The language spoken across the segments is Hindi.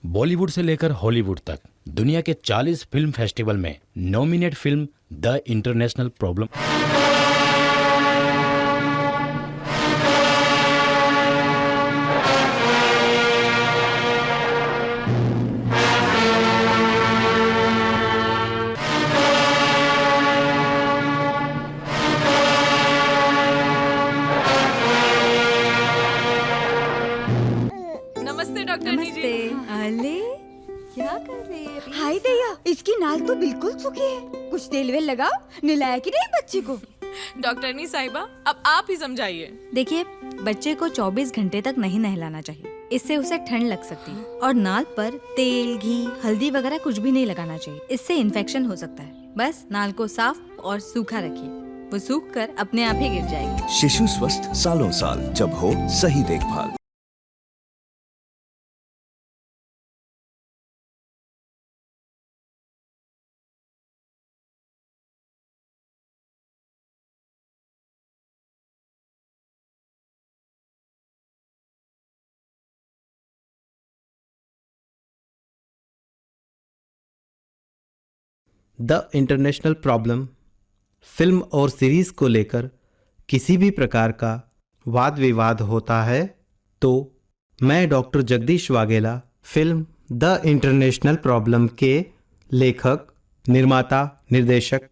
बॉलीवुड से लेकर हॉलीवुड तक दुनिया के 40 फिल्म फेस्टिवल में nominate film the international problem. नमस्ते डॉक्टर नमस्ते। अले क्या कर रही है अभी? हाय दैया, इसकी नाल तो बिल्कुल सूखी है। कुछ तेल वेल लगाओ, निलाया कि नहीं बच्चे को। डॉक्टरनी साहिबा, अब आप ही समझाइए। देखिए, बच्चे को 24 घंटे तक नहीं नहलाना चाहिए, इससे उसे ठंड लग सकती है। और नाल पर तेल, घी, हल्दी वगैरह कुछ भी नहीं लगाना चाहिए, इससे इन्फेक्शन हो सकता है। बस नाल को साफ और सूखा रखिए, वो सूख कर अपने आप ही गिर जाएगी। शिशु स्वस्थ सालों साल, जब हो सही देखभाल। द इंटरनेशनल प्रॉब्लम फिल्म और सीरीज को लेकर किसी भी प्रकार का वाद विवाद होता है तो मैं doctor Jagdish Vaghela film the international problem के लेखक, निर्माता, निर्देशक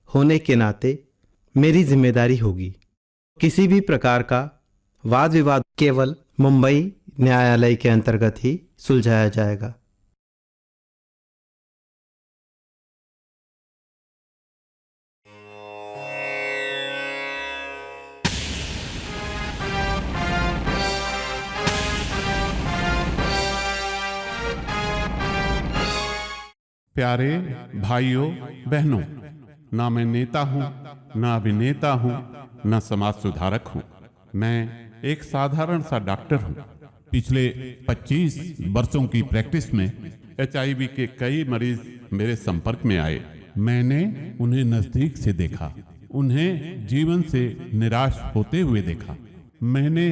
होने के नाते मेरी जिम्मेदारी होगी। किसी भी प्रकार का वाद विवाद केवल मुंबई न्यायालय के अंतर्गत ही सुलझाया जाएगा। प्यारे भाइयों बहनों, ना मैं नेता हूँ, ना अभिनेता हूँ, ना समाज सुधारक हूँ। मैं एक साधारण सा डॉक्टर हूँ। पिछले 25 वर्षों की प्रैक्टिस में HIV के कई मरीज मेरे संपर्क में आए। मैंने उन्हें नजदीक से देखा, उन्हें जीवन से निराश होते हुए देखा। मैंने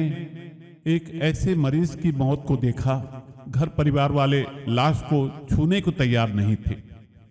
एक ऐसे मरीज की मौत को देखा, घर परिवार वाले लाश को छूने को तैयार नहीं थे,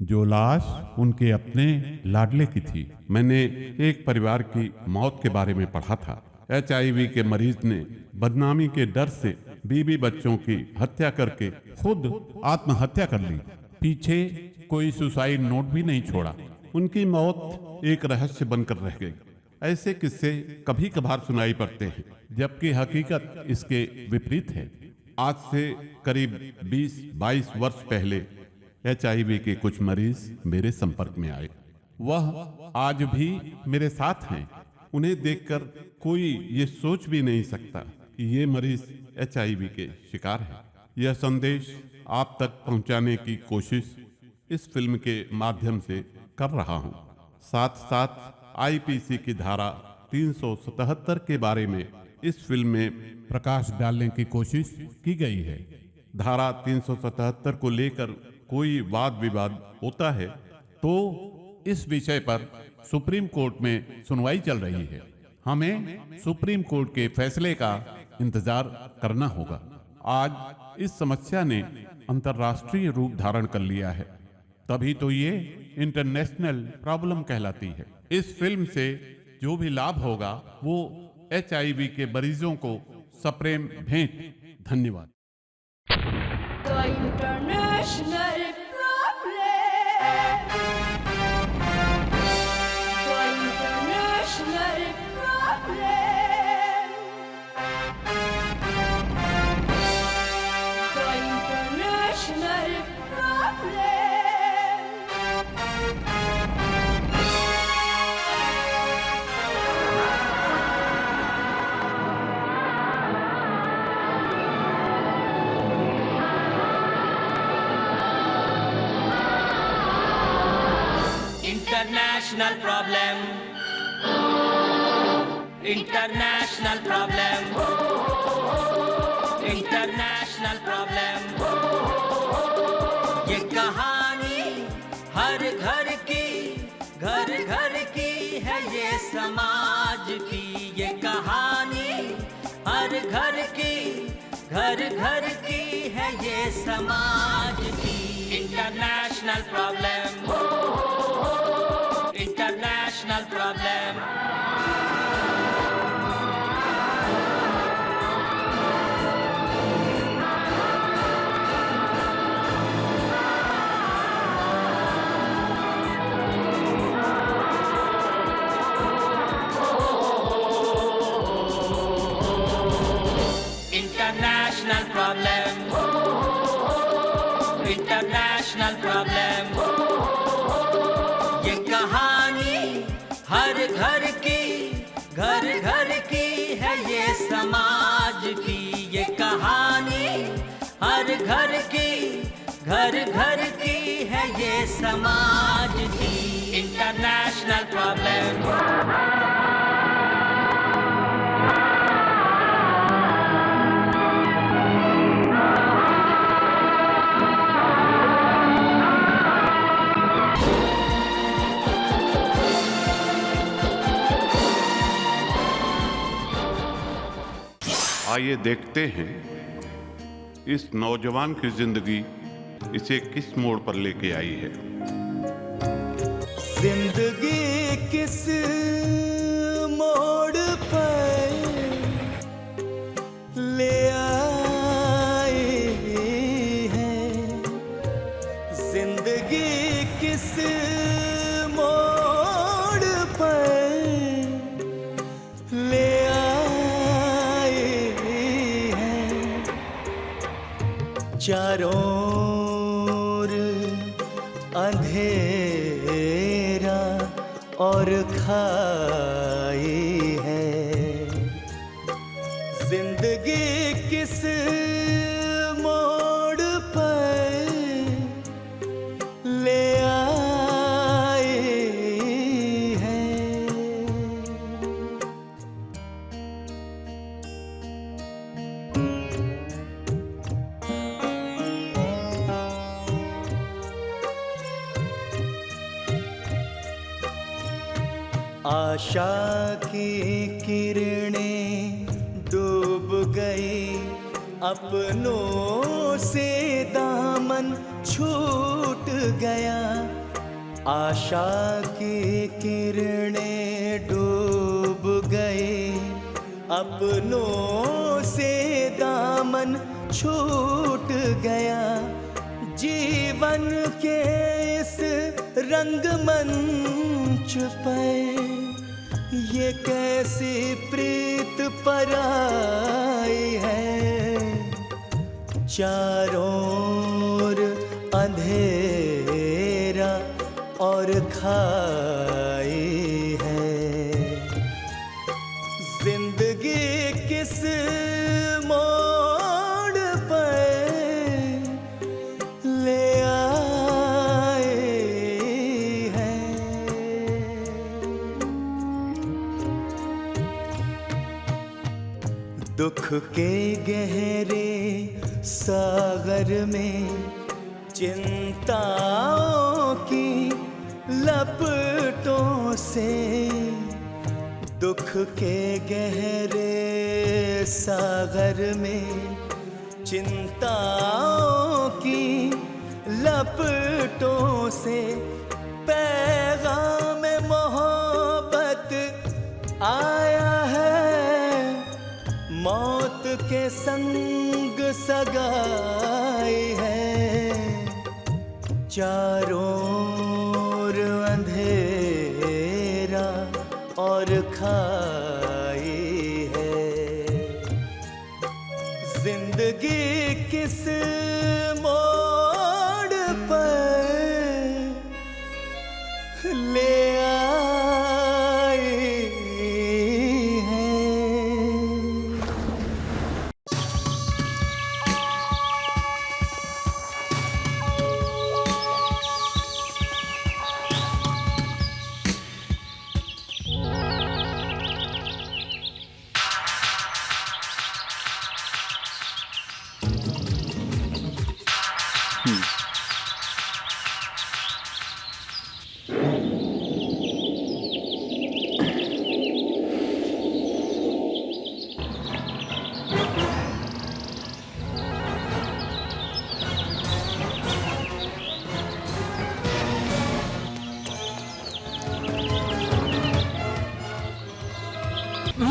जो लाश उनके अपने लाडले की थी। मैंने एक परिवार की मौत के बारे में पढ़ा था। HIV के मरीज ने बदनामी के डर से बीवी बच्चों की हत्या करके खुद आत्महत्या कर ली। पीछे कोई सुसाइड नोट भी नहीं छोड़ा। उनकी मौत एक रहस्य बनकर रह गई। ऐसे किस्से कभी कभार सुनाई पड़ते हैं, जबकि हकीकत इसके विपरीत है। आज से करीब 20-22 वर्ष पहले HIV के कुछ मरीज मेरे संपर्क में आए। वह आज भी मेरे साथ हैं। उन्हें देखकर कोई ये सोच भी नहीं सकता कि ये मरीज HIV के शिकार हैं। यह संदेश आप तक पहुंचाने की कोशिश इस फिल्म के माध्यम से कर रहा हूं। साथ साथ IPC की धारा 377 के बारे में इस फिल्म में प्रकाश डालने की कोशिश की गई है। धारा 377 को लेकर कोई वाद विवाद होता है तो इस विषय पर सुप्रीम कोर्ट में सुनवाई चल रही है। हमें सुप्रीम कोर्ट के फैसले का इंतजार करना होगा। आज इस समस्या ने अंतर्राष्ट्रीय रूप धारण कर लिया है, तभी तो ये इंटरनेशनल प्रॉब्लम कहलाती है। इस फिल्म से जो भी लाभ होगा वो HIV के मरीजों को सप्रेम भेंट। धन्यवाद। The international problem. The international problem. The international problem. International problem. International problem. International problem. ये कहानी हर घर की है, ये समाज की। ये कहानी हर घर की है, ये समाज की international problem, international problem. International problem, international problem। ये कहानी हर घर की, घर घर की है ये समाज की। ये कहानी हर घर की, घर घर की है ये समाज की इंटरनेशनल प्रॉब्लम। आइए देखते हैं इस नौजवान की जिंदगी इसे किस मोड़ पर लेके आई है। जिंदगी किस मोड़ पर ले आई है, जिंदगी किस मोड़ पर ले चारों ओर अंधेरा और खाई है, जिंदगी किस मोड़ पर ले आई है। आशा की किरणें डूब गई, अपनों से दामन छूट गया। आशा की किरणें डूब गई, अपनों से दामन छूट गया। जीवन के इस रंगमंच पर ये कैसी प्रीत पराई है, चारों ओर अंधेरा और खाई है। जिंदगी किस मोड़ पर ले आई है। दुख के गहरे सागर में चिंताओं की लपटों से, दुख के गहरे सागर में चिंताओं की लपटों से पैगाम मोहब्बत आया है। मौत के संग सगाई है, चारों ओर अंधेरा और खाई है। जिंदगी किस मोड़ पर ले आई है। अरे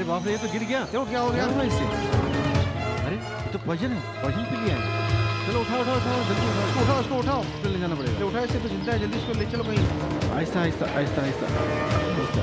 बाप रे, ये तो गिर गया। क्यों, क्या हो गया इससे? अरे ये तो पॉइजन है, पॉइजन पी लिया है। चलो उठाओ उठाओ उठाओ, जल्दी उठाओ इसको, उठाओ इसको, उठाओ, हॉस्पिटल ले जाना पड़ेगा। उठाओ, इससे तो चिंता है, जल्दी इसको ले चलो कहीं। Aahista Aahista Aahista Aahista Aahista.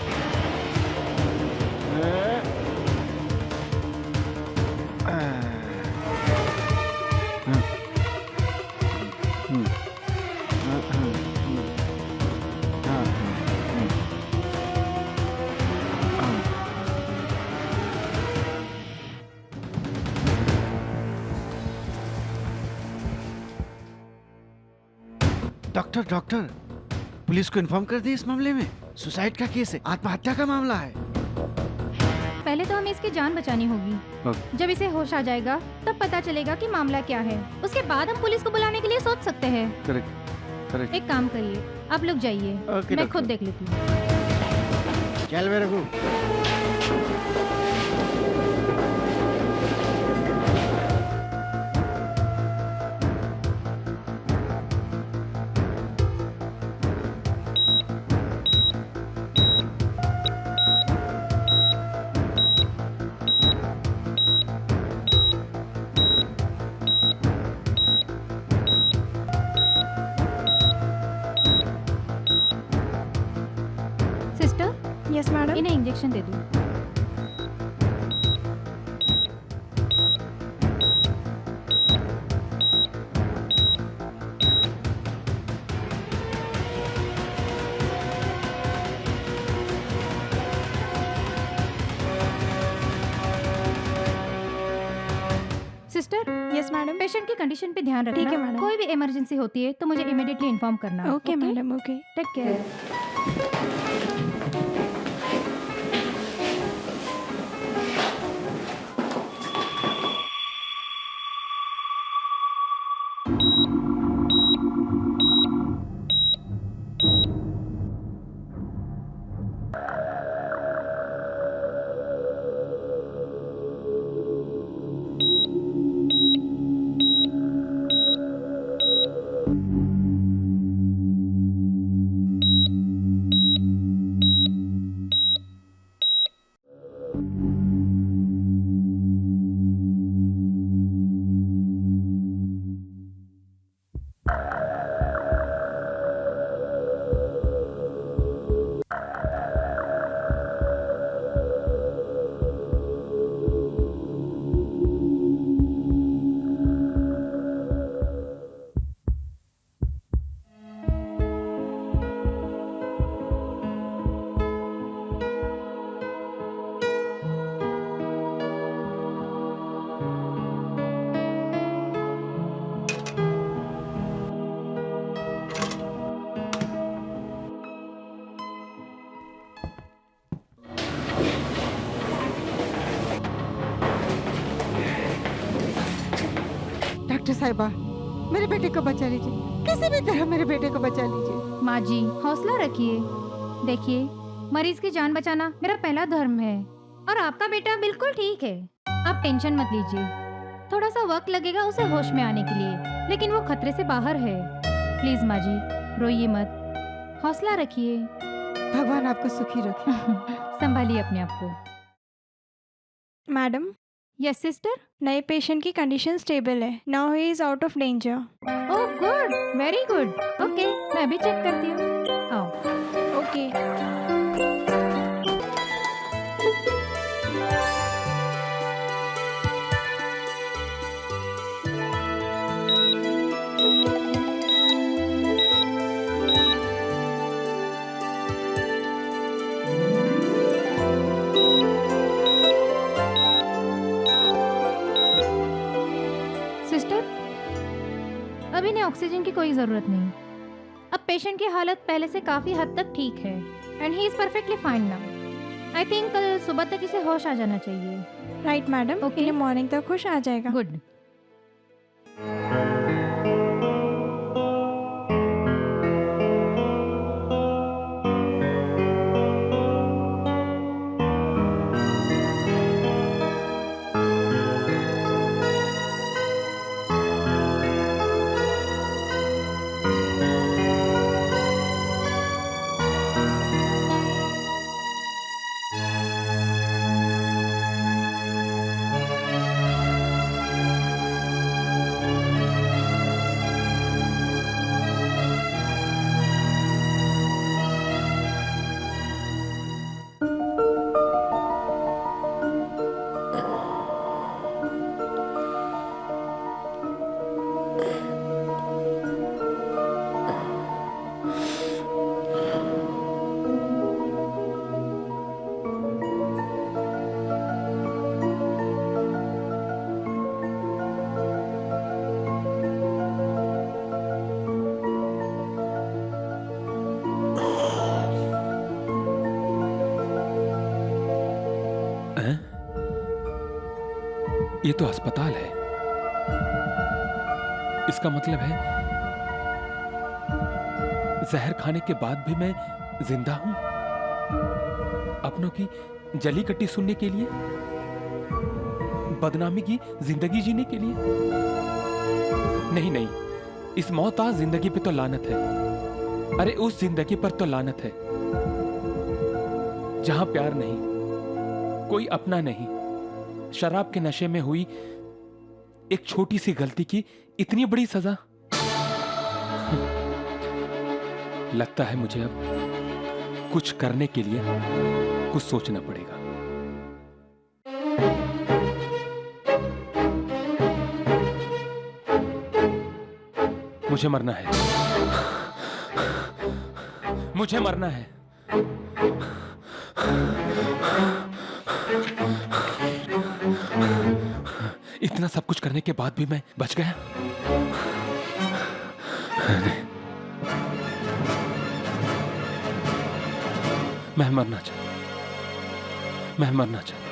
Doctor doctor, police को इन्फॉर्म कर दी इस मामले में। सुसाइड का केस है, आत्महत्या का मामला है। पहले तो हमें इसकी जान बचानी होगी। जब इसे होश आ जाएगा तब पता चलेगा कि मामला क्या है। उसके बाद हम पुलिस को बुलाने के लिए सोच सकते हैं। Correct correct. एक काम करिए, आप लोग जाइए, मैं खुद देख लेती हूँ। चल मेरे को। यस मैडम, इन्हें इंजेक्शन दे दो। सिस्टर। Yes madam. पेशेंट की कंडीशन पे ध्यान रखना। ठीक है मैडम। कोई भी इमरजेंसी होती है तो मुझे इमीडिएटली इन्फॉर्म करना। Okay madam, okay, take care. Doctor साहिबा, मेरे बेटे को बचा लीजिए, किसी भी तरह मेरे बेटे को बचा लीजिए। माँ जी, हौसला रखिए। देखिए, मरीज की जान बचाना मेरा पहला धर्म है और आपका बेटा बिल्कुल ठीक है। आप टेंशन मत लीजिए। थोड़ा सा वक्त लगेगा उसे होश में आने के लिए, लेकिन वो खतरे से बाहर है। प्लीज माँ जी, रोइए मत, हौसला रखिए। भगवान आपको सुखी रखे। संभालिए अपने आप को। मैडम। Yes sister. नए पेशेंट की कंडीशन स्टेबल है। Now he is out of danger. Oh good, very good. Okay, मैं अभी चेक करती हूँ। आओ। ओके। अभी इन्हें ऑक्सीजन की कोई ज़रूरत नहीं। अब पेशेंट की हालत पहले से काफ़ी हद तक ठीक है and he is perfectly fine now. I think कल सुबह तक इसे होश आ जाना चाहिए। राइट मैडम, ओके, मॉर्निंग तक होश आ जाएगा। गुड। ये तो अस्पताल है। इसका मतलब है जहर खाने के बाद भी मैं जिंदा हूं, अपनों की जली कट्टी सुनने के लिए, बदनामी की जिंदगी जीने के लिए। नहीं नहीं, इस मौताज जिंदगी पे तो लानत है। अरे उस जिंदगी पर तो लानत है जहां प्यार नहीं, कोई अपना नहीं, शराब के नशे में हुई एक छोटी सी गलती की इतनी बड़ी सजा। लगता है मुझे अब कुछ करने के लिए कुछ सोचना पड़ेगा। मुझे मरना है, मुझे मरना है। इतना सब कुछ करने के बाद भी मैं बच गया। मैं मरना चाहता, मैं मरना चाहता।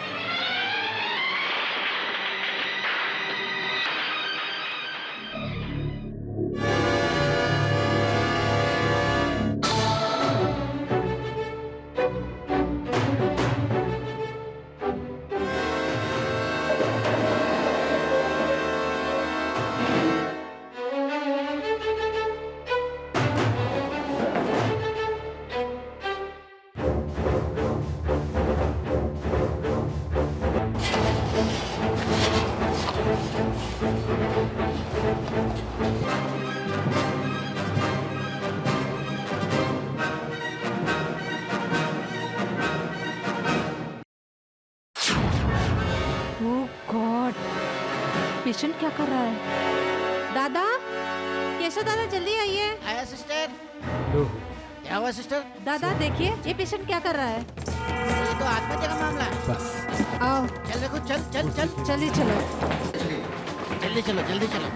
पेशेंट क्या कर रहा है? दादा, केशव दादा जल्दी आइए। आया सिस्टर। क्या हुआ सिस्टर? दादा देखिए, ये पेशेंट क्या कर रहा है? ये तो आत्महत्या का मामला है। बस आओ, चल देखो, चल चल चल जल्दी चलो, जल्दी चलो, जल्दी चलो।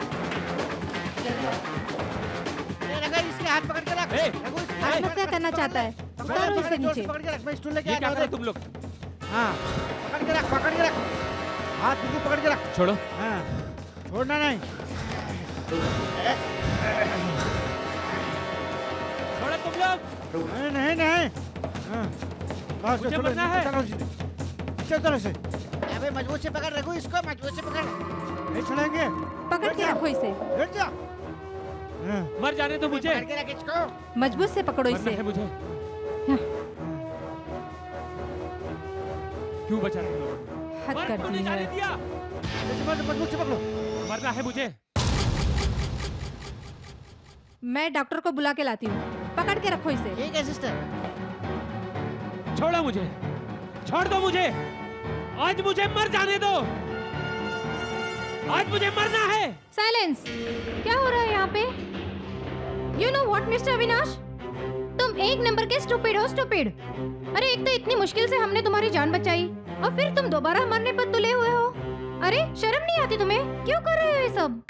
रघु, इसके हाथ पकड़ के रख। आत्महत्या करना चाहता है, उतारो इसे नीचे। पकड़ के रख, मैं स्टूल लेके ये क्या आता कर हूँ। तुम लोग? हाँ, पकड़ के रख, पकड़ के रख। हाथ बिल्कुल पकड़ के रख। छोड़ो। हाँ, छोड़ना नहीं। छोड़ो तुम लोग। नहीं नहीं नहीं। हाँ, मुझे मरना है। चलो से। अबे मजबूत से पकड़ रघु, इसको मजबूत से पकड़। नहीं छोड़ेंगे। पकड़ के रखो इसे। बैठ जा। मर जाने दो मुझे। पकड़ के रख इसको। मजबूत से पकड़ो मरना इसे। है मुझे। क्यों बचा रहे हो? हद कर दी है। मजबूत से पकड़ो। मरना है मुझे। मैं डॉक्टर को बुला के लाती हूँ, पकड़ के रखो इसे। ठीक है सिस्टर। छोड़ो मुझे, छोड़ दो मुझे। आज मुझे मर जाने दो। आज मुझे मरना है। साइलेंस। क्या हो रहा है यहाँ पे? You know what mister Avinash, तुम एक नंबर के स्टूपिड हो, स्टूपिड। अरे एक तो इतनी मुश्किल से हमने तुम्हारी जान बचाई और फिर तुम दोबारा मरने पर तुले हुए हो। अरे शर्म नहीं आती तुम्हें? क्यों कर रहे हो ये सब?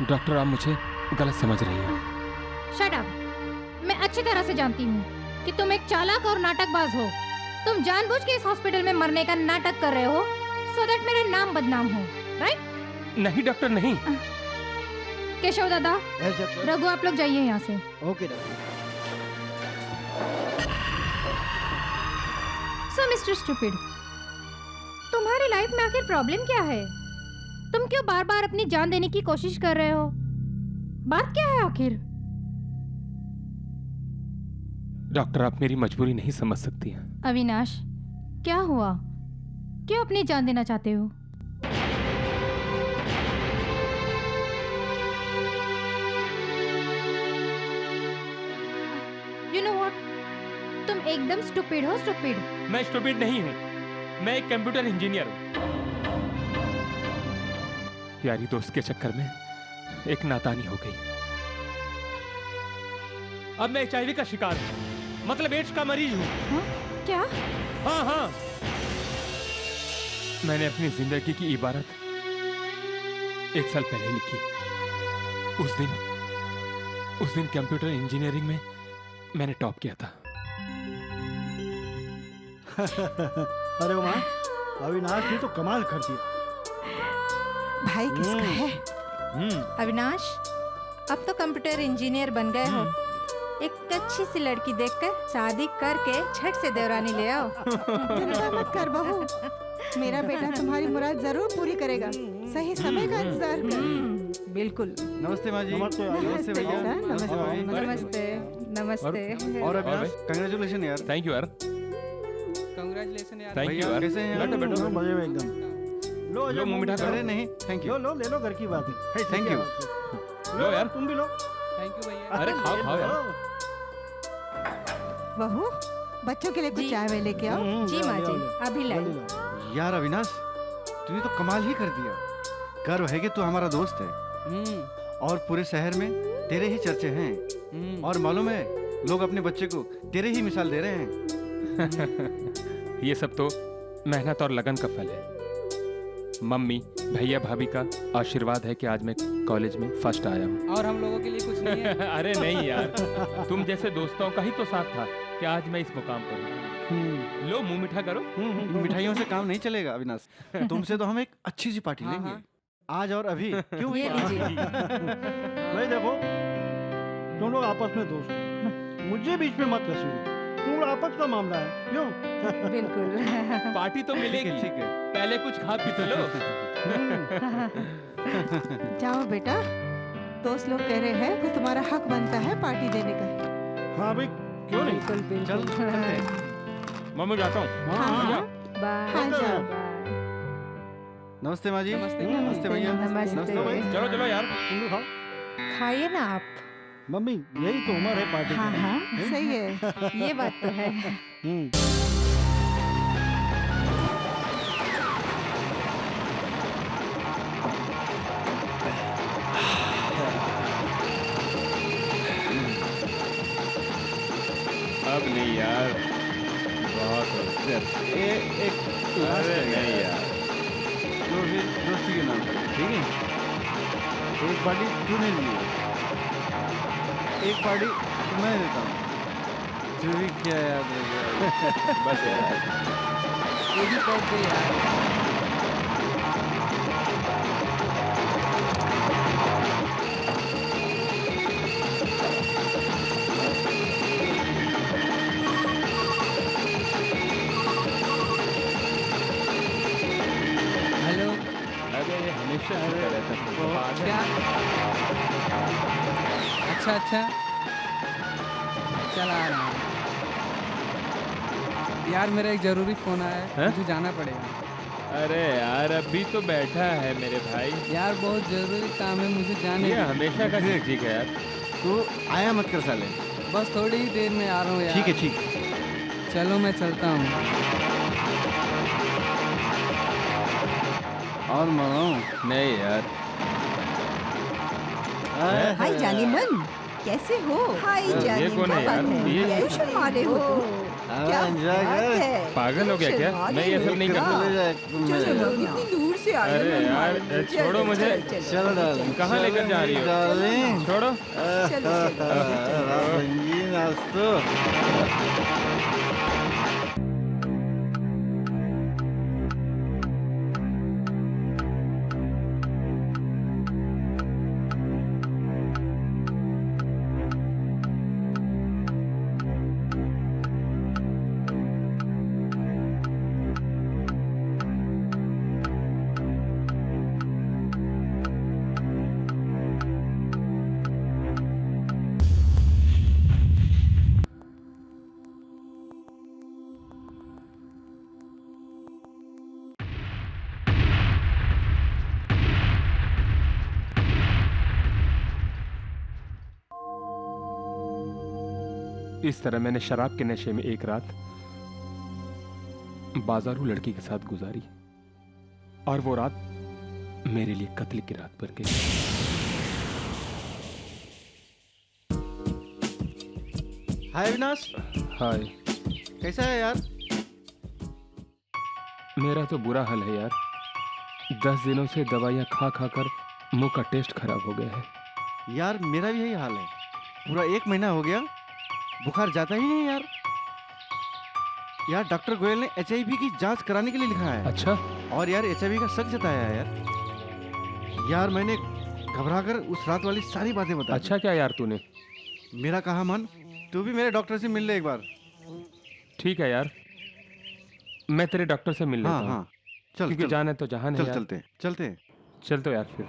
डॉक्टर, आप मुझे गलत समझ रही हो। Shut up. मैं अच्छी तरह से जानती हूँ कि तुम एक चालाक और नाटकबाज हो। तुम जानबूझ के इस हॉस्पिटल में मरने का नाटक कर रहे हो सो दैट मेरा नाम बदनाम हो, राइट? नहीं डॉक्टर, नहीं। केशव दादा, रघु, आप लोग जाइए यहाँ से। Okay doctor. So mister stupid, तुम्हारी लाइफ में आखिर प्रॉब्लम क्या है? तुम क्यों बार बार अपनी जान देने की कोशिश कर रहे हो? बात क्या है आखिर? डॉक्टर, आप मेरी मजबूरी नहीं समझ सकती हैं। अविनाश, क्या हुआ? क्यों अपनी जान देना चाहते हो? You know what? तुम एकदम स्टूपिड हो, स्टूपिड। मैं स्टूपिड नहीं हूँ, मैं एक कंप्यूटर इंजीनियर हूँ। प्यारी दोस्त के चक्कर में एक नादानी हो गई। अब मैं HIV का शिकार हूँ, मतलब एड्स का मरीज हूँ। क्या? हाँ हाँ, मैंने अपनी जिंदगी की इबारत 1 साल पहले लिखी। उस दिन कंप्यूटर इंजीनियरिंग में मैंने टॉप किया था। अरे उमा, अविनाश ने तो कमाल कर दिया। भाई किसका है? अविनाश, अब तो कंप्यूटर इंजीनियर बन गए हो। एक अच्छी सी लड़की देखकर शादी करके झट से देवरानी ले आओ। चिंता मत कर बहू, मेरा बेटा तुम्हारी मुराद जरूर पूरी करेगा। सही समय का इंतजार कर। बिल्कुल। नमस्ते माँ जी। नमस्ते भैया। नमस्ते भाई। नमस्ते नमस्ते। और अविनाश, कांग्रेचुलेशन यार। थैंक यू यार। कांग्रेचुलेशन यार। थैंक यू यार। कैसे हैं? बैठो बैठो। मजे में एकदम। लो मुंह मीठा करो। अरे नहीं, थैंक यू। लो ले लो, घर की बात है। Thank you. लो यार। तुम भी लो। थैंक यू भैया। अरे खाओ खाओ यार। बहू, बच्चों के लिए कुछ चाय में लेके आओ। जी माँ जी, अभी लाई। यार अविनाश, तूने तो कमाल ही कर दिया। गर्व है कि तू हमारा दोस्त है। और पूरे शहर में तेरे ही चर्चे हैं। और मालूम है, लोग अपने बच्चे को तेरे ही मिसाल दे रहे हैं। ये सब तो मेहनत और लगन का फल है। मम्मी भैया भाभी का आशीर्वाद है कि आज मैं कॉलेज में फर्स्ट आया हूँ। और हम लोगों के लिए कुछ नहीं है। अरे नहीं यार, तुम जैसे दोस्तों का ही तो साथ था कि आज मैं इस मुकाम पर हूँ। लो मुंह मीठा करो। मिठाइयों से काम नहीं चलेगा अविनाश। तुमसे तो हम एक अच्छी सी पार्टी लेंगे आज और अभी। क्यों? ये लीजिए। भाई देखो, तुम लोग आपस में दोस्त हो, मुझे बीच में मत घसीटो। तुम लोग आपस का मामला है। क्यों? बिल्कुल। पार्टी तो मिलेगी। ठीक है। पहले कुछ खा पी तो लो। जाओ बेटा, दोस्त लोग कह रहे हैं कि तुम्हारा हक बनता है पार्टी देने का। हाँ भाई, क्यों नहीं? बिल्कुल बिल्कुल। चल। मम्मी जाता हूँ। हाँ बाय। जाओ। नमस्ते माँ जी। नमस्ते भैया। नमस्ते। भाई। चलो चलो यार। तुम लोग खाओ। खाइए ना आप। मम्मी, यही तो उम्र है पार्टी हाँ की। हाँ सही है। ये बात तो है। अब नहीं यार, बहुत हो गया। एक अरे नहीं यार, तो फिर दोस्ती के नाम पर, ठीक है? एक पार्टी तूने ली है, एक पार्टी मैं देता हूँ। तू भी क्या याद रखेगा? बस यार। ये भी कर दे यार। हेलो। अरे ये हमेशा ऐसा रहता है। क्या? अच्छा चल आ रहा हूँ यार। मेरा एक जरूरी फोन आया है, मुझे जाना पड़ेगा। अरे यार, अभी तो बैठा है मेरे भाई। यार बहुत जरूरी काम है, मुझे जाने ये दो। हमेशा का ठीक है यार। तू आया मत कर साले। बस थोड़ी ही देर में आ रहा हूँ यार। ठीक है, ठीक है। चलो मैं चलता हूँ। और मनाओ। नहीं यार। हाय जानी मन, कैसे हो? हाय ये जानी, कौन है यार? ये क्यों शर्मा रहे हो तुम? क्या बात है? पागल हो गया क्या? मैं ये सब नहीं करता। चलो इतनी दूर से आए अरे हो, यार, चलो, छोड़ो मुझे। चलो डार्लिंग। कहाँ लेकर जा रही हो? डार्लिंग। छोड़ो। रंगीन आज तो। इस तरह मैंने शराब के नशे में एक रात बाजारू लड़की के साथ गुजारी, और वो रात मेरे लिए कत्ल की रात बन गई। हाय अविनाश। हाय। कैसा है यार? मेरा तो बुरा हाल है यार। 10 दिनों से दवाइयाँ खा खा कर मुंह का टेस्ट खराब हो गया है। यार मेरा भी यही हाल है। पूरा 1 महीना हो गया, बुखार जाता ही नहीं यार। यार डॉक्टर गोयल ने HIV की जांच कराने के लिए लिखा है। अच्छा। और यार HIV का शक जताया है यार। यार मैंने घबराकर उस रात वाली सारी बातें बता दी। अच्छा क्या यार तूने? मेरा कहा मन, तू भी मेरे डॉक्टर से मिल ले एक बार। ठीक है यार, मैं तेरे डॉक्टर से मिल लेता हाँ हूँ। हाँ चल क्योंकि चल, जाना है तो जहान है चल यार। चलते चलते चल तो यार फिर।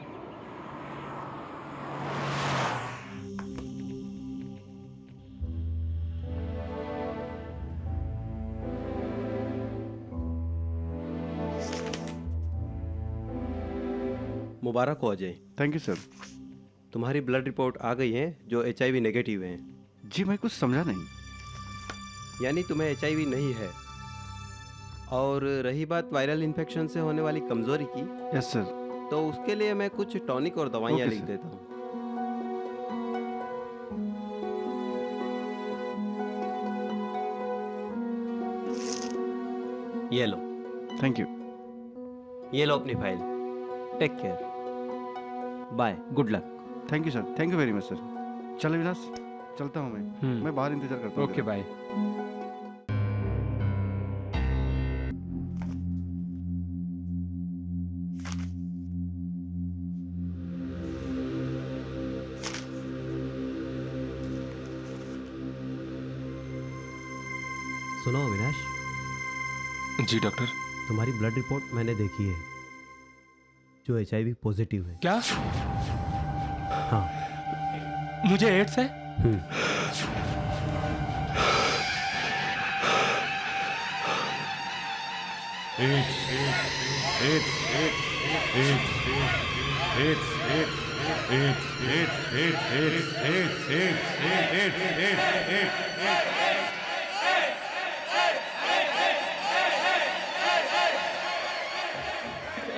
मुबारक हो अजय। Thank you sir. तुम्हारी ब्लड रिपोर्ट आ गई है जो HIV नेगेटिव है। जी मैं कुछ समझा नहीं। यानी तुम्हें HIV नहीं है। और रही बात वायरल इन्फेक्शन से होने वाली कमजोरी की, यस सर, तो उसके लिए मैं कुछ टॉनिक और दवाइयाँ ओके लिख सर। देता हूँ। ये लो। Thank you. ये लो अपनी file. Take care. Bye, good luck. Thank you sir, thank you very much sir. चल अविनाश, चलता हूँ मैं बाहर इंतजार करता हूँ। Okay bye. सुनो अविनाश। जी डॉक्टर। तुम्हारी ब्लड रिपोर्ट मैंने देखी है जो HIV पॉजिटिव है। क्या? हाँ। मुझे एड्स है?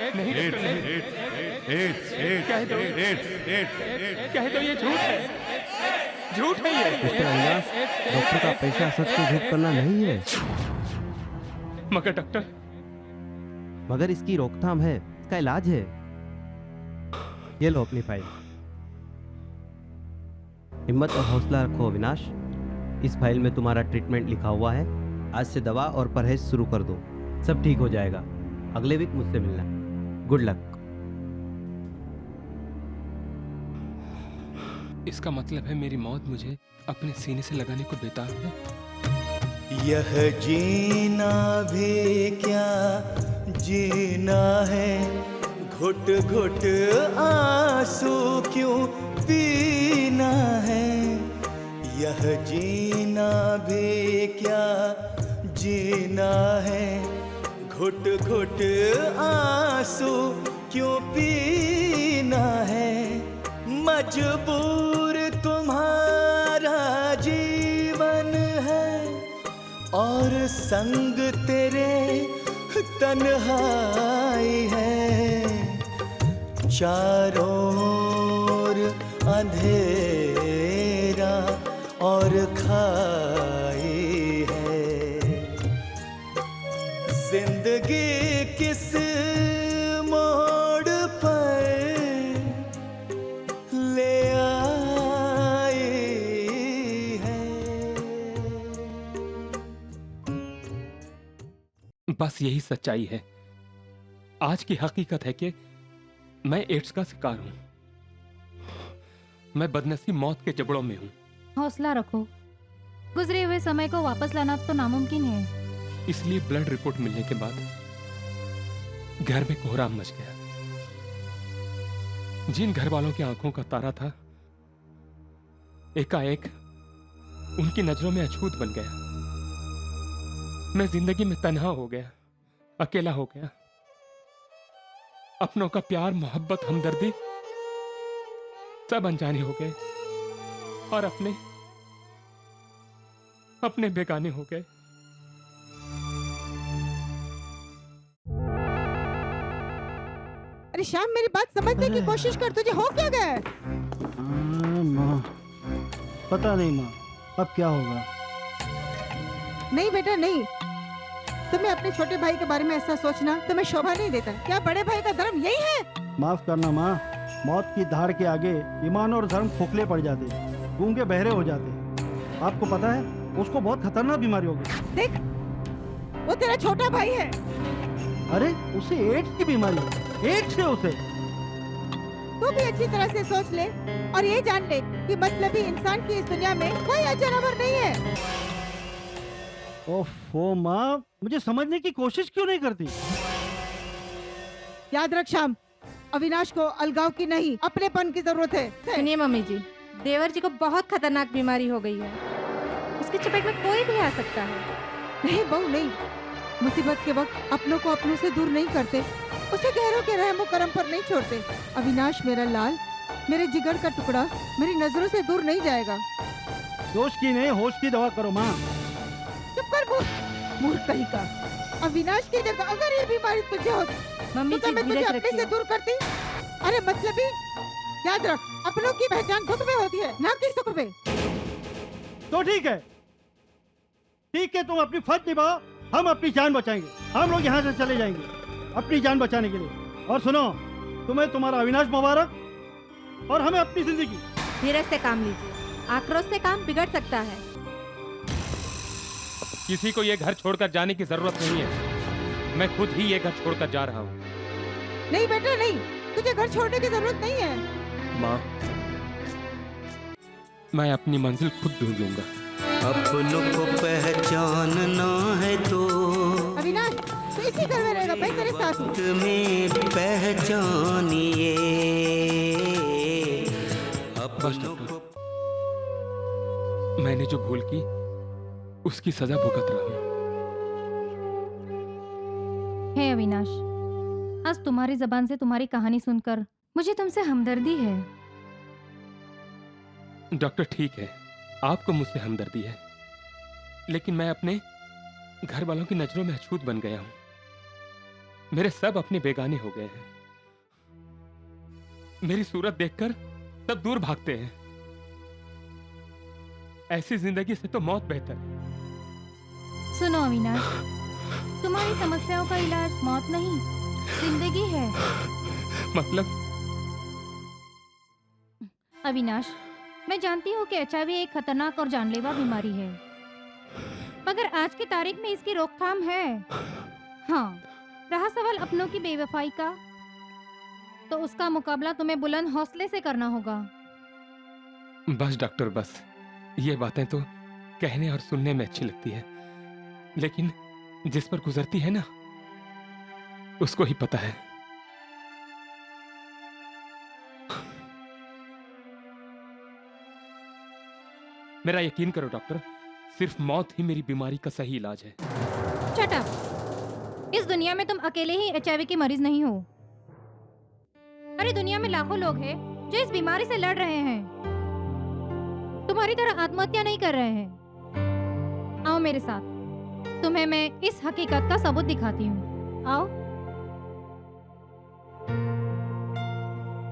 नहीं कह दो ये झूठ है, झूठ है ये। मिस्टर अविनाश, डॉक्टर का पेशा सच को झूठ करना नहीं है। मगर डॉक्टर, मगर इसकी रोकथाम है, इसका इलाज है। ये लो अपनी फाइल। हिम्मत और हौसला रखो अविनाश। इस फाइल में तुम्हारा ट्रीटमेंट लिखा हुआ है। आज से दवा और परहेज शुरू कर दो, सब ठीक हो जाएगा। अगले वीक मुझसे मिलना। Good luck. इसका मतलब है मेरी मौत मुझे अपने सीने से लगाने को बेताब है। यह जीना भी क्या जीना है, घुट घुट आंसू क्यों पीना है। यह जीना भी क्या जीना है, घुट घुट आंसू क्यों पीना है। मजबूर तुम्हारा जीवन है और संग तेरे तन्हाई है। चारों ओर अंधेरा और खाई है। जिंदगी किस मोड़ पर ले आई है। बस यही सच्चाई है। आज की हकीकत है कि मैं एड्स का शिकार हूं। मैं बदनसीब मौत के जबड़ों में हूं। हौसला रखो, गुजरे हुए समय को वापस लाना तो नामुमकिन है। इसलिए ब्लड रिपोर्ट मिलने के बाद घर में कोहराम मच गया। जिन घर वालों की आंखों का तारा था, एकाएक उनकी नजरों में अछूत बन गया। मैं जिंदगी में तन्हा हो गया, अकेला हो गया। अपनों का प्यार, मोहब्बत, हमदर्दी सब अनजाने हो गए और अपने बेगाने हो गए। अरे श्याम, मेरी बात समझने की कोशिश कर, तुझे हो क्या गया है? माँ, पता नहीं माँ, अब क्या होगा। नहीं बेटा नहीं, तुम्हें अपने छोटे भाई के बारे में ऐसा सोचना तुम्हें शोभा नहीं देता। क्या बड़े भाई का धर्म यही है? माफ करना माँ, मौत की धार के आगे ईमान और धर्म खोखले पड़ जाते, गूंगे बहरे हो जाते। आपको पता है उसको बहुत खतरनाक बीमारी हो गई। देख, वो तेरा छोटा भाई है। अरे उसे एड्स की बीमारी है, एड्स है उसे। तू भी अच्छी तरह से सोच ले और ये जान ले कि मतलबी इंसान की इस दुनिया में कोई अच्छा नंबर नहीं है। ओफो माँ, मुझे समझने की कोशिश क्यों नहीं करती? याद रख श्याम, अविनाश को अलगाव की नहीं अपनेपन की जरूरत है। सुनिए मम्मी जी, देवर जी को बहुत खतरनाक बीमारी हो गई है, उसकी चपेट में कोई भी आ सकता है। नहीं बहू नहीं, मुसीबत के वक्त अपनों को अपनों से दूर नहीं करते, उसे गहरों के रहमो करम पर नहीं छोड़ते। अविनाश मेरा लाल, मेरे जिगर का टुकड़ा मेरी नजरों से दूर नहीं जाएगा। दोष की नहीं, होश की दवा करो माँ। चुप कर मूर्ख कहीं का। अविनाश की जगह अगर ये बीमारी तुझे होती मम्मी तो जी, मैं तुझे धीरज अपने से रखिए। दूर करती। अरे मतलबी, याद रख, अपनों की पहचान दुख में होती है, ना कि सुख में। तो ठीक है, ठीक है, तुम अपनी फर्ज निभाओ, हम अपनी जान बचाएंगे। हम लोग यहाँ से चले जाएंगे अपनी जान बचाने के लिए। और सुनो, तुम्हें तुम्हारा अविनाश मुबारक और हमें अपनी जिंदगी। धीरज से काम लीजिए, आक्रोश से काम बिगड़ सकता है। किसी को ये घर छोड़कर जाने की जरूरत नहीं है, मैं खुद ही ये घर छोड़कर जा रहा हूँ। नहीं बेटा नहीं, तुझे घर छोड़ने की जरूरत नहीं है। माँ, मैं अपनी मंजिल खुद ढूंढ लूंगा। अपनों को पहचानना है तो अविनाश, तो इसी घर में रहेगा, मैं तेरे साथ हूँ। तुम्हें पहचानिए बस डॉक्टर, मैंने जो भूल की उसकी सजा भुगत रहा हूँ। हे अविनाश, आज तुम्हारी जबान से तुम्हारी कहानी सुनकर मुझे तुमसे हमदर्दी है। डॉक्टर ठीक है, आपको मुझसे हमदर्दी है, लेकिन मैं अपने घर वालों की नजरों में अछूत बन गया हूं। मेरे सब अपने बेगाने हो गए हैं। मेरी सूरत देखकर सब दूर भागते हैं। ऐसी जिंदगी से तो मौत बेहतर है। सुनो अविनाश, तुम्हारी समस्याओं का इलाज मौत नहीं, जिंदगी है। मतलब? अविनाश, मैं जानती हूँ कि HIV एक खतरनाक और जानलेवा बीमारी है, मगर आज की तारीख में इसकी रोकथाम है। हाँ, रहा सवाल अपनों की बेवफाई का, तो उसका मुकाबला तुम्हें बुलंद हौसले से करना होगा। बस डॉक्टर बस, ये बातें तो कहने और सुनने में अच्छी लगती है, लेकिन जिस पर गुजरती है ना, उसको ही पता है। मेरा यकीन करो डॉक्टर, सिर्फ मौत ही मेरी बीमारी का सही इलाज है। Shut up! इस दुनिया में तुम अकेले ही HIV के मरीज नहीं हो। अरे दुनिया में लाखों लोग हैं जो इस बीमारी से लड़ रहे हैं, तुम्हारी तरह आत्महत्या नहीं कर रहे हैं। आओ मेरे साथ, तुम्हें मैं इस हकीकत का सबूत दिखाती हूँ। आओ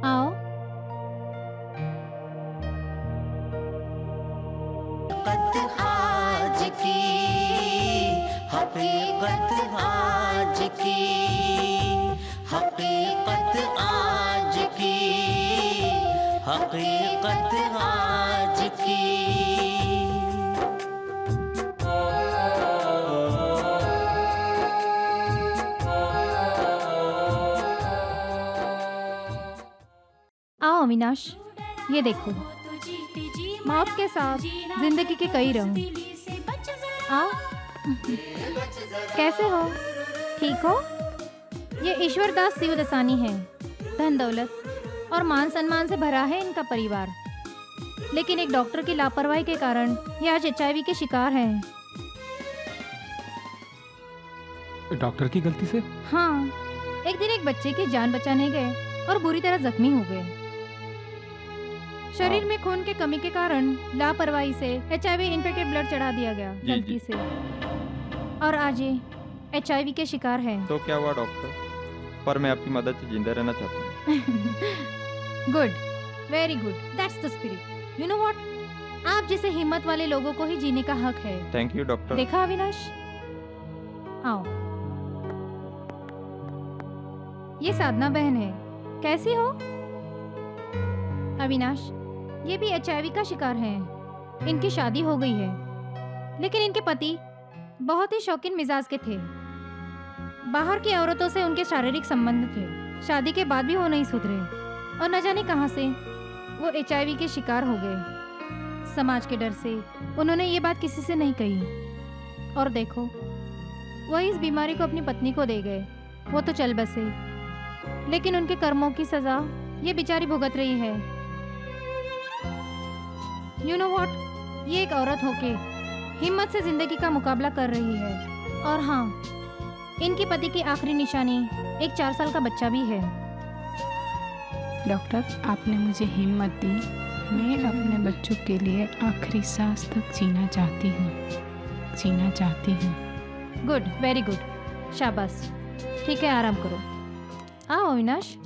आओ। आज की हकीकत, आज की हकीकत, आज की हकीकत, आज की। आओ अविनाश, ये देखो, मौत के साथ जिंदगी के कई रंग। आओ। कैसे हो? ठीक हो? ये ईश्वरदास शिवदसानी है। धन दौलत और मान सम्मान से भरा है इनका परिवार, लेकिन एक डॉक्टर की लापरवाही के कारण ये आज HIV के शिकार हैं। डॉक्टर की गलती से? हाँ, एक दिन एक बच्चे की जान बचाने गए और बुरी तरह जख्मी हो गए। शरीर में खून की कमी के कारण लापरवाही से HIV इन्फेक्टेड ब्लड चढ़ा दिया गया गलती से, और आज ये HIV के शिकार है। तो क्या हुआ डॉक्टर? पर मैं आपकी मदद से जिंदा रहना चाहता हूँ। Good, very good, that's the spirit. You know what, आप जैसे हिम्मत वाले लोगों को ही जीने का हक है। Thank you doctor. देखा अविनाश? आओ, ये साधना बहन है। कैसी हो? अविनाश, ये भी HIV का शिकार हैं। इनकी शादी हो गई है, लेकिन इनके पति बहुत ही शौकीन मिजाज के थे। बाहर की औरतों से उनके शारीरिक संबंध थे। शादी के बाद भी वो नहीं सुधरे और न जाने कहां से वो HIV के शिकार हो गए। समाज के डर से उन्होंने ये बात किसी से नहीं कही और देखो वही इस बीमारी को अपनी पत्नी को दे गए। वो तो चल बसे, लेकिन उनके कर्मों की सजा ये बेचारी भुगत रही है। यू नो व्हाट, ये एक औरत होके हिम्मत से जिंदगी का मुकाबला कर रही है। और हाँ, इनकी पति की आखिरी निशानी एक 4 साल का बच्चा भी है। डॉक्टर, आपने मुझे हिम्मत दी। मैं अपने बच्चों के लिए आखिरी सांस तक जीना चाहती हूँ। गुड, वेरी गुड, शाबाश। ठीक है, आराम करो। आओ अविनाश।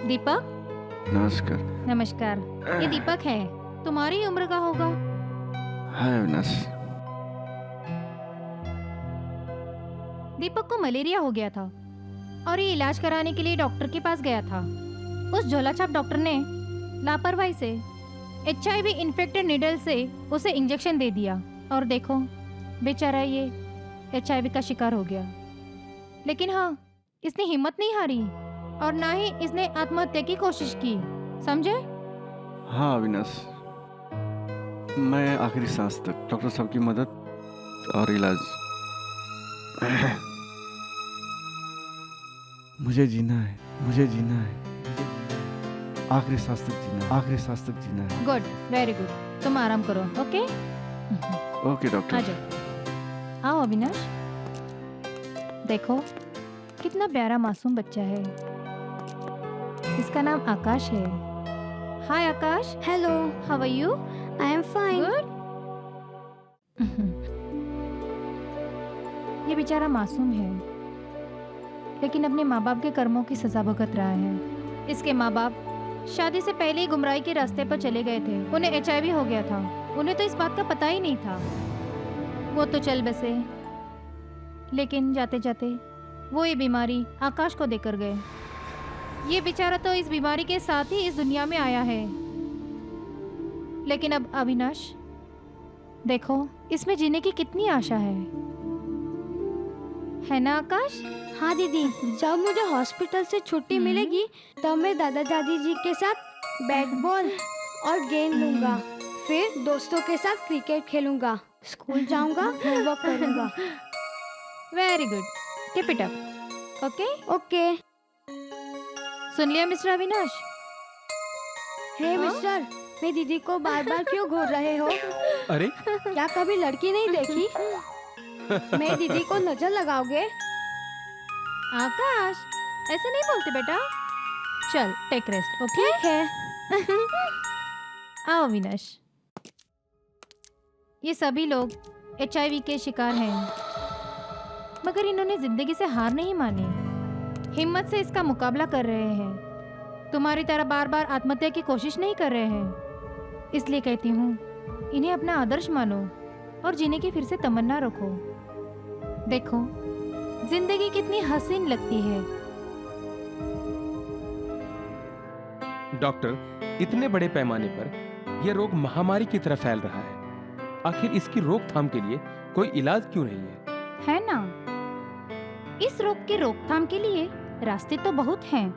दीपक। नमस्कार। नमस्कार। ये दीपक है, तुम्हारी उम्र का होगा। हाय अविनाश। दीपक को मलेरिया हो गया था और ये इलाज कराने के लिए डॉक्टर के पास गया था। उस झोलाछाप डॉक्टर ने लापरवाही से HIV इन्फेक्टेड निडल से उसे इंजेक्शन दे दिया और देखो बेचारा ये HIV का शिकार हो गया। लेकिन हाँ, इसने हिम्मत नहीं हारी और ना ही इसने आत्महत्या की कोशिश की, समझे? हाँ अविनाश, मैं आखिरी सांस तक डॉक्टर साहब की मदद और इलाज। मुझे जीना है। आखिरी सांस तक जीना है। Good, very good. तुम आराम करो, ओके? Okay doctor. आ जाओ। आओ अविनाश। देखो कितना प्यारा मासूम बच्चा है। इसका नाम आकाश है। Hi Akash. Hello, how are you? I am fine. Good. ये बेचारा मासूम है, लेकिन अपने माँ बाप के कर्मों की सजा भुगत रहा है। इसके माँ बाप शादी से पहले ही गुमराही के रास्ते पर चले गए थे। उन्हें HIV हो गया था। उन्हें तो इस बात का पता ही नहीं था। वो तो चल बसे, लेकिन जाते जाते वो ये बीमारी आकाश को देकर गए। ये बेचारा तो इस बीमारी के साथ ही इस दुनिया में आया है। लेकिन अब अविनाश देखो, इसमें जीने की कितनी आशा है ना आकाश? हाँ दीदी, जब मुझे हॉस्पिटल से छुट्टी मिलेगी तब मैं दादा दादी जी के साथ बैट बॉल और गेंद लूंगा। फिर दोस्तों के साथ क्रिकेट खेलूंगा, स्कूल जाऊंगा, होमवर्क करूंगा। Very good, keep it up. Okay okay. सुन लिया मिस्टर अविनाश? हे मिस्टर, मैं दीदी को बार बार क्यों घूर रहे हो? अरे क्या कभी लड़की नहीं देखी? मैं दीदी को नजर लगाओगे? आकाश, ऐसे नहीं बोलते बेटा। चल टेक रेस्ट, ओके? ठीक है। आओ अविनाश। ये सभी लोग HIV के शिकार हैं, मगर इन्होंने जिंदगी से हार नहीं मानी। हिम्मत से इसका मुकाबला कर रहे हैं। तुम्हारी तरह बार बार आत्महत्या की कोशिश नहीं कर रहे हैं। इसलिए कहती हूँ, इन्हें अपना आदर्श मानो और जीने की फिर से तमन्ना रखो। देखो जिंदगी कितनी हसीन लगती है। डॉक्टर, इतने बड़े पैमाने पर यह रोग महामारी की तरह फैल रहा है। आखिर इसकी रोकथाम के लिए कोई इलाज क्यों नहीं है ना? इस रोग की रोकथाम के लिए रास्ते तो बहुत हैं,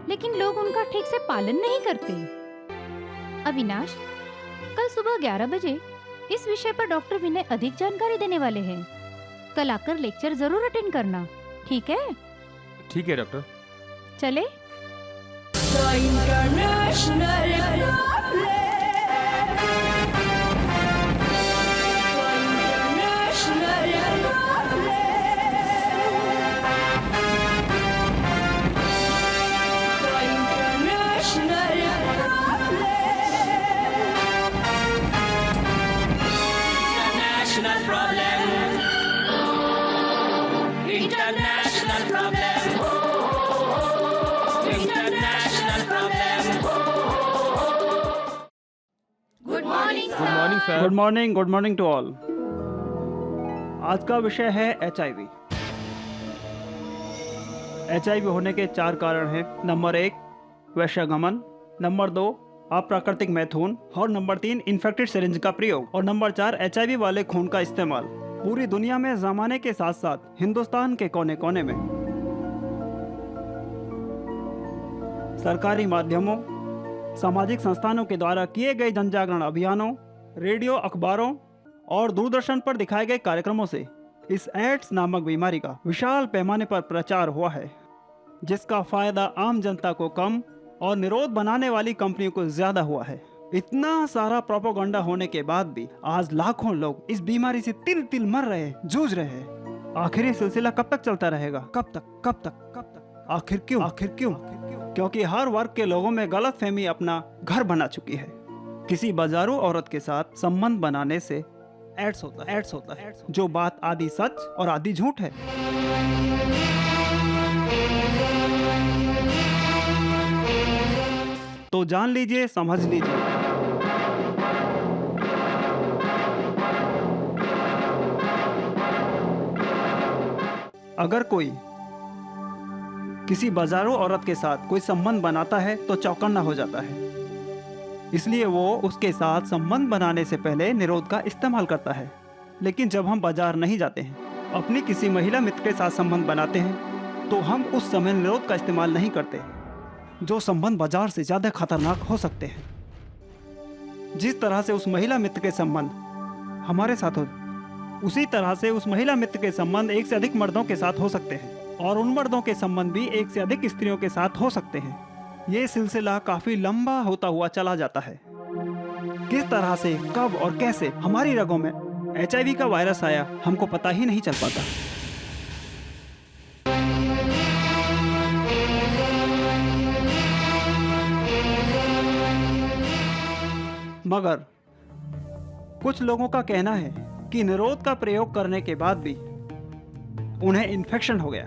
लेकिन लोग उनका ठीक से पालन नहीं करते। अविनाश, कल सुबह 11 बजे इस विषय पर डॉक्टर विनय अधिक जानकारी देने वाले हैं। कल आकर लेक्चर जरूर अटेंड करना, ठीक है? ठीक है डॉक्टर। चले? Good morning to all. आज का विषय है HIV। HIV होने के 4 कारण हैं। नंबर 1 वैश्यागमन, नंबर 2 अप्राकृतिक मैथुन, और नंबर 3 इन्फेक्टेड सिरिंज का प्रयोग, और नंबर 4 HIV वाले खून का इस्तेमाल। पूरी दुनिया में जमाने के साथ साथ हिंदुस्तान के कोने कोने में सरकारी माध्यमों, सामाजिक संस्थानों के द्वारा किए गए जनजागरण अभियानों, रेडियो, अखबारों और दूरदर्शन पर दिखाए गए कार्यक्रमों से इस एड्स नामक बीमारी का विशाल पैमाने पर प्रचार हुआ है, जिसका फायदा आम जनता को कम और निरोध बनाने वाली कंपनियों को ज्यादा हुआ है। इतना सारा प्रोपेगेंडा होने के बाद भी आज लाखों लोग इस बीमारी से तिल तिल मर रहे, जूझ रहे हैं। आखिर ये सिलसिला कब तक चलता रहेगा? कब तक, कब तक, कब तक? आखिर क्यों? आखिर क्यों? क्योंकि हर वर्ग के लोगों में गलतफहमी अपना घर बना चुकी है। किसी बाजारू औरत के साथ संबंध बनाने से एड्स होता है, जो बात आधी सच और आधी झूठ है। तो जान लीजिए, समझ लीजिए। अगर कोई किसी बाजारू औरत के साथ कोई संबंध बनाता है तो चौकन्ना हो जाता है, इसलिए वो उसके साथ संबंध बनाने से पहले निरोध का इस्तेमाल करता है। लेकिन जब हम बाजार नहीं जाते हैं, अपनी किसी महिला मित्र के साथ संबंध बनाते हैं, तो हम उस समय निरोध का इस्तेमाल नहीं करते, जो संबंध बाजार से ज़्यादा खतरनाक हो सकते हैं। जिस तरह से उस महिला मित्र के संबंध हमारे साथ हो, उसी तरह से उस महिला मित्र के संबंध एक से अधिक मर्दों के साथ हो सकते हैं, और उन मर्दों के संबंध भी एक से अधिक स्त्रियों के साथ हो सकते हैं। ये सिलसिला काफी लंबा होता हुआ चला जाता है। किस तरह से, कब और कैसे हमारी रगों में HIV का वायरस आया, हमको पता ही नहीं चल पाता। मगर कुछ लोगों का कहना है कि निरोध का प्रयोग करने के बाद भी उन्हें इन्फेक्शन हो गया।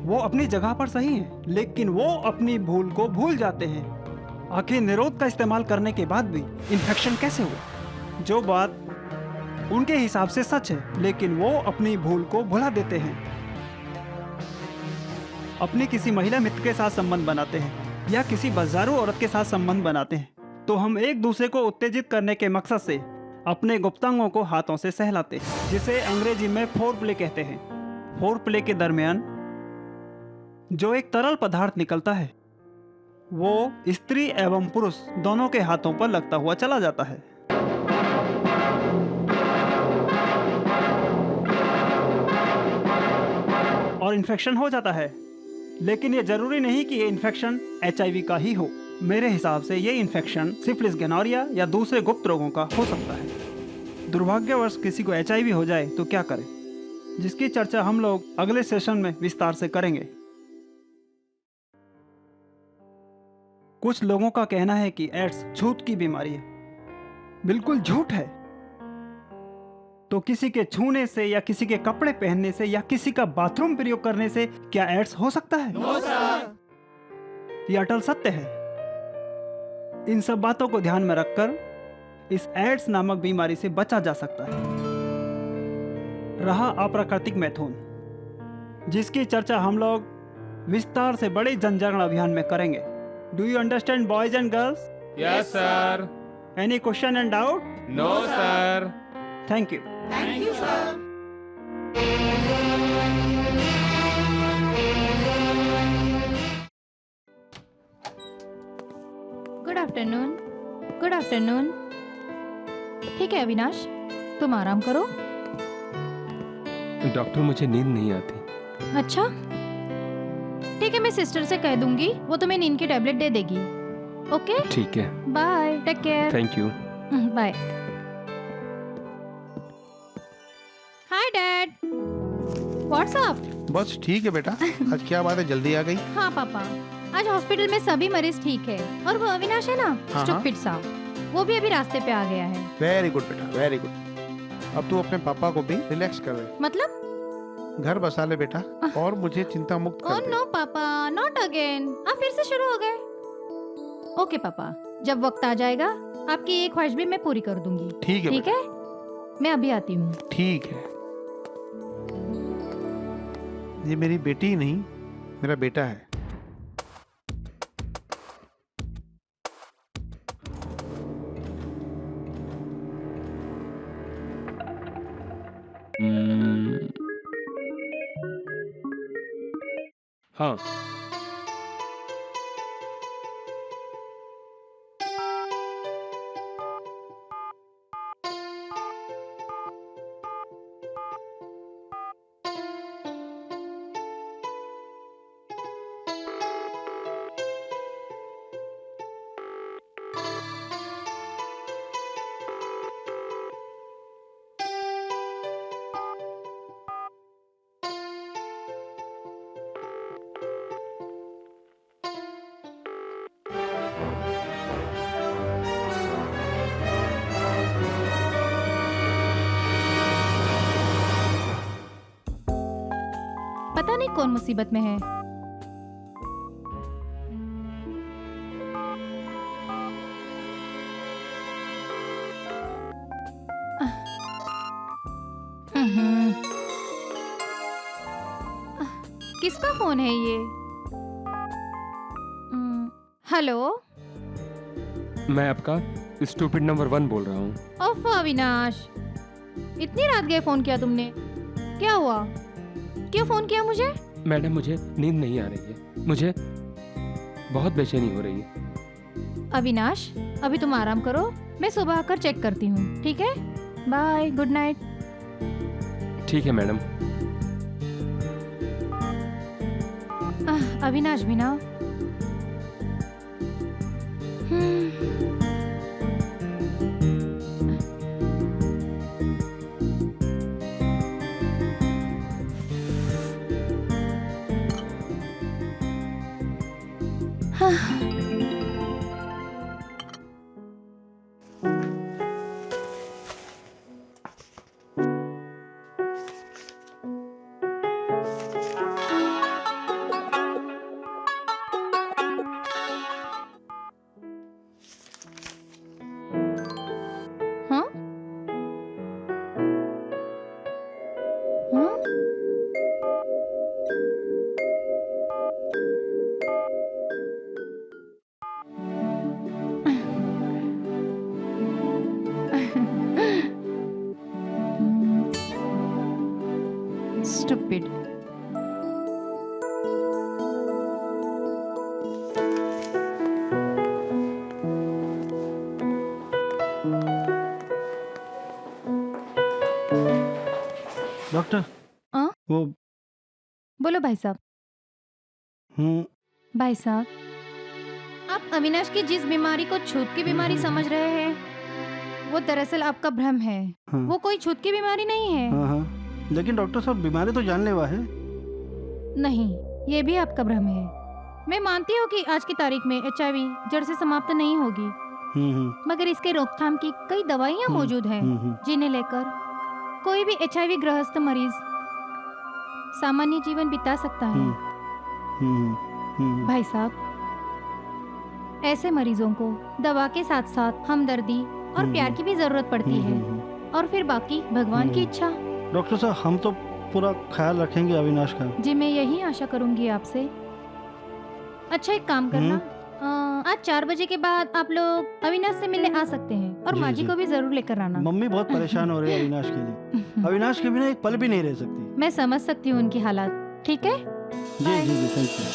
वो अपनी जगह पर सही है, लेकिन वो अपनी भूल को भूल जाते हैं। आखिर निरोध का इस्तेमाल करने के बाद भी इन्फेक्शन कैसे हुआ? जो बात उनके हिसाब से सच है, लेकिन वो अपनी भूल को भुला देते हैं। अपनी किसी महिला मित्र के साथ संबंध बनाते हैं या किसी बाजारू औरत के साथ संबंध बनाते हैं, तो हम एक दूसरे को उत्तेजित करने के मकसद से अपने गुप्तांगों को हाथों से सहलाते हैं, जिसे अंग्रेजी में फोरप्ले कहते हैं। फोरप्ले के दरमियान जो एक तरल पदार्थ निकलता है, वो स्त्री एवं पुरुष दोनों के हाथों पर लगता हुआ चला जाता है। और इन्फेक्शन हो जाता है। लेकिन ये जरूरी नहीं कि ये इन्फेक्शन HIV का ही हो। मेरे हिसाब से ये इन्फेक्शन सिफिलिस, गोनोरिया या दूसरे गुप्त रोगों का हो सकता है। दुर्भाग्यवश किसी को HIV हो जाए तो क्या करें, जिसकी चर्चा हम लोग अगले सेशन में विस्तार से करेंगे। कुछ लोगों का कहना है कि एड्स छूत की बीमारी है। बिल्कुल झूठ है। तो किसी के छूने से या किसी के कपड़े पहनने से या किसी का बाथरूम प्रयोग करने से क्या एड्स हो सकता है? No sir. यह अटल सत्य है। इन सब बातों को ध्यान में रखकर इस एड्स नामक बीमारी से बचा जा सकता है। रहा अप्राकृतिक मैथुन, जिसकी चर्चा हम लोग विस्तार से बड़े जनजागरण अभियान में करेंगे। Do you understand boys and girls? Yes sir. Any question and doubt? No sir. Thank you. Thank you sir. Good afternoon. Good afternoon. ठीक है अविनाश, तुम आराम करो। डॉक्टर, मुझे नींद नहीं आती। अच्छा ठीक है, मैं सिस्टर से कह दूंगी, वो तुम्हें नींद की टैबलेट दे देगी। ओके ठीक है। Bye, take care. Thank you. Bye. Hi dad, what's up? बस ठीक है बेटा। आज क्या बात है, जल्दी आ गई? हाँ पापा, आज हॉस्पिटल में सभी मरीज ठीक है, और वो अविनाश है ना, स्टूपिड सा, वो भी अभी रास्ते पे आ गया है। वेरी गुड बेटा, वेरी गुड। अब तू अपने पापा को भी रिलैक्स कर दे। मतलब? घर बसा ले बेटा, और मुझे चिंता मुक्त कर दे। नो पापा, नॉट अगेन। आप फिर से शुरू हो गए। ओके पापा, जब वक्त आ जाएगा आपकी एक ख्वाहिश भी मैं पूरी कर दूंगी। ठीक है। ठीक है, मैं अभी आती हूँ। ठीक है। ये मेरी बेटी ही नहीं, मेरा बेटा है। हाँ। पता नहीं कौन मुसीबत में है। किसका फोन है ये? हेलो, मैं आपका स्टूपिड नंबर 1 बोल रहा हूँ। ओफ अविनाश, इतनी रात गए फोन किया तुमने? क्या हुआ? क्यों फोन किया मुझे? मैडम, मुझे नींद नहीं आ रही है, मुझे बहुत बेचैनी हो रही है। अविनाश, अभी तुम आराम करो, मैं सुबह आकर चेक करती हूँ, ठीक है? Bye, good night. ठीक है मैडम। अविनाश भी ना। Stupid. डॉक्टर, वो बोलो भाई साहब। भाई साहब, आप अविनाश की जिस बीमारी को छूत की बीमारी समझ रहे हैं, वो दरअसल आपका भ्रम है। वो कोई छूत की बीमारी नहीं है। हाँ, लेकिन डॉक्टर साहब, बीमारी तो जानलेवा है। नहीं, ये भी आपका भ्रम है। मैं मानती हूँ कि आज की तारीख में HIV जड़ से समाप्त नहीं होगी, मगर इसके रोकथाम की कई दवाइयाँ मौजूद हैं, जिन्हें लेकर कोई भी HIV ग्रस्त मरीज सामान्य जीवन बिता सकता है। भाई साहब, ऐसे मरीजों को दवा के साथ साथ हमदर्दी और प्यार की भी जरूरत पड़ती है, और फिर बाकी भगवान की इच्छा। डॉक्टर साहब, हम तो पूरा ख्याल रखेंगे अविनाश का। जी, मैं यही आशा करूंगी आपसे। अच्छा, एक काम करना, आज 4 बजे के बाद आप लोग अविनाश से मिलने आ सकते हैं, और माँ जी को भी जरूर लेकर आना। मम्मी बहुत परेशान हो रही है अविनाश के लिए। अविनाश के बिना एक पल भी नहीं रह सकती। मैं समझ सकती हूँ उनकी हालात। ठीक है, जी जी जी, थैंक यू।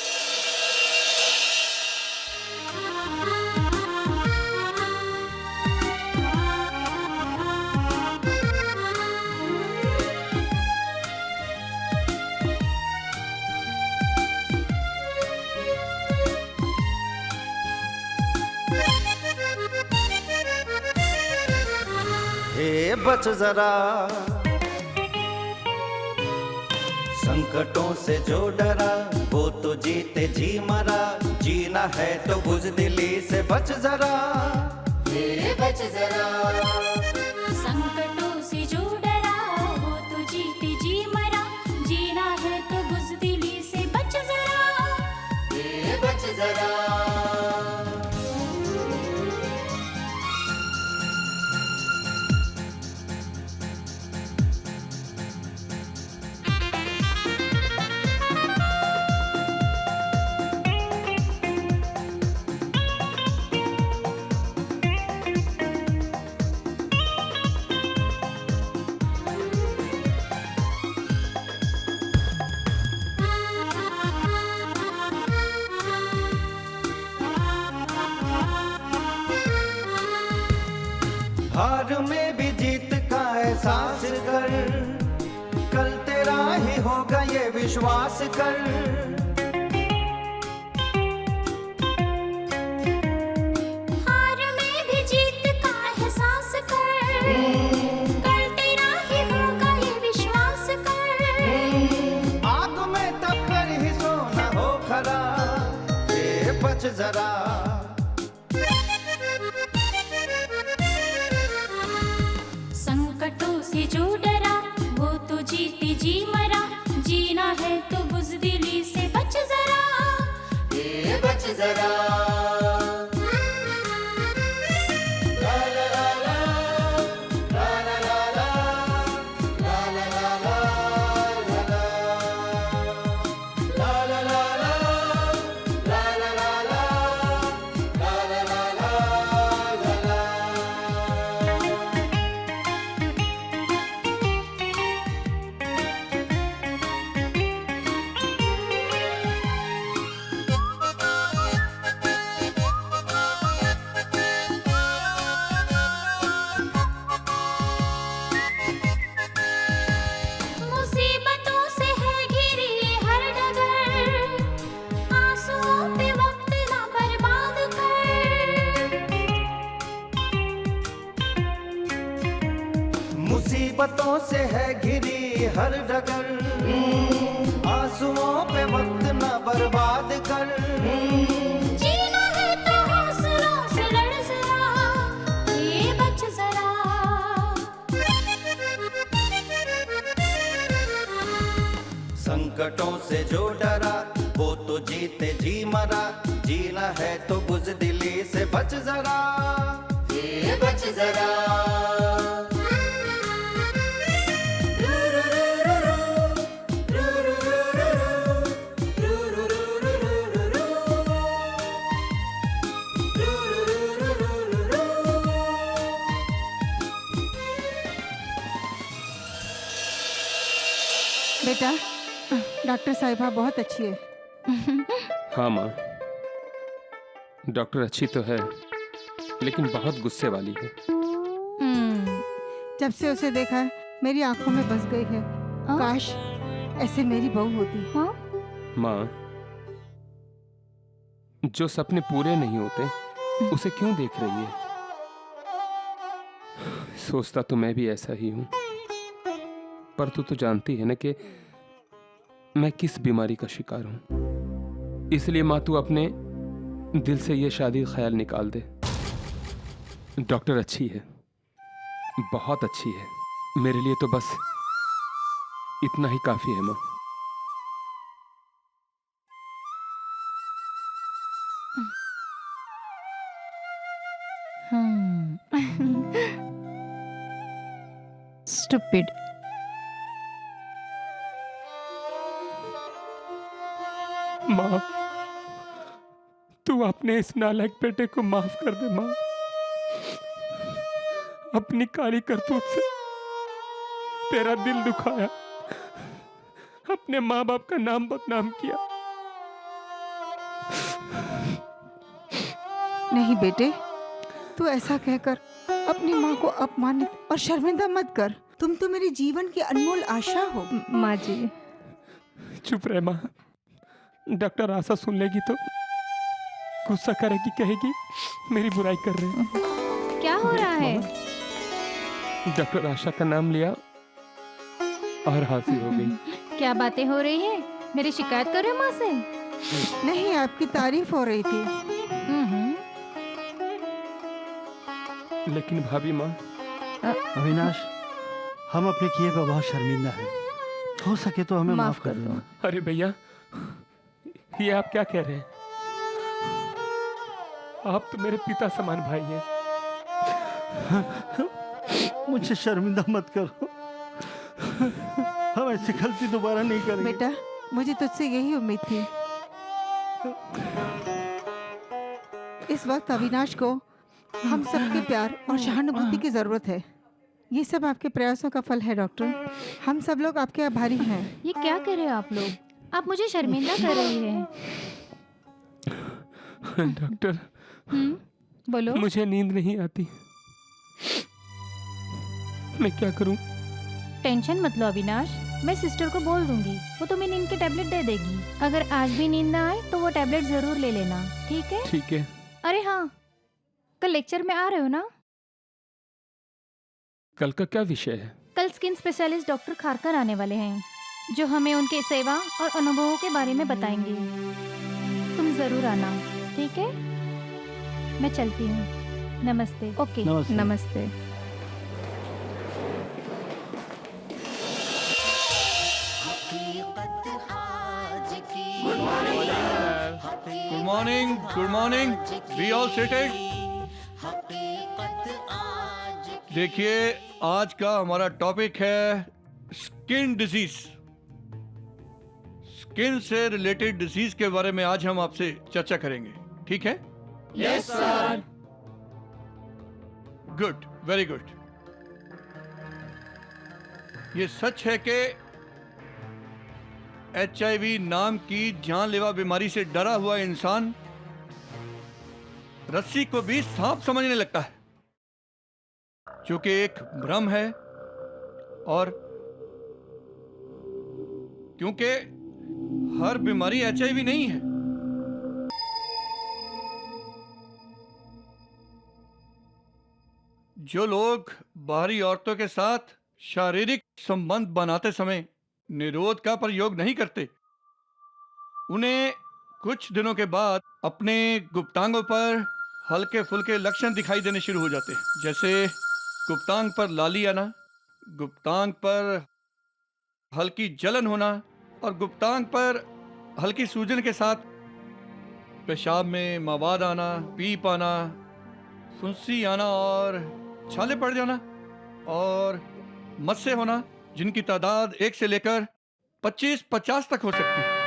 बच जरा संकटों से जो डरा, वो तो जीते जी मरा। जीना है तो बुज़दिली से बच जरा, बच जरा। संकटों से जो डरा, वो तो जीते जी मरा। जीना है तो बुज़दिली से बच जरा, बच जरा। हार में भी जीत का एहसास कर, कल तेरा ही होगा ये विश्वास कर। हार में भी जीत का एहसास कर, कल तेरा ही होगा ये विश्वास कर। आग में तब कर ही सोना हो खरा, ये बच जरा। संकटों से जो डरा वो तो जीते जी मरा, जीना है तो बुज़दिली से बच जरा, ये बच जरा। ला ला ला ला, ला ला ला ला, ला ला ला ला, ला ला ला ला, ला ला ला ला, ला ला ला ला, ला ला। मुसीबतों से है घिरी हर डगर, आंसुओं पे वक्त ना बर्बाद कर। मुसीबतों से है घिरी हर डगर, आंसुओं पे वक्त न बर्बाद कर। जीना है तो हौसलों से लड़ जरा, ये बच जरा। संकटों से जो डरा वो तो जीते जी मरा, जीना है तो बुज़दिली से बच जरा, ये बच जरा। बेटा, डॉक्टर साहिबा बहुत अच्छी है। हाँ माँ, डॉक्टर अच्छी तो है लेकिन बहुत गुस्से वाली है। जब से उसे देखा है मेरी आंखों में बस गई है। काश ऐसे मेरी बहू होती। माँ, जो सपने पूरे नहीं होते उसे क्यों देख रही है? सोचता तो मैं भी ऐसा ही हूँ, पर तू तो जानती है ना कि मैं किस बीमारी का शिकार हूँ। इसलिए माँ, तू अपने दिल से ये शादी का ख्याल निकाल दे। डॉक्टर अच्छी है, बहुत अच्छी है। मेरे लिए तो बस इतना ही काफी है माँ। Stupid. माँ, तू अपने इस नालायक बेटे को माफ कर दे माँ। अपनी काली करतूत से तेरा दिल दुखाया, अपने माँ बाप का नाम बदनाम किया। नहीं बेटे, तू ऐसा कहकर अपनी माँ को अपमानित और शर्मिंदा मत कर। तुम तो मेरे जीवन की अनमोल आशा हो। माँ जी, चुप रहे माँ। डॉक्टर आशा सुन लेगी तो गुस्सा करेगी, कहेगी मेरी बुराई कर रहे हैं। क्या हो रहा है? डॉक्टर आशा का नाम लिया और हंसी हो गई। क्या बातें हो रही है? मेरी शिकायत कर रहे हो माँ से? नहीं, आपकी तारीफ हो रही थी। लेकिन भाभी माँ। अविनाश, हम अपने किए पर बहुत शर्मिंदा हैं। हो सके तो हमें माफ कर दो। अरे भैया, ये आप क्या कह रहे हैं? आप तो मेरे पिता समान भाई हैं। मुझे शर्मिंदा मत करो। हम ऐसी गलती दोबारा नहीं करेंगे। बेटा, मुझे तुझसे यही उम्मीद थी। इस वक्त अविनाश को हम सबके प्यार और सहानुभूति की जरूरत है। ये सब आपके प्रयासों का फल है डॉक्टर। हम सब लोग आपके आभारी हैं। ये क्या कर रहे हो आप लोग? आप मुझे शर्मिंदा कर रही हैं। डॉक्टर, बोलो। मुझे नींद नहीं आती। मैं क्या करूं? टेंशन मत लो अविनाश, मैं सिस्टर को बोल दूंगी, वो तुम्हें नींद की टेबलेट दे देगी। अगर आज भी नींद ना आए तो वो टेबलेट जरूर ले लेना, ठीक है? ठीक है। अरे हाँ, कल लेक्चर में आ रहे हो ना? कल का क्या विषय है? कल स्किन स्पेशलिस्ट डॉक्टर खारकर आने वाले हैं, जो हमें उनके सेवा और अनुभवों के बारे में बताएंगे। तुम जरूर आना, ठीक है? मैं चलती हूँ। नमस्ते। ओके। नमस्ते। Good morning, good morning. Be all seated. देखिए, आज का हमारा टॉपिक है स्किन डिजीज। स्किन से रिलेटेड डिजीज के बारे में आज हम आपसे चर्चा करेंगे, ठीक है? Yes sir. Good, very good. ये सच है कि HIV नाम की जानलेवा बीमारी से डरा हुआ इंसान रस्सी को भी सांप समझने लगता है, जो कि एक भ्रम है। और क्योंकि हर बीमारी HIV नहीं है। जो लोग बाहरी औरतों के साथ शारीरिक संबंध बनाते समय निरोध का प्रयोग नहीं करते, उन्हें कुछ दिनों के बाद अपने गुप्तांगों पर हल्के फुल्के लक्षण दिखाई देने शुरू हो जाते हैं, जैसे गुप्तांग पर लाली आना, गुप्तांग पर हल्की जलन होना और गुप्तांग पर हल्की सूजन के साथ पेशाब में मवाद आना, पीप आना, फुंसी आना और छाले पड़ जाना और मस्से होना, जिनकी तादाद 1 से लेकर 25-50 तक हो सकती है।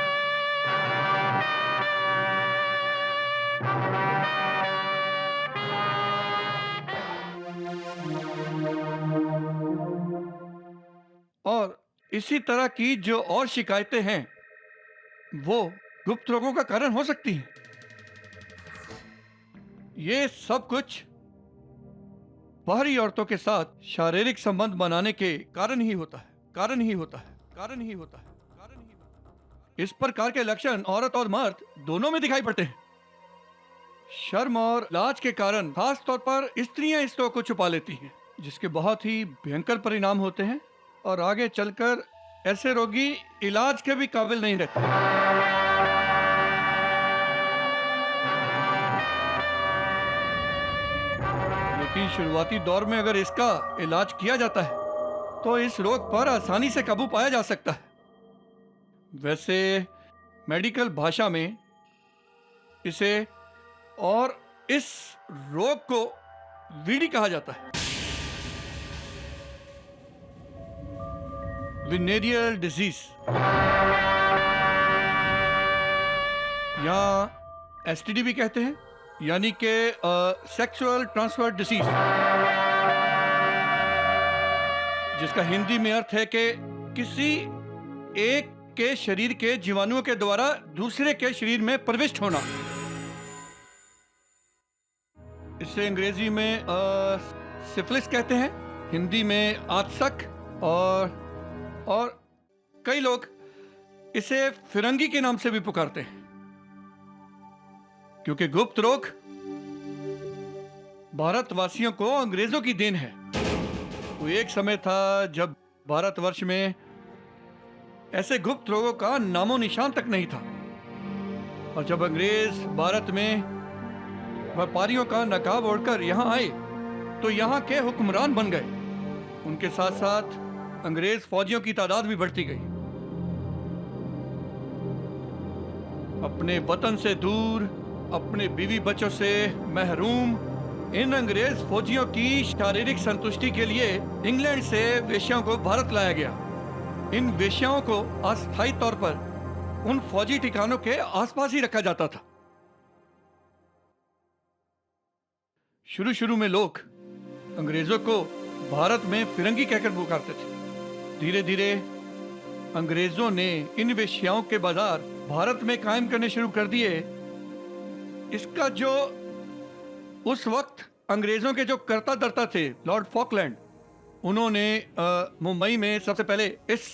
और इसी तरह की जो और शिकायतें हैं, वो गुप्त रोगों का कारण हो सकती हैं। ये सब कुछ बाहरी औरतों के साथ शारीरिक संबंध बनाने के कारण ही होता है। इस प्रकार के लक्षण औरत और मर्द दोनों में दिखाई पड़ते हैं। शर्म और लाज के कारण खास तौर पर स्त्रियां इस रोग को छुपा लेती हैं, जिसके बहुत ही भयंकर परिणाम होते हैं और आगे चलकर ऐसे रोगी इलाज के भी काबिल नहीं रहते। लेकिन शुरुआती दौर में अगर इसका इलाज किया जाता है तो इस रोग पर आसानी से काबू पाया जा सकता है। वैसे मेडिकल भाषा में इसे और इस रोग को वीडी कहा जाता है, विनेरियल डिजीज, या STD भी कहते हैं, यानी कि सेक्सुअल ट्रांसफर डिसीज, जिसका हिंदी में अर्थ है कि किसी एक के शरीर के जीवाणुओं के द्वारा दूसरे के शरीर में प्रविष्ट होना। इसे अंग्रेजी में सिफिलिस कहते हैं, हिंदी में आतशक, और कई लोग इसे फिरंगी के नाम से भी पुकारते हैं, क्योंकि गुप्त रोग भारतवासियों को अंग्रेजों की देन है। वो एक समय था जब भारतवर्ष में ऐसे गुप्त रोगों का नामो निशान तक नहीं था, और जब अंग्रेज भारत में व्यापारियों का नकाब ओढ़कर यहाँ आए तो यहाँ के हुक्मरान बन गए। उनके साथ साथ अंग्रेज फौजियों की तादाद भी बढ़ती गई। अपने वतन से दूर, अपने बीवी बच्चों से महरूम इन अंग्रेज फौजियों की शारीरिक संतुष्टि के लिए इंग्लैंड से वेश्याओं को भारत लाया गया। इन वेश्याओं को अस्थायी तौर पर उन फौजी ठिकानों के आसपास ही रखा जाता था। शुरू में लोग अंग्रेजों को भारत में फिरंगी कहकर पुकारते थे। धीरे धीरे अंग्रेजों ने इन वेश्याओं के बाजार भारत में कायम करने शुरू कर दिए। इसका जो उस वक्त अंग्रेजों के जो कर्ता धर्ता थे, लॉर्ड फॉकलैंड, उन्होंने मुंबई में सबसे पहले इस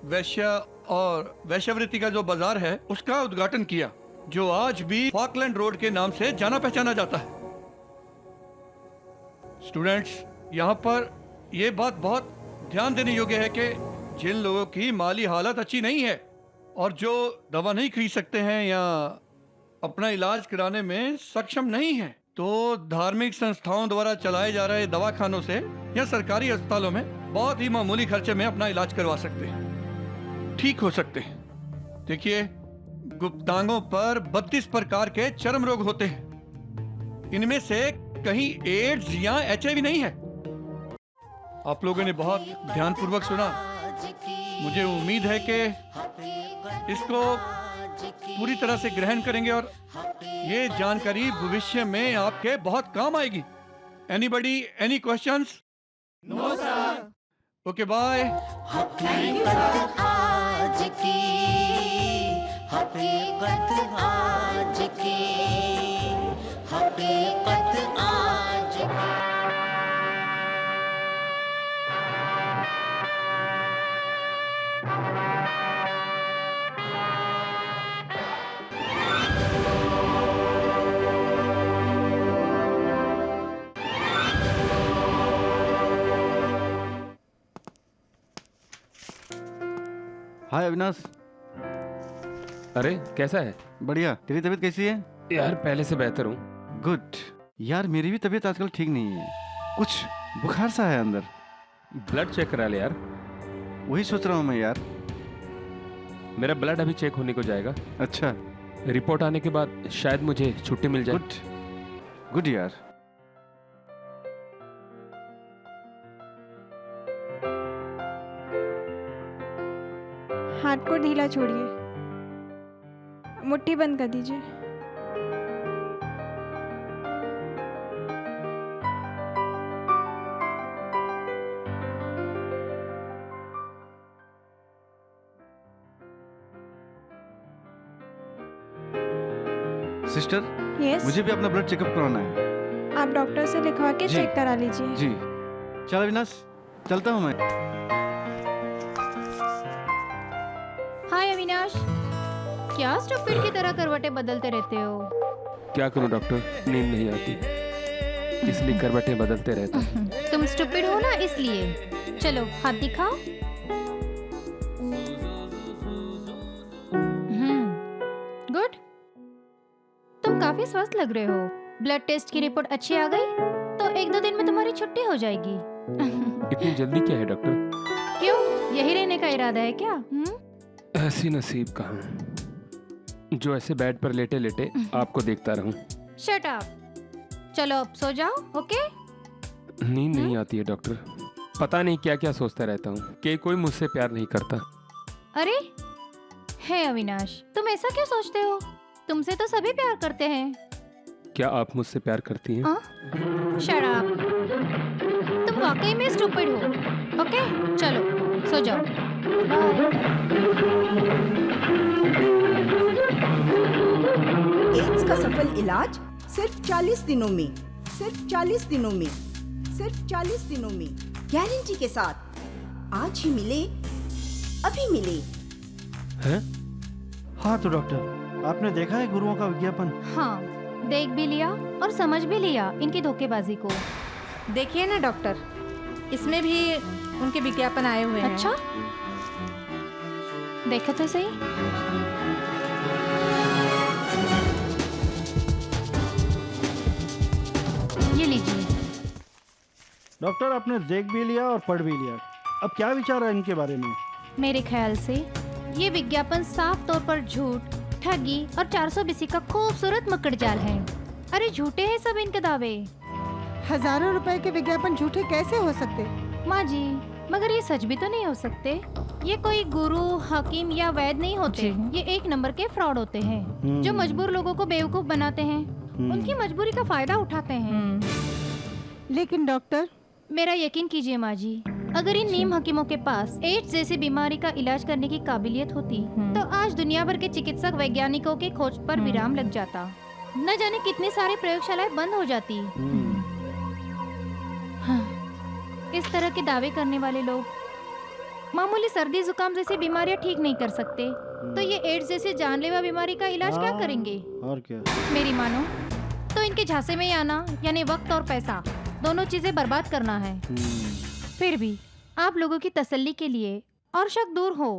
वैश्य और वैश्यवृत्ति का जो बाजार है उसका उद्घाटन किया, जो आज भी फॉकलैंड रोड के नाम से जाना पहचाना जाता है। स्टूडेंट्स, यहाँ पर यह बात बहुत ध्यान देने योग्य है कि जिन लोगों की माली हालत अच्छी नहीं है और जो दवा नहीं खरीद सकते हैं या अपना इलाज कराने में सक्षम नहीं है, तो धार्मिक संस्थाओं द्वारा चलाए जा रहे दवाखानों से या सरकारी अस्पतालों में बहुत ही मामूली खर्चे में अपना इलाज करवा सकते हैं, ठीक हो सकते हैं। देखिए, गुप्तांगों पर 32 प्रकार के चर्म रोग होते हैं। इनमें से कहीं एड्स या HIV नहीं है। आप लोगों ने बहुत ध्यानपूर्वक सुना। मुझे उम्मीद है कि इसको पूरी तरह से ग्रहण करेंगे और ये जानकारी भविष्य में आपके बहुत काम आएगी। Anybody, any questions? No sir. Okay, bye. हकीकत आज की, हकीकत आज की, हकीकत आज की। हाय अविनाश। अरे कैसा है? बढ़िया। तेरी तबीयत कैसी है? यार पहले से बेहतर हूँ। गुड। यार मेरी भी तबीयत आजकल ठीक नहीं है, कुछ बुखार सा है अंदर। ब्लड चेक करा ले यार। वही सोच रहा हूँ मैं यार। मेरा ब्लड अभी चेक होने को जाएगा। अच्छा। रिपोर्ट आने के बाद शायद मुझे छुट्टी मिल जाए। गुड गुड यार। हाथ को ढीला छोड़िए, मुट्ठी बंद कर दीजिए। Sister, Yes? मुझे भी अपना ब्लड चेकअप करवाना है। आप डॉक्टर से लिखवा के जी। चेक करा लीजिए। जी। चल अविनाश, चलता हूँ मैं। हाय अविनाश, क्या स्टूपिड की तरह करवटें बदलते रहते हो? क्या करूं डॉक्टर, नींद नहीं आती, इसलिए करवटें बदलते रहता हूं। तुम स्टूपिड हो ना, इसलिए। चलो हाथ दिखाओ। गुड। तुम काफी स्वस्थ लग रहे हो। ब्लड टेस्ट की रिपोर्ट अच्छी आ गई तो 1-2 दिन में तुम्हारी छुट्टी हो जाएगी। इतनी जल्दी क्या है डॉक्टर? क्यों, यही रहने का इरादा है क्या? ऐसी नसीब कहाँ जो ऐसे बेड पर लेटे लेटे आपको देखता रहूं। Shut up. चलो अब सो जाओ, ओके? नींद नहीं आती है डॉक्टर, पता नहीं क्या क्या सोचता रहता हूँ कि कोई मुझसे प्यार नहीं करता। अरे है अविनाश, तुम ऐसा क्यों सोचते हो? तुमसे तो सभी प्यार करते हैं। क्या आप मुझसे प्यार करती हैं? Shut up. तुम वाकई में स्टूपिड हो। ओके, चलो सो जाओ। एड्स का सफल इलाज सिर्फ 40 दिनों में, सिर्फ 40 दिनों में, सिर्फ 40 दिनों में, गारंटी के साथ। आज ही मिले, अभी मिले। हैं? हाँ तो डॉक्टर, आपने देखा है गुरुओं का विज्ञापन? हाँ, देख भी लिया और समझ भी लिया इनकी धोखेबाजी को। देखिए ना डॉक्टर, इसमें भी उनके विज्ञापन आए हुए हैं। अच्छा, देखो तो सही। ये लीजिए। डॉक्टर, आपने देख भी लिया और पढ़ भी लिया, अब क्या विचार है इनके बारे में? मेरे ख्याल से ये विज्ञापन साफ तौर पर झूठ, ठगी और 420 का खूबसूरत मकड़ जाल है। अरे झूठे हैं सब इनके दावे। हजारों रुपए के विज्ञापन झूठे कैसे हो सकते? माँ जी, मगर ये सच भी तो नहीं हो सकते। ये कोई गुरु, हकीम या वैद्य नहीं होते। ये एक नंबर के फ्रॉड होते हैं जो मजबूर लोगों को बेवकूफ बनाते हैं, उनकी मजबूरी का फायदा उठाते हैं। लेकिन डॉक्टर, मेरा यकीन कीजिए माँ जी, अगर इन नीम हकीमों के पास एड्स जैसी बीमारी का इलाज करने की काबिलियत होती तो आज दुनिया भर के चिकित्सक वैज्ञानिकों के खोज पर विराम लग जाता। न जाने कितनी सारी प्रयोगशालाएं बंद हो जाती। हाँ, इस तरह के दावे करने वाले लोग मामूली सर्दी जुकाम जैसी बीमारियां ठीक नहीं कर सकते, तो ये एड्स जैसी जानलेवा बीमारी का इलाज क्या करेंगे? और क्या? मेरी मानो तो इनके झांसे में ही आना यानी वक्त और पैसा दोनों चीजें बर्बाद करना है। फिर भी आप लोगों की तसल्ली के लिए और शक दूर हो,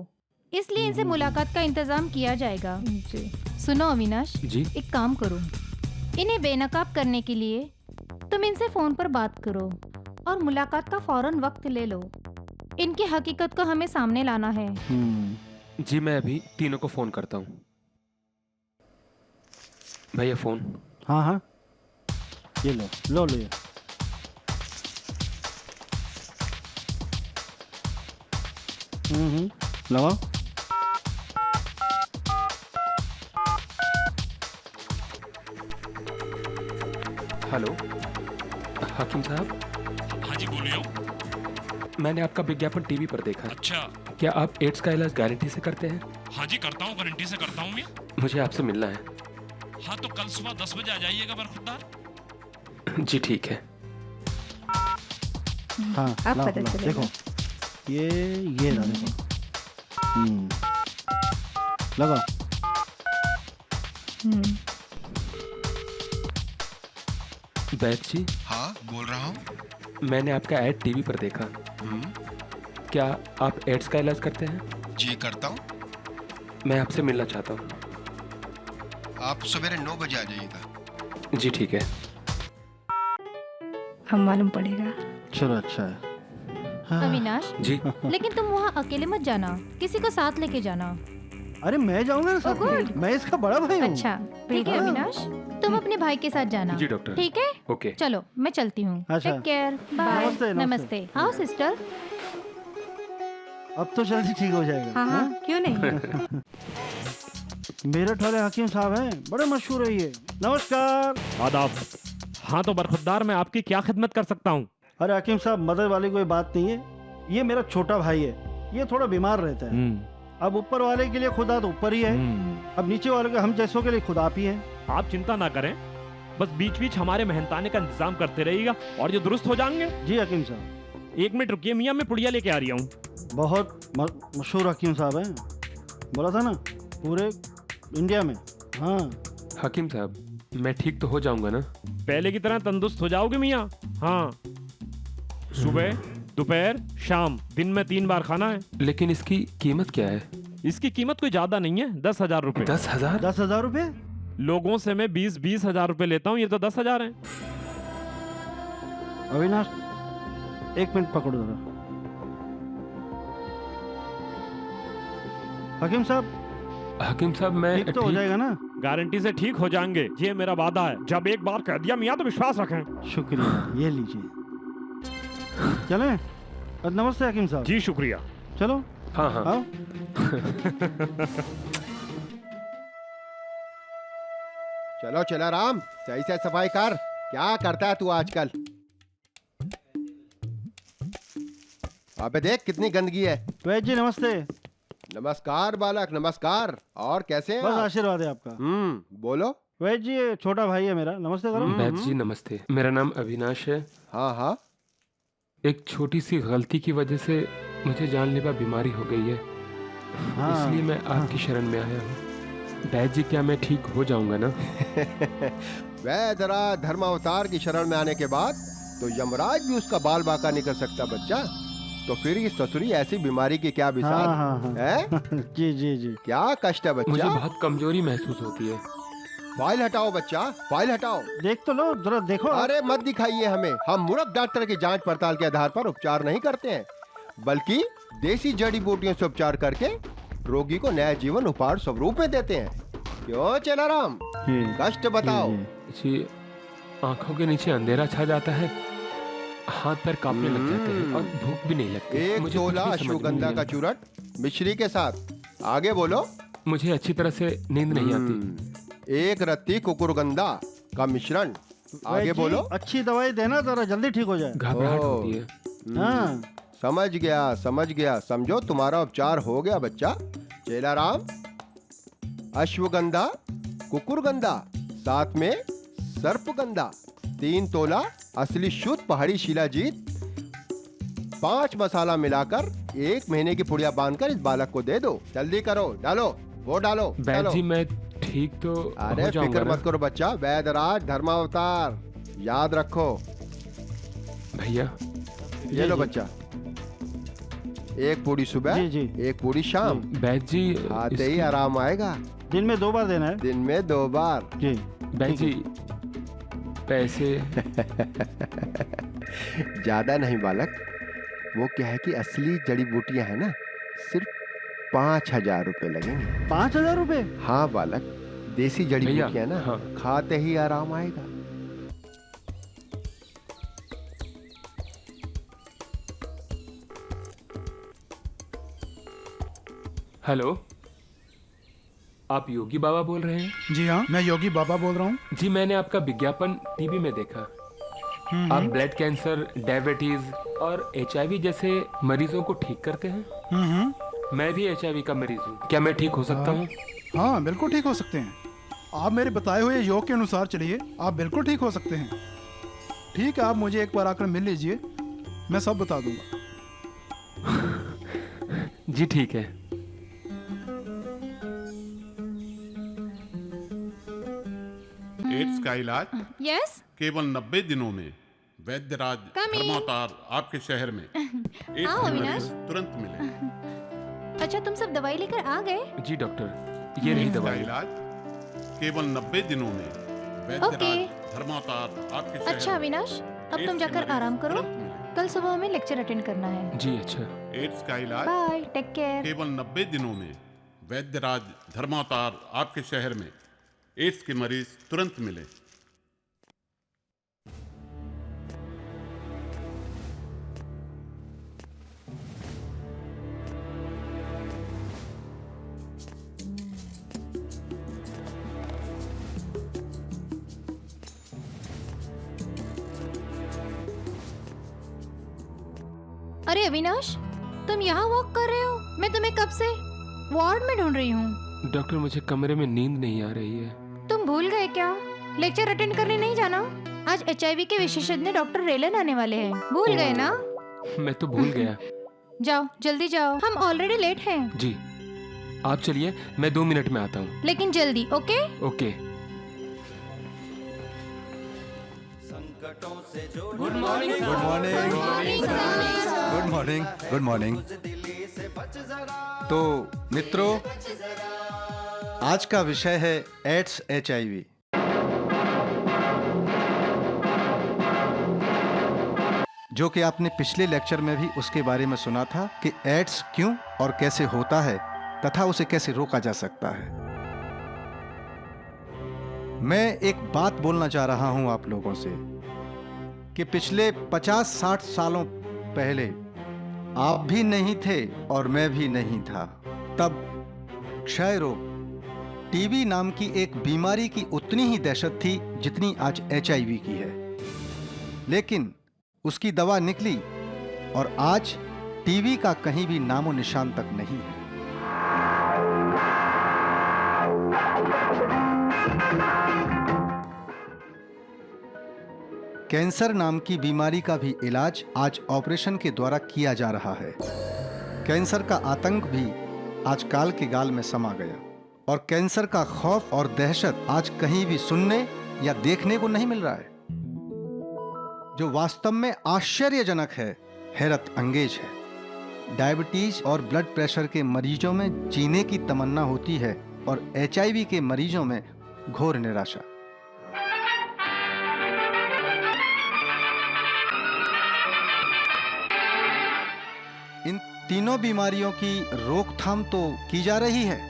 इसलिए इनसे मुलाकात का इंतजाम किया जाएगा। सुनो अविनाश जी? एक काम करो, इन्हें बेनकाब करने के लिए तुम इनसे फोन पर बात करो और मुलाकात का फौरन वक्त ले लो। इनकी हकीकत को हमें सामने लाना है। जी मैं अभी तीनों को फोन करता हूँ। भैया फोन। हाँ हाँ, ये लो लो लो ये। लगाओ। हेलो हाकिम साहब। हाँ जी बोलिए। मैंने आपका विज्ञापन टीवी पर देखा। अच्छा। क्या आप एड्स का इलाज गारंटी से करते हैं? हाँ जी करता हूँ, गारंटी से करता हूँ मैं। मुझे आपसे मिलना है। हाँ तो कल सुबह 10 बजे आ जाइएगा बरखुरदार। जी ठीक है। हाँ अब लाओ, पता लाओ, चलेगा। देखो ये ना देखो। लगाओ। बैद जी। हाँ बोल रहा हूँ। मैंने आपका ऐड टीवी पर देखा। क्या आप एड्स का इलाज करते हैं? जी करता हूँ। मैं आपसे मिलना चाहता हूँ। आप सवेरे 9 बजे आ जाइएगा। जी ठीक है। हम मालूम पड़ेगा। चलो अच्छा है। अविनाश जी। लेकिन तुम वहाँ अकेले मत जाना, किसी को साथ लेके जाना। अरे मैं जाऊंगा ना साथ में। मैं इसका बड़ा भाई हूँ। अच्छा ठीक है अविनाश, तुम अपने भाई के साथ जाना। जी डॉक्टर। ठीक है ओके। चलो मैं चलती हूँ। अच्छा। Take care, bye. नमस्ते, नमस्ते। नमस्ते। आओ सिस्टर। अब तो जल्दी ठीक हो जाएगा। हाँ हाँ क्यों नहीं। मेरठ वाले हकीम साहब हैं, बड़े मशहूर है ये। नमस्कार। आदाब। हाँ तो बरखुरदार मैं आपकी क्या खिदमत कर सकता हूँ? अरे हकीम साहब मदद वाली कोई बात नहीं है, ये मेरा छोटा भाई है, ये थोड़ा बीमार रहता है। अब ऊपर वाले के लिए खुदा तो ऊपर ही है, अब नीचे वाले के हम जैसों के लिए खुदा आप ही है। आप चिंता ना करें, बस बीच बीच हमारे मेहनताने का इंतजाम करते रहिएगा और ये दुरुस्त हो जाएंगे। जी हकीम साहब। 1 मिनट रुकिए मियाँ, मैं पुड़िया लेके आ रही हूँ। बहुत मशहूर हकीम साहब हैं, बोला था ना पूरे इंडिया में। हाँ हकीम साहब मैं ठीक तो हो जाऊंगा ना? पहले की तरह तंदुरुस्त हो जाओगे मियाँ। हाँ सुबह दोपहर शाम दिन में 3 बार खाना है। लेकिन इसकी कीमत क्या है? इसकी कीमत कोई ज्यादा नहीं है, 10,000 रुपए। 10,000? 10,000 रुपए? लोगों से मैं 20-20 हजार रुपए लेता हूँ, ये तो 10,000 है। अविनाश 1 मिनट पकड़ो जरा। हकीम साहब। हकीम साहब मैं ठीक तो हो जाएगा ना? गारंटी से ठीक हो जाएंगे, ये मेरा वादा है। जब एक बार कह दिया मियाँ तो विश्वास रखें। शुक्रिया, ये लीजिए। चलें? नमस्ते हकीम साहब। जी शुक्रिया। चलो। हाँ हाँ। आओ। चलो चला राम, सही से सफाई कर। क्या करता है तू आजकल? अबे देख कितनी गंदगी है। वैद्य जी नमस्ते। नमस्कार बालक नमस्कार। और कैसे हैं बस आप? आशीर्वाद है आपका। बोलो। वैद्य जी ये छोटा भाई है मेरा, नमस्ते करो। बैद जी नमस्ते, मेरा नाम अविनाश है। हाँ हाँ। एक छोटी सी गलती की वजह से मुझे जानलेवा बीमारी हो गई है। हाँ, इसलिए मैं आपकी शरण में आया हूँ। बैद जी क्या मैं ठीक हो जाऊंगा ना? वह जरा धर्मावतार की शरण में आने के बाद तो यमराज भी उसका बाल बाका नहीं कर सकता बच्चा। तो फिर इस ससुरी ऐसी बीमारी की क्या बिसात है? जी जी जी। क्या कष्ट है बच्चा? मुझे बहुत कमजोरी महसूस होती है। फाइल हटाओ बच्चा, फाइल हटाओ। देख तो लो जरा देखो। अरे मत दिखाइए हमें, हम मूर्ख डॉक्टर की जांच पड़ताल के आधार पर उपचार नहीं करते हैं, बल्कि देसी जड़ी बूटियों से उपचार करके रोगी को नया जीवन उपहार स्वरूप में देते हैं। क्यों चेलाराम, कष्ट बताओ। जी आंखों के नीचे अंधेरा छा जाता है, हाथ पैर कांपने लग जाते हैं और भूख भी नहीं लगती। 1 मुझे तोला कुछ भी समझ में अश्वगंधा नहीं का आता। चूरट मिश्री के साथ। आगे बोलो। मुझे अच्छी तरह से नींद नहीं आती। 1 रत्ती कुकुरगंधा का मिश्रण। आगे वैद्य जी, बोलो। अच्छी दवाई देना जरा जल्दी ठीक हो जाए। घबराहट होती है। हाँ समझ गया समझ गया। समझो तुम्हारा उपचार हो गया बच्चा। चेलाराम, अश्वगंधा, कुकुरगंधा, साथ में सर्पगंधा, 3 तोला असली शुद्ध पहाड़ी शिलाजीत 5 मसाला मिलाकर 1 महीने की पुड़िया बांधकर इस बालक को दे दो। जल्दी करो, डालो, वो डालो। वैद्य जी मैं ठीक तो अरे हो जाऊंगा फिक्र ना? मत करो बच्चा, वैद्यराज धर्मावतार याद रखो। भैया ये लो बच्चा, 1 पूड़ी सुबह, 1 पूड़ी शाम। वैद्य जी आते ही आराम आएगा। दिन में 2 बार देना है। दिन में 2 बार जी। वैद्य जी पैसे ज्यादा नहीं बालक, वो क्या है कि असली जड़ी बूटियां है ना, सिर्फ 5,000 रुपए लगेंगे। 5,000 रुपए? हाँ बालक, देसी जड़ी भैया, बूटियां ना, हाँ। खाते ही आराम आएगा। हेलो, आप योगी बाबा बोल रहे हैं? जी हाँ, मैं योगी बाबा बोल रहा हूँ। जी मैंने आपका विज्ञापन टीवी में देखा। आप ब्लड कैंसर, डायबिटीज और HIV जैसे मरीजों को ठीक करते हैं। मैं भी HIV का मरीज हूँ, क्या मैं ठीक हो सकता हूँ? हाँ बिल्कुल ठीक हो सकते हैं। आप मेरे बताए हुए योग के अनुसार चलिए, आप बिल्कुल ठीक हो सकते हैं। ठीक है, आप मुझे एक बार आकर मिल लीजिए, मैं सब बता दूंगा। जी ठीक है। एड्स का इलाज यस केवल 90 दिनों में वैद्यराज धर्मावतार आपके शहर में एड्स आओ के अविनाश। मरीज तुरंत मिले। अच्छा तुम सब दवाई लेकर आ गए? जी डॉक्टर, ये रही एड्स का दवाई। इलाज केवल 90 दिनों में वैद्यराज धर्मावतार आपके शहर अच्छा अविनाश, अब तुम जाकर आराम करो, कल सुबह हमें लेक्चर अटेंड करना है। जी अच्छा। एड्स का इलाज बाय, टेक केयर। केवल 90 दिनों में वैद्यराज धर्मावतार आपके शहर में एड्स के मरीज तुरंत मिले। अरे अविनाश, तुम यहाँ वॉक कर रहे हो? मैं तुम्हें कब से वार्ड में ढूंढ रही हूँ। डॉक्टर मुझे कमरे में नींद नहीं आ रही है। तुम भूल गए क्या? लेक्चर अटेंड करने नहीं जाना? आज HIV के विशेषज्ञ डॉक्टर रेलन आने वाले हैं, भूल गए ना? मैं तो भूल गया। जाओ जल्दी जाओ, हम ऑलरेडी लेट हैं। जी आप चलिए, मैं 2 मिनट में आता हूँ। लेकिन जल्दी, okay? Okay. Good morning. Good morning. Good morning. Good morning. तो मित्रों, आज का विषय है एड्स HIV। जो कि आपने पिछले लेक्चर में भी उसके बारे में सुना था कि एड्स क्यों और कैसे होता है तथा उसे कैसे रोका जा सकता है। मैं एक बात बोलना चाह रहा हूं आप लोगों से कि पिछले 50-60 सालों पहले आप भी नहीं थे और मैं भी नहीं था, तब क्षय रोग, टीबी नाम की एक बीमारी की उतनी ही दहशत थी जितनी आज HIV की है। लेकिन उसकी दवा निकली और आज टीबी का कहीं भी नामो निशान तक नहीं है। कैंसर नाम की बीमारी का भी इलाज आज ऑपरेशन के द्वारा किया जा रहा है। कैंसर का आतंक भी आज काल के गाल में समा गया और कैंसर का खौफ और दहशत आज कहीं भी सुनने या देखने को नहीं मिल रहा है। जो वास्तव में आश्चर्यजनक है, हैरत अंगेज है। डायबिटीज और ब्लड प्रेशर के मरीजों में जीने की तमन्ना होती है और HIV के मरीजों में घोर निराशा। इन तीनों बीमारियों की रोकथाम तो की जा रही है,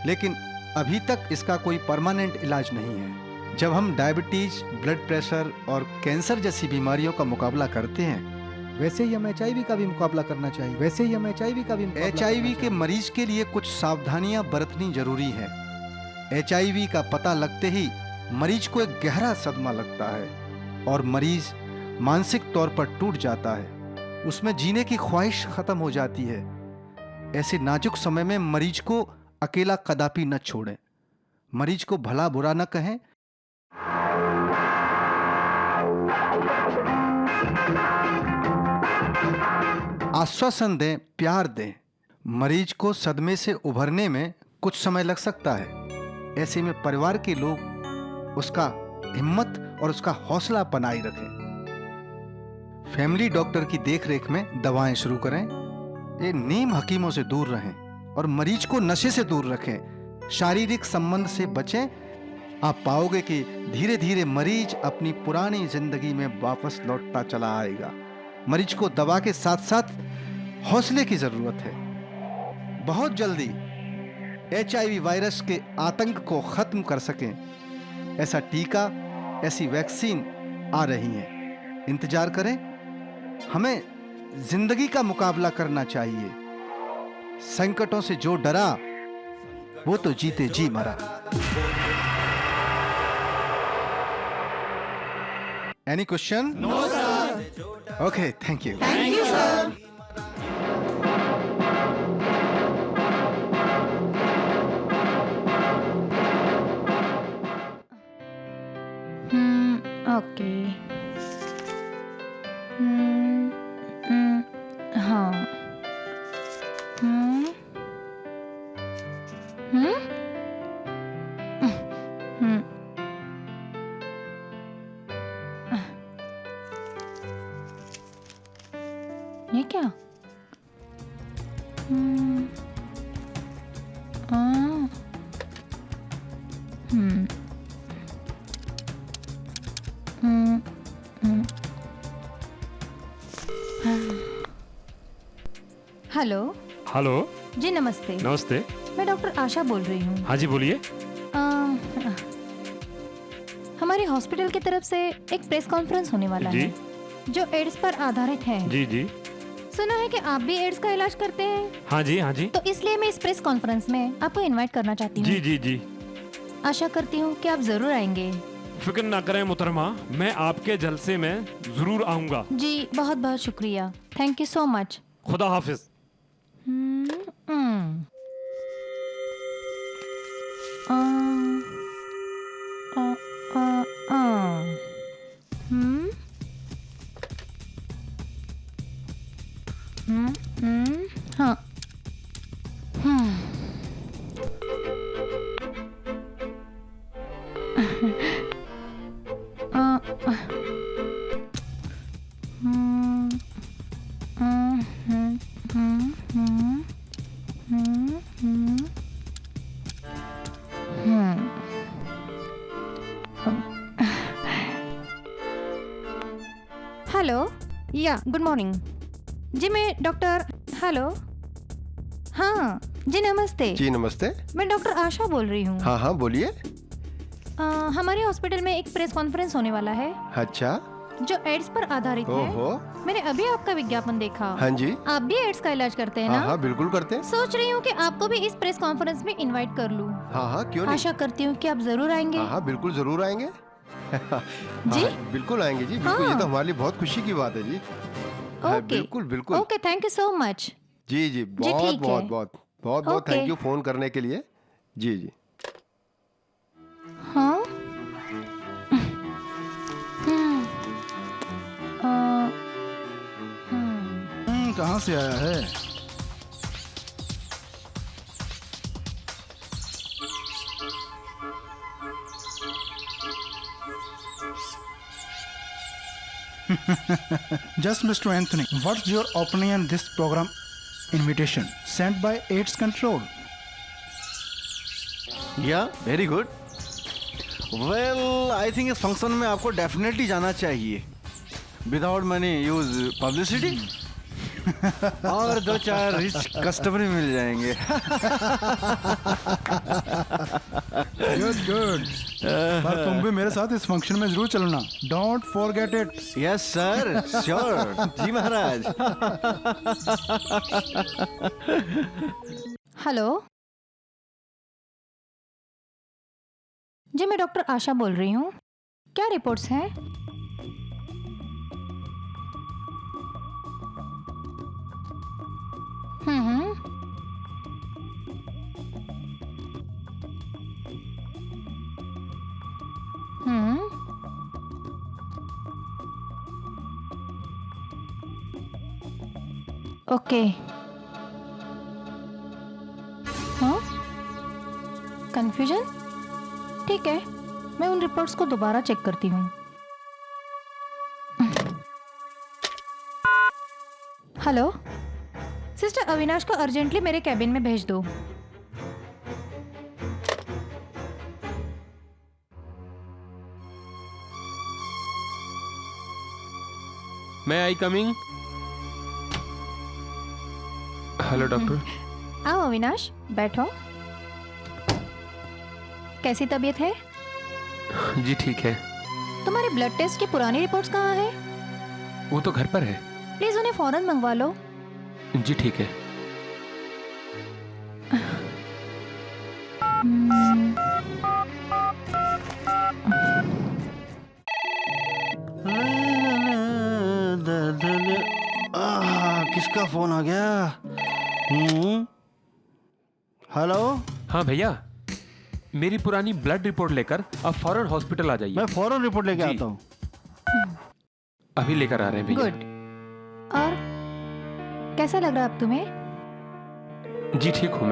लेकिन अभी तक इसका कोई परमानेंट इलाज नहीं है। जब हम डायबिटीज, ब्लड प्रेशर और कैंसर जैसी बीमारियों का मुकाबला करते हैं, वैसे ही हम HIV का भी मुकाबला करना चाहिए। वैसे ही हम HIV का भी HIV के मरीज के लिए कुछ सावधानियां बरतनी जरूरी है। HIV का पता लगते ही मरीज को एक गहरा सदमा लगता है और मरीज मानसिक तौर पर टूट जाता है। उसमें जीने की ख्वाहिश खत्म हो जाती है। ऐसे नाजुक समय में मरीज को अकेला कदापि न छोड़ें। मरीज को भला बुरा न कहें। आश्वासन दें, प्यार दें। मरीज को सदमे से उभरने में कुछ समय लग सकता है। ऐसे में परिवार के लोग उसका हिम्मत और उसका हौसला बनाए रखें। फैमिली डॉक्टर की देखरेख में दवाएं शुरू करें। ये नीम हकीमों से दूर रहें और मरीज को नशे से दूर रखें। शारीरिक संबंध से बचें। आप पाओगे कि धीरे धीरे मरीज अपनी पुरानी जिंदगी में वापस लौटता चला आएगा। मरीज को दवा के साथ साथ हौसले की जरूरत है। बहुत जल्दी HIV वायरस के आतंक को खत्म कर सकें, ऐसा टीका, ऐसी वैक्सीन आ रही है। इंतजार करें। हमें जिंदगी का मुकाबला करना चाहिए। संकटों से जो डरा वो तो जीते जी मरा। Any question? No sir. Okay, thank you. Thank you sir. Okay. हाँ। ये क्या? हेलो। हेलो जी नमस्ते। नमस्ते। मैं डॉक्टर आशा बोल रही हूँ। हाँ जी बोलिए। हमारे हॉस्पिटल की तरफ से एक प्रेस कॉन्फ्रेंस होने वाला जी। है जो एड्स पर आधारित है। जी जी। सुना है कि आप भी एड्स का इलाज करते हैं। हाँ जी हाँ जी। तो इसलिए मैं इस प्रेस कॉन्फ्रेंस में आपको इनवाइट करना चाहती हूँ। जी जी जी। आशा करती हूँ कि आप जरूर आएंगे। फिक्र ना करें मुहतरमा, मैं आपके जलसे में जरूर आऊंगा। जी बहुत बहुत शुक्रिया। Thank you so much. खुदा हाफिज। हाँ। हेलो या गुड मॉर्निंग जी। मैं डॉक्टर हेलो हाँ जी नमस्ते। जी नमस्ते। मैं डॉक्टर आशा बोल रही हूँ। हाँ हाँ बोलिए। हमारे हॉस्पिटल में एक प्रेस कॉन्फ्रेंस होने वाला है अच्छा। जो एड्स पर आधारित ओहो। है। मैंने अभी आपका विज्ञापन देखा। हाँ जी। आप भी एड्स का इलाज करते हैं ना? हाँ हाँ बिल्कुल करते हैं। सोच रही हूँ कि आपको भी इस प्रेस कॉन्फ्रेंस में इनवाइट कर लूँ। हाँ हाँ क्यों नहीं। आशा करती हूँ कि आप जरूर आएंगे। हाँ हाँ बिल्कुल जरूर आएंगे। जी? हाँ, बिल्कुल आएंगे जी, बिल्कुल। ये तो हमारे लिए बहुत खुशी की बात है जी। हाँ, बिल्कुल बिल्कुल। Okay thank you so much. जी जी बहुत ठीक है। बहुत बहुत बहुत बहुत ओके। थैंक यू फोन करने के लिए। जी जी। हाँ कहाँ से आया है? Just Mr. Anthony, what's your opinion this program invitation sent by AIDS Control? या very good. Well I think इस फंक्शन में आपको डेफिनेटली जाना चाहिए। विदाउट मनी यूज पब्लिसिटी और 2-4 रिच कस्टमर मिल जाएंगे। Good good. पर तुम भी मेरे साथ इस फंक्शन में जरूर चलना। Don't forget it. Yes sir, sure. जी महाराज। हेलो जी, मैं डॉक्टर आशा बोल रही हूँ। क्या रिपोर्ट्स हैं? हम्म। ओके। हाँ, कंफ्यूजन? ठीक है, मैं उन रिपोर्ट्स को दोबारा चेक करती हूँ। हेलो सिस्टर, अविनाश को अर्जेंटली मेरे कैबिन में भेज दो। मैं आई कमिंग? Hello doctor. आओ अविनाश, बैठो। कैसी तबीयत है? जी ठीक है। तुम्हारे ब्लड टेस्ट की पुरानी रिपोर्ट्स कहाँ है? वो तो घर पर है। प्लीज उन्हें फौरन मंगवा लो। जी ठीक है। किसका फोन आ गया? हेलो। हाँ भैया, मेरी पुरानी ब्लड रिपोर्ट लेकर आप फौरन हॉस्पिटल आ जाइए। मैं फौरन रिपोर्ट लेके आता हूँ। अभी लेकर आ रहे हैं भैया। गुड। और कैसा लग रहा है अब तुम्हें? जी ठीक हूँ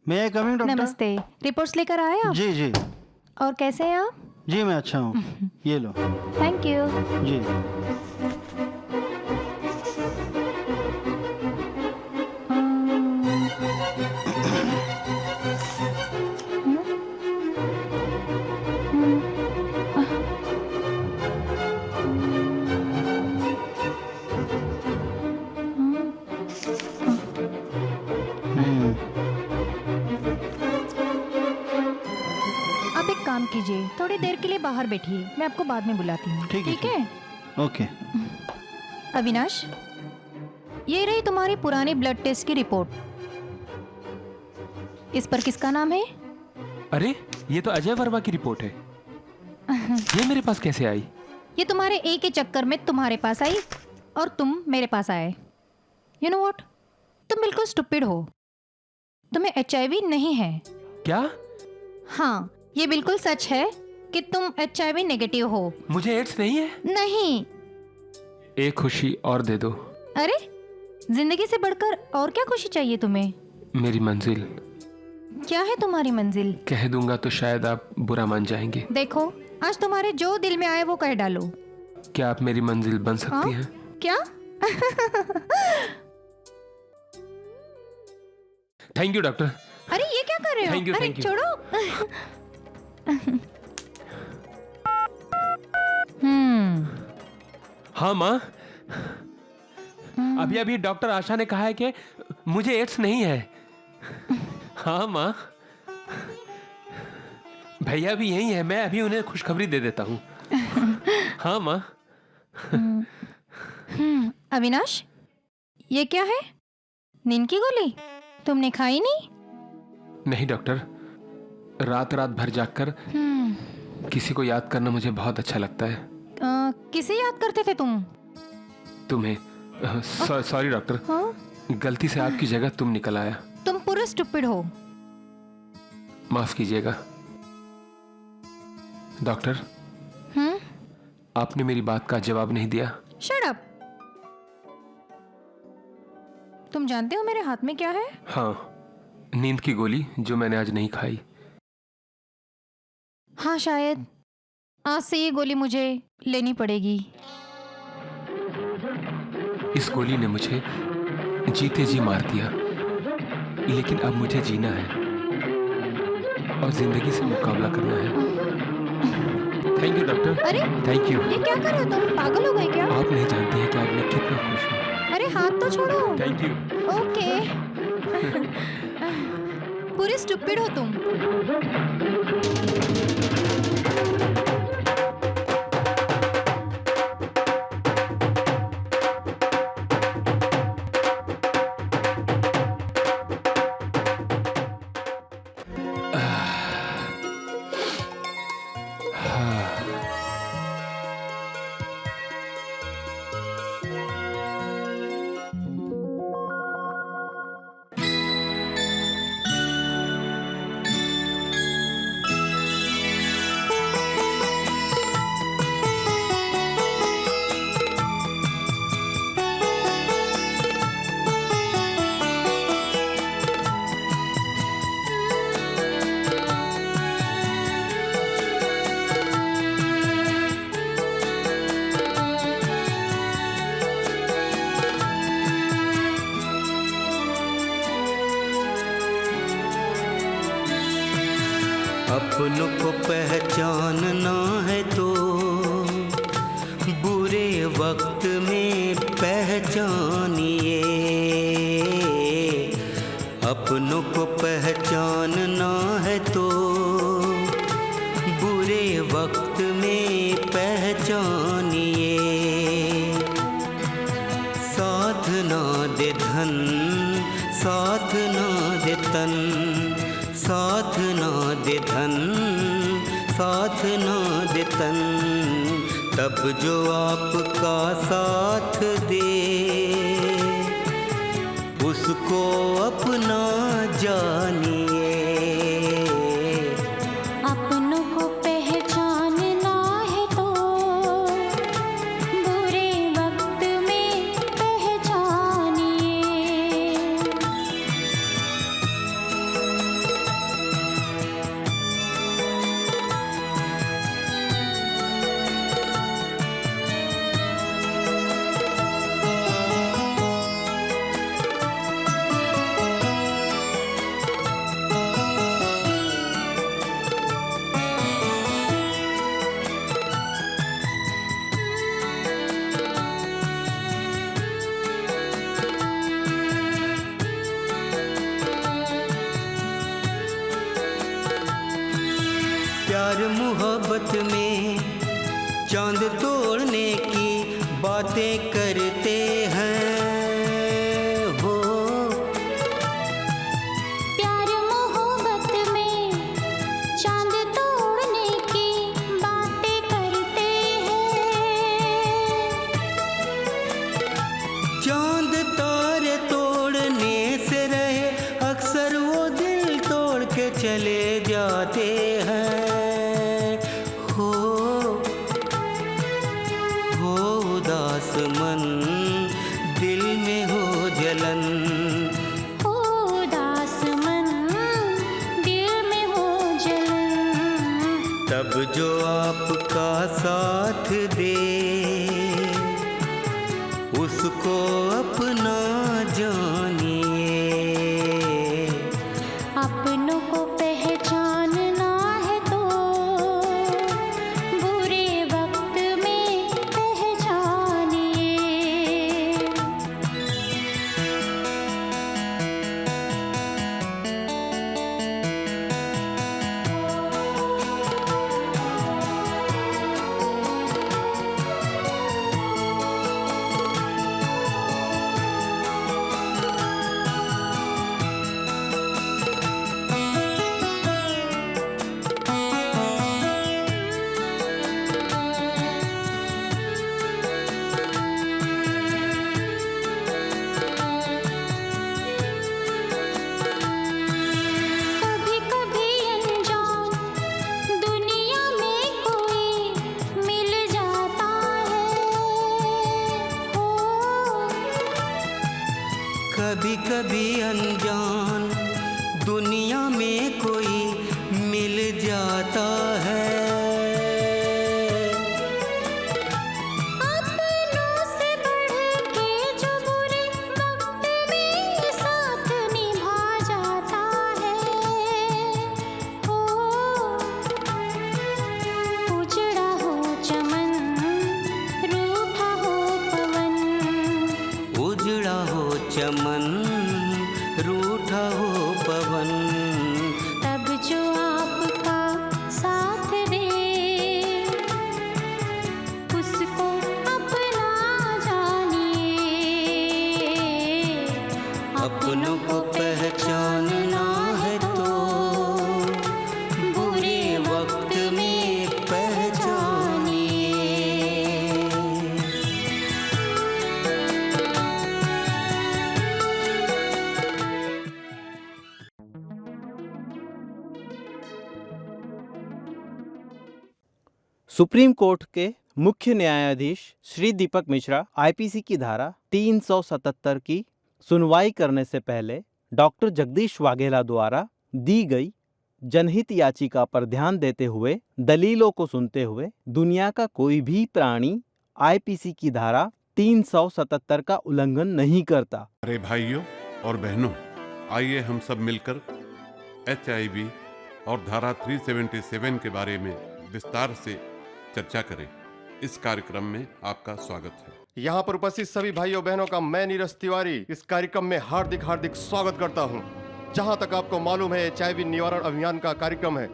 मैं कमिंग डॉक्टर? नमस्ते, रिपोर्ट्स लेकर आए आप? जी जी। और कैसे हैं आप? जी मैं अच्छा हूँ। ये लो। Thank you. जी। आप एक काम कीजिए, थोड़ी देर के लिए बाहर बैठिए, मैं आपको बाद में बुलाती हूँ। ठीक है? ओके। अविनाश, ये रही तुम्हारी पुरानी ब्लड टेस्ट की रिपोर्ट। इस पर किसका नाम है? अरे ये तो अजय वर्मा की रिपोर्ट है। ये मेरे पास कैसे आई? ये तुम्हारे एक ही चक्कर में तुम्हारे पास आई और तुम मेरे पास आए। यू नो व्हाट, तुम बिल्कुल स्टूपिड हो। तुम्हें HIV नहीं है। क्या? हाँ, ये बिल्कुल सच है कि तुम HIV नेगेटिव हो। मुझे एड्स नहीं है? नहीं। एक खुशी और दे दो। अरे, जिंदगी से बढ़कर और क्या खुशी चाहिए तुम्हें? मेरी मंजिल। क्या है तुम्हारी मंजिल? कह दूंगा तो शायद आप बुरा मान जाएंगे। देखो, आज तुम्हारे जो दिल में आए वो कह डालो। क्या आप मेरी मंजिल बन सकती हैं? क्या? Thank you doctor. अरे ये क्या कर रहे हो? Thank you, अरे thank you. छोड़ो। हाँ माँ, अभी अभी डॉक्टर आशा ने कहा है कि मुझे एड्स नहीं है। हाँ माँ, भैया भी यही है, मैं अभी उन्हें खुशखबरी दे देता हूँ। हाँ माँ। अविनाश, ये क्या है? नींद की गोली? तुमने खाई नहीं? नहीं डॉक्टर, रात रात भर जागकर किसी को याद करना मुझे बहुत अच्छा लगता है। किसे याद करते थे तुम? तुम्हें। Sorry doctor. हाँ? गलती से आपकी जगह तुम निकल आया। तुम पूरे स्टूपिड हो। माफ कीजिएगा डॉक्टर। आपने मेरी बात का जवाब नहीं दिया। Shut up. तुम जानते हो मेरे हाथ में क्या है? हाँ, नींद की गोली जो मैंने आज नहीं खाई। हाँ शायद आज से ये गोली मुझे लेनी पड़ेगी। इस गोली ने मुझे जीते जी मार दिया, लेकिन अब मुझे जीना है और जिंदगी से मुकाबला करना है। Thank you doctor. अरे थैंक यू। ये क्या कर रहे हो तुम? पागल हो गए क्या? आप नहीं जानती हैं कि आज मैं कितना खुश हूँ। अरे हाथ तो छोड़ो। Thank you. ओके। पूरे स्टूपिड हो तुम। अपनों को पहचानना है तो बुरे वक्त में पहचानिए। अपनों को पहचानना है तो बुरे वक्त में पहचानिए। साथ ना दे धन, साथ ना दे तन, साथ ना दे धन, साथ ना दे तन, तब जो आपका साथ दे उसको अपना जानिए। अपनों को पहचानना है तो बुरे वक्त में पहचानिए। प्यार मोहब्बत में चांद तोड़ने की बातें करते हैं हो। प्यार मोहब्बत में चांद तोड़ने की बातें करते हैं। चांद तारे तोड़ने से रहे अक्सर वो दिल तोड़ के चले जाते हैं। हो उदास मन, दिल में हो जलन, उदास मन, दिल में हो जलन, तब जो आपका साथ दे उसको अपना जानिए। अपनों को पहचानना है तो बुरे वक्त में पहचानिए। कभी कभी अनजान दुनिया में कोई मिल जाता है हो। कभी कभी अनजान दुनिया में कोई मिल जाता है। अपनों से बढ़ के जो बुरे वक्त में साथ निभा जाता है हो। उजड़ा हो चमन, रूठा हो पवन, उजड़ा हो चमन, रूठा हो पवन, तब जो आपका साथ दे उसको अपना जानिए। अपनों को पहचानना है तो बुरे वक्त में पहचानिए। सुप्रीम कोर्ट के मुख्य न्यायाधीश श्री दीपक मिश्रा आईपीसी की धारा 377 की सुनवाई करने से पहले डॉक्टर जगदीश वाघेला द्वारा दी गई जनहित याचिका पर ध्यान देते हुए दलीलों को सुनते हुए दुनिया का कोई भी प्राणी आईपीसी की धारा 377 का उल्लंघन नहीं करता। अरे भाइयों और बहनों, आइए हम सब मिलकर HIV, और धारा 377 के बारे में विस्तार से चर्चा करें। इस कार्यक्रम में आपका स्वागत है। यहाँ पर उपस्थित सभी भाइयों बहनों का मैं नीरज तिवारी इस कार्यक्रम में हार्दिक हार्दिक स्वागत करता हूँ। जहाँ तक आपको मालूम है, HIV निवारण अभियान का कार्यक्रम है।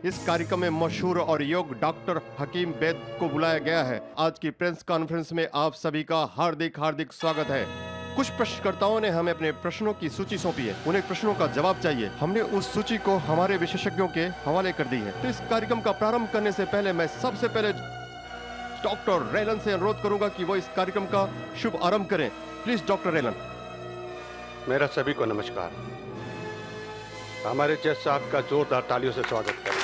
इस कार्यक्रम में मशहूर और योग्य डॉक्टर हकीम बेद को बुलाया गया है। आज की प्रेस कॉन्फ्रेंस में आप सभी का हार्दिक हार्दिक स्वागत है। कुछ प्रश्नकर्ताओं ने हमें अपने प्रश्नों की सूची सौंपी है। उन्हें प्रश्नों का जवाब चाहिए। हमने उस सूची को हमारे विशेषज्ञों के हवाले कर दी है। तो इस कार्यक्रम का प्रारंभ करने से पहले मैं सबसे पहले डॉक्टर रेलन से अनुरोध करूंगा कि वो इस कार्यक्रम का शुभ आरंभ करें। Please doctor Rylan. मेरा सभी को नमस्कार। हमारे जज साहब का जोरदार तालियों से स्वागत करें।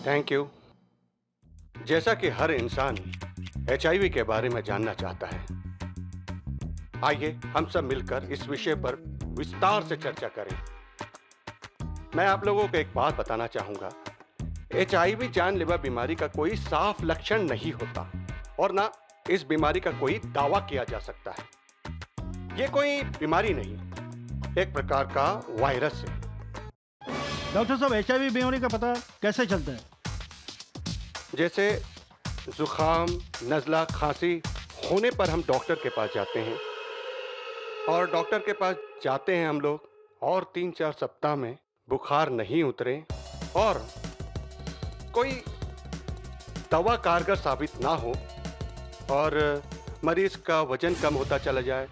Thank you. जैसा कि हर इंसान HIV के बारे में जानना चाहता है, आइए हम सब मिलकर इस विषय पर विस्तार से चर्चा करें। मैं आप लोगों को एक बात बताना चाहूंगा। HIV जानलेवा बीमारी का कोई साफ लक्षण नहीं होता और ना इस बीमारी का कोई दावा किया जा सकता है। ये कोई बीमारी नहीं, एक प्रकार का वायरस है। डॉक्टर साहब, HIV बीमारी का पता कैसे चलता है? जैसे जुखाम, नज़ला, खांसी होने पर हम डॉक्टर के पास जाते हैं और डॉक्टर के पास जाते हैं हम लोग और 3-4 सप्ताह में बुखार नहीं उतरे और कोई दवा कारगर साबित ना हो और मरीज का वजन कम होता चला जाए,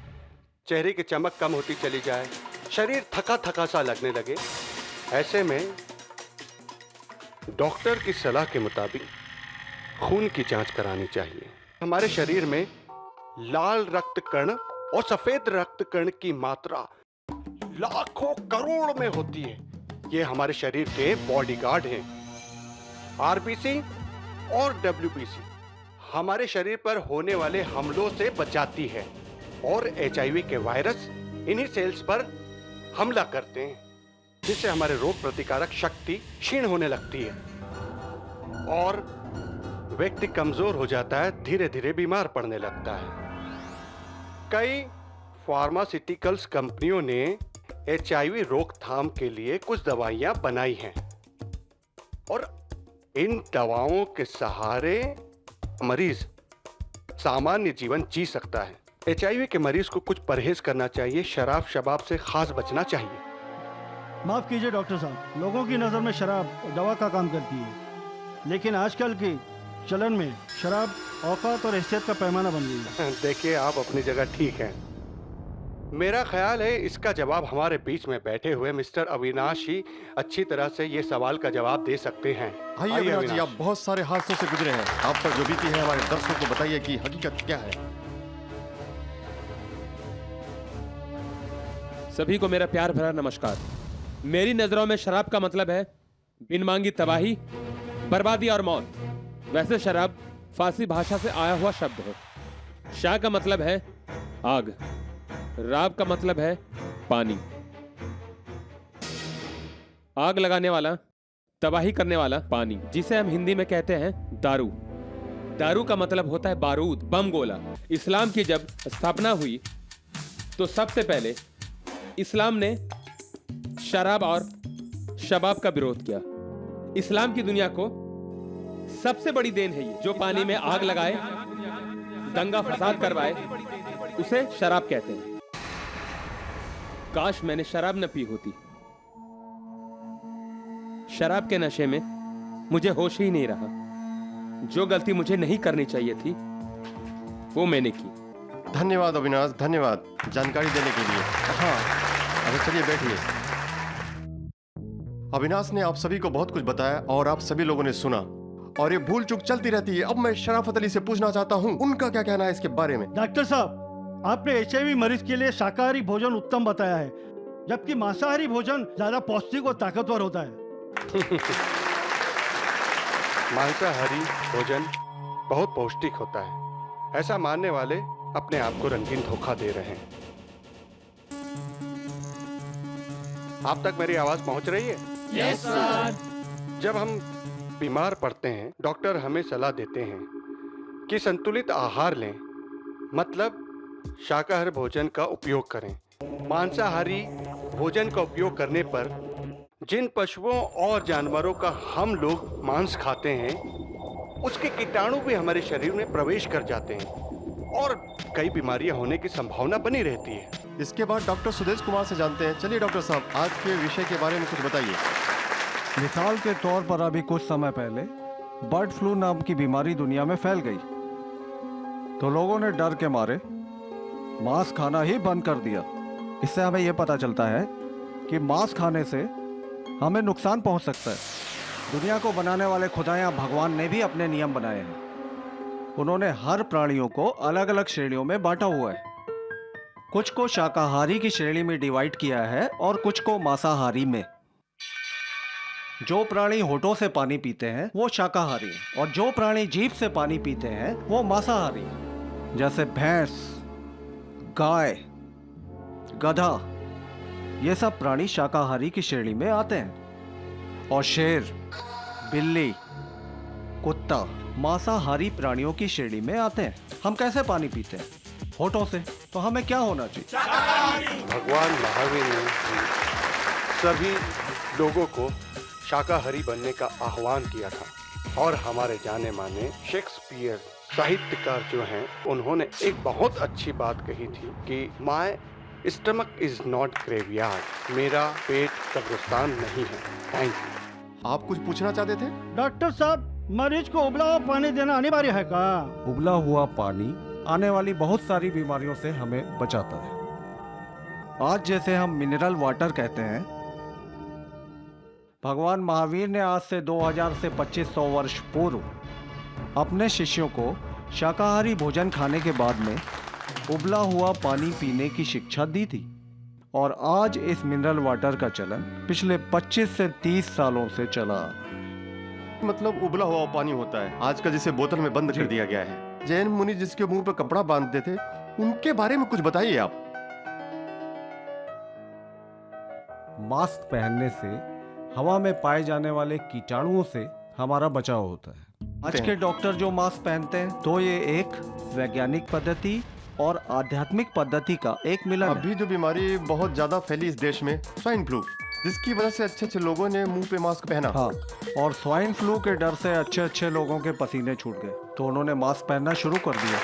चेहरे की चमक कम होती चली जाए, शरीर थका थका सा लगने लगे, ऐसे में डॉक्टर की सलाह के मुताबिक खून की जांच करानी चाहिए। हमारे शरीर में लाल रक्त कण और सफेद रक्त कण की मात्रा लाखों करोड़ में होती है। ये हमारे शरीर के बॉडीगार्ड हैं। RBC और WBC हमारे शरीर पर होने वाले हमलों से बचाती है और HIV के वायरस इन्हीं सेल्स पर हमला करते हैं, जिससे हमारे रोग प्रतिकारक शक्ति क्षीण होने लगती है और व्यक्ति कमजोर हो जाता है, धीरे धीरे बीमार पड़ने लगता है। कई फार्मास्यूटिकल्स कंपनियों ने HIV रोकथाम के लिए कुछ दवाइयां बनाई हैं और इन दवाओं के सहारे मरीज सामान्य जीवन जी सकता है। HIV के मरीज को कुछ परहेज करना चाहिए, शराब शबाब से खास बचना चाहिए। माफ कीजिए डॉक्टर साहब, लोगों की नज़र में शराब दवा का काम करती है, लेकिन आजकल के चलन में शराब औकात और हैसियत का पैमाना बन गई है। देखिए, आप अपनी जगह ठीक हैं। मेरा ख्याल है इसका जवाब हमारे बीच में बैठे हुए मिस्टर अविनाश ही अच्छी तरह से ये सवाल का जवाब दे सकते हैं। आइए अविनाश जी, आप बहुत सारे हादसों से गुजरे हैं। आप पर जो बीती है हमारे दर्शकों को बताइए कि हकीकत क्या है। सभी को मेरा प्यार भरा नमस्कार। मेरी नजरों में शराब का मतलब है बिन मांगी तबाही, बर्बादी और मौत। वैसे शराब फारसी भाषा से आया हुआ शब्द है। शाह का मतलब है आग, राब का मतलब है पानी। आग लगाने वाला, तबाही करने वाला पानी, जिसे हम हिंदी में कहते हैं दारू। दारू का मतलब होता है बारूद, बम गोला। इस्लाम की जब स्थापना हुई तो सबसे पहले इस्लाम ने शराब और शबाब का विरोध किया। इस्लाम की दुनिया को सबसे बड़ी देन है ये, जो पानी में आग लगाए, दंगा फसाद करवाए, उसे शराब कहते हैं। काश मैंने शराब न पी होती। शराब के नशे में मुझे होश ही नहीं रहा। जो गलती मुझे नहीं करनी चाहिए थी वो मैंने की। धन्यवाद अविनाश, धन्यवाद जानकारी देने के लिए। हाँ, अच्छा चलिए बैठिए। अविनाश ने आप सभी को बहुत कुछ बताया और आप सभी लोगों ने सुना और ये भूल चूक चलती रहती है। अब मैं शराफत अली से पूछना चाहता हूँ, उनका क्या कहना है इसके बारे में। डॉक्टर साहब, आपने HIV मरीज के लिए शाकाहारी भोजन उत्तम बताया है, जबकि मांसाहारी भोजन ज्यादा पौष्टिक और ताकतवर होता है। मांसाहारी भोजन बहुत पौष्टिक होता है, ऐसा मानने वाले अपने आप को रंगीन धोखा दे रहे हैं। आप तक मेरी आवाज पहुंच रही है? Yes sir. जब हम बीमार पड़ते हैं, डॉक्टर हमें सलाह देते हैं कि संतुलित आहार लें, मतलब शाकाहारी भोजन का उपयोग करें। मांसाहारी भोजन का उपयोग करने पर जिन पशुओं और जानवरों का हम लोग मांस खाते हैं उसके कीटाणु भी हमारे शरीर में प्रवेश कर जाते हैं और कई बीमारियां होने की संभावना बनी रहती है। इसके बाद डॉक्टर सुदेश कुमार से जानते हैं। चलिए डॉक्टर साहब, आज के विषय के बारे में कुछ बताइए। मिसाल के तौर पर अभी कुछ समय पहले बर्ड फ्लू नाम की बीमारी दुनिया में फैल गई, तो लोगों ने डर के मारे मांस खाना ही बंद कर दिया। इससे हमें यह पता चलता है कि मांस खाने से हमें नुकसान पहुंच सकता है। दुनिया को बनाने वाले खुदाया भगवान ने भी अपने नियम बनाए हैं। उन्होंने हर प्राणियों को अलग अलग श्रेणियों में बांटा हुआ है। कुछ को शाकाहारी की श्रेणी में डिवाइड किया है और कुछ को मांसाहारी में। जो प्राणी होठों से पानी पीते हैं वो शाकाहारी हैं और जो प्राणी जीभ से पानी पीते हैं वो मांसाहारी हैं। जैसे भैंस, गाय, गधा, ये सब प्राणी शाकाहारी की श्रेणी में आते हैं और शेर, बिल्ली, कुत्ता मांसाहारी प्राणियों की श्रेणी में आते हैं। हम कैसे पानी पीते हैं? होठों से। तो हमें क्या होना चाहिए? भगवान महावीर ने सभी लोगों को शाकाहारी बनने का आह्वान किया था और हमारे जाने माने शेक्सपियर साहित्यकार जो हैं उन्होंने एक बहुत अच्छी बात कही थी कि my stomach is not graveyard, मेरा पेट कब्रिस्तान नहीं है। Thank you. आप कुछ पूछना चाहते थे? डॉक्टर साहब, मरीज को उबला हुआ पानी देना अनिवार्य है का? उबला हुआ पानी आने वाली बहुत सारी बीमारियों से हमें बचाता है। आज जैसे हम मिनरल वाटर कहते हैं, भगवान महावीर ने आज से 2000 से 2500 वर्ष पूर्व अपने शिष्यों को शाकाहारी भोजन खाने के बाद में उबला हुआ पानी पीने की शिक्षा दी थी और आज इस मिनरल वाटर का चलन पिछले 25 से 30 सालों से चला। मतलब उबला हुआ पानी होता है आजकल जिसे बोतल में बंद कर दिया गया है। जैन मुनि जिसके मुंह पर कपड़ा बांधते थे, उनके बारे में कुछ बताइए आप। मास्क पहनने से हवा में पाए जाने वाले कीटाणुओं से हमारा बचाव होता है। आज के डॉक्टर जो मास्क पहनते हैं तो ये एक वैज्ञानिक पद्धति और आध्यात्मिक पद्धति का एक मिलन है। अभी जो बीमारी बहुत ज्यादा फैली इस देश में, स्वाइन फ्लू, जिसकी वजह से अच्छे अच्छे लोगों ने मुंह पे मास्क पहना। हाँ, और स्वाइन फ्लू के डर से अच्छे अच्छे लोगों के पसीने छूट गए तो उन्होंने मास्क पहनना शुरू कर दिया।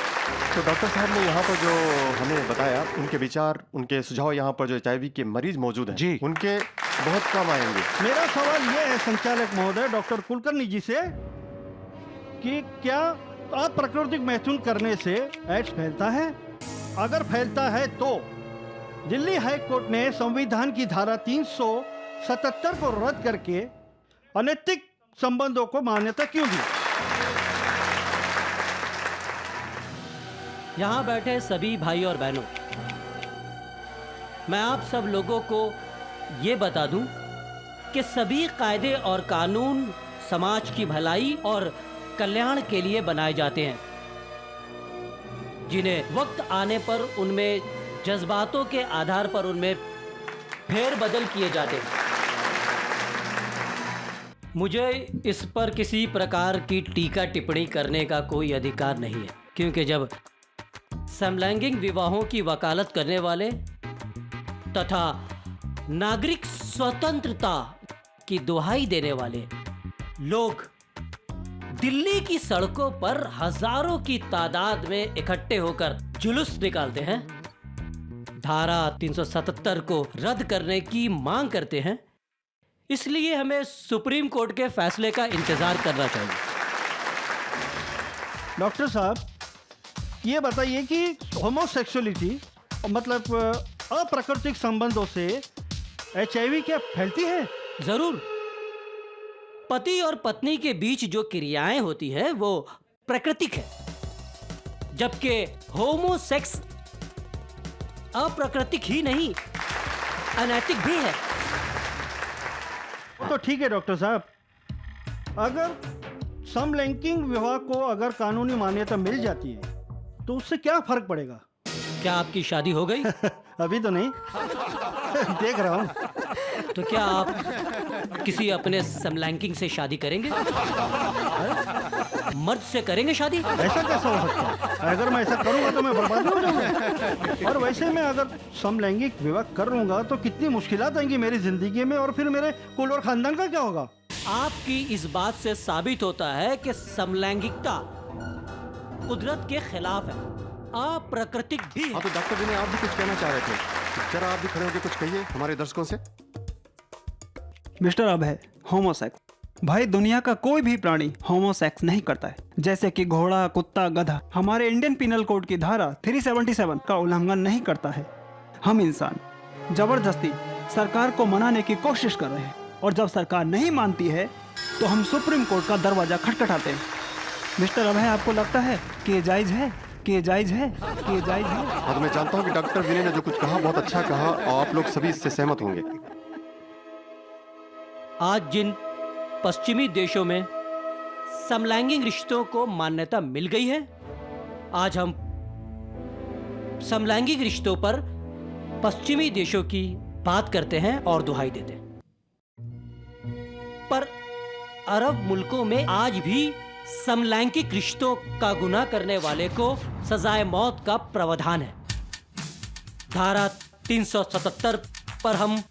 तो डॉक्टर साहब ने यहाँ पर जो हमें बताया, उनके विचार, उनके सुझाव यहाँ पर जो HIV के मरीज मौजूद हैं जी, उनके बहुत काम आएंगे। मेरा सवाल ये है संचालक महोदय डॉक्टर कुलकर्णी जी से कि क्या अप्राकृतिक मैथुन करने से एड्स फैलता है? अगर फैलता है तो दिल्ली हाई कोर्ट ने संविधान की धारा 377 को रद्द करके अनैतिक संबंधों को मान्यता क्यों दी? यहाँ बैठे सभी भाई और बहनों, मैं आप सब लोगों को ये बता दूं कि सभी कायदे और कानून समाज की भलाई और कल्याण के लिए बनाए जाते हैं, जिन्हें वक्त आने पर उनमें जज्बातों के आधार पर उनमें फेरबदल किए जाते हैं। मुझे इस पर किसी प्रकार की टीका टिप्पणी करने का कोई अधिकार नहीं है, क्योंकि जब समलैंगिक विवाहों की वकालत करने वाले तथा नागरिक स्वतंत्रता की दुहाई देने वाले लोग दिल्ली की सड़कों पर हजारों की तादाद में इकट्ठे होकर जुलूस निकालते हैं, धारा 377 को रद्द करने की मांग करते हैं, इसलिए हमें सुप्रीम कोर्ट के फैसले का इंतजार करना चाहिए। डॉक्टर साहब, ये बताइए कि होमोसेक्सुअलिटी मतलब अप्राकृतिक संबंधों से HIV क्या फैलती है? जरूर। पति और पत्नी के बीच जो क्रियाएं होती हैं वो प्राकृतिक है, जबकि होमोसेक्स अप्राकृतिक ही नहीं, अनैतिक भी है। तो ठीक है डॉक्टर साहब, अगर समलैंगिक विवाह को अगर कानूनी मान्यता मिल जाती है तो उससे क्या फर्क पड़ेगा? क्या आपकी शादी हो गई? अभी तो नहीं, देख रहा हूँ। तो क्या आप किसी अपने समलैंगिक से शादी करेंगे? मर्द से करेंगे शादी? ऐसा कैसा हो सकता है? अगर मैं ऐसा करूंगा तो मैं बर्बाद हो जाऊंगा। और वैसे मैं अगर समलैंगिक विवाह कर लूंगा तो कितनी मुश्किलात आएंगी मेरी जिंदगी में, और फिर मेरे कुल और खानदान का क्या होगा? आपकी इस बात से साबित होता है कि समलैंगिकता कुदरत के खिलाफ है, अप्राकृतिक भी है। हाँ, तो डॉक्टर जी ने आप भी कुछ कहना चाह रहे थे, जरा आप भी खड़े होकर कुछ कहिए हमारे दर्शकों से। मिस्टर अभय, होमोसेक्स भाई दुनिया का कोई भी प्राणी होमोसेक्स नहीं करता है, जैसे कि घोड़ा, कुत्ता, गधा हमारे इंडियन पिनल कोड की धारा 377 का उल्लंघन नहीं करता है। हम इंसान जबरदस्ती सरकार को मनाने की कोशिश कर रहे हैं, और जब सरकार नहीं मानती है तो हम सुप्रीम कोर्ट का दरवाजा खटखटाते हैं। मिस्टर अभय, आपको लगता है कि ये जायज है, कि ये जायज है, कि ये जायज है? हाँ, तो मैं जानता हूँ कि डॉक्टर विनय ने जो कुछ कहा बहुत अच्छा कहा, और आप लोग सभी इससे सहमत होंगे। आज जिन पश्चिमी देशों में समलैंगिक रिश्तों को मान्यता मिल गई है, आज हम समलैंगिक रिश्तों पर पश्चिमी देशों की बात करते हैं और दुहाई देते हैं। पर अरब मुल्कों में आज भी समलैंगिक रिश्तों का गुनाह करने वाले को सजाए मौत का प्रावधान है। धारा 377 पर हम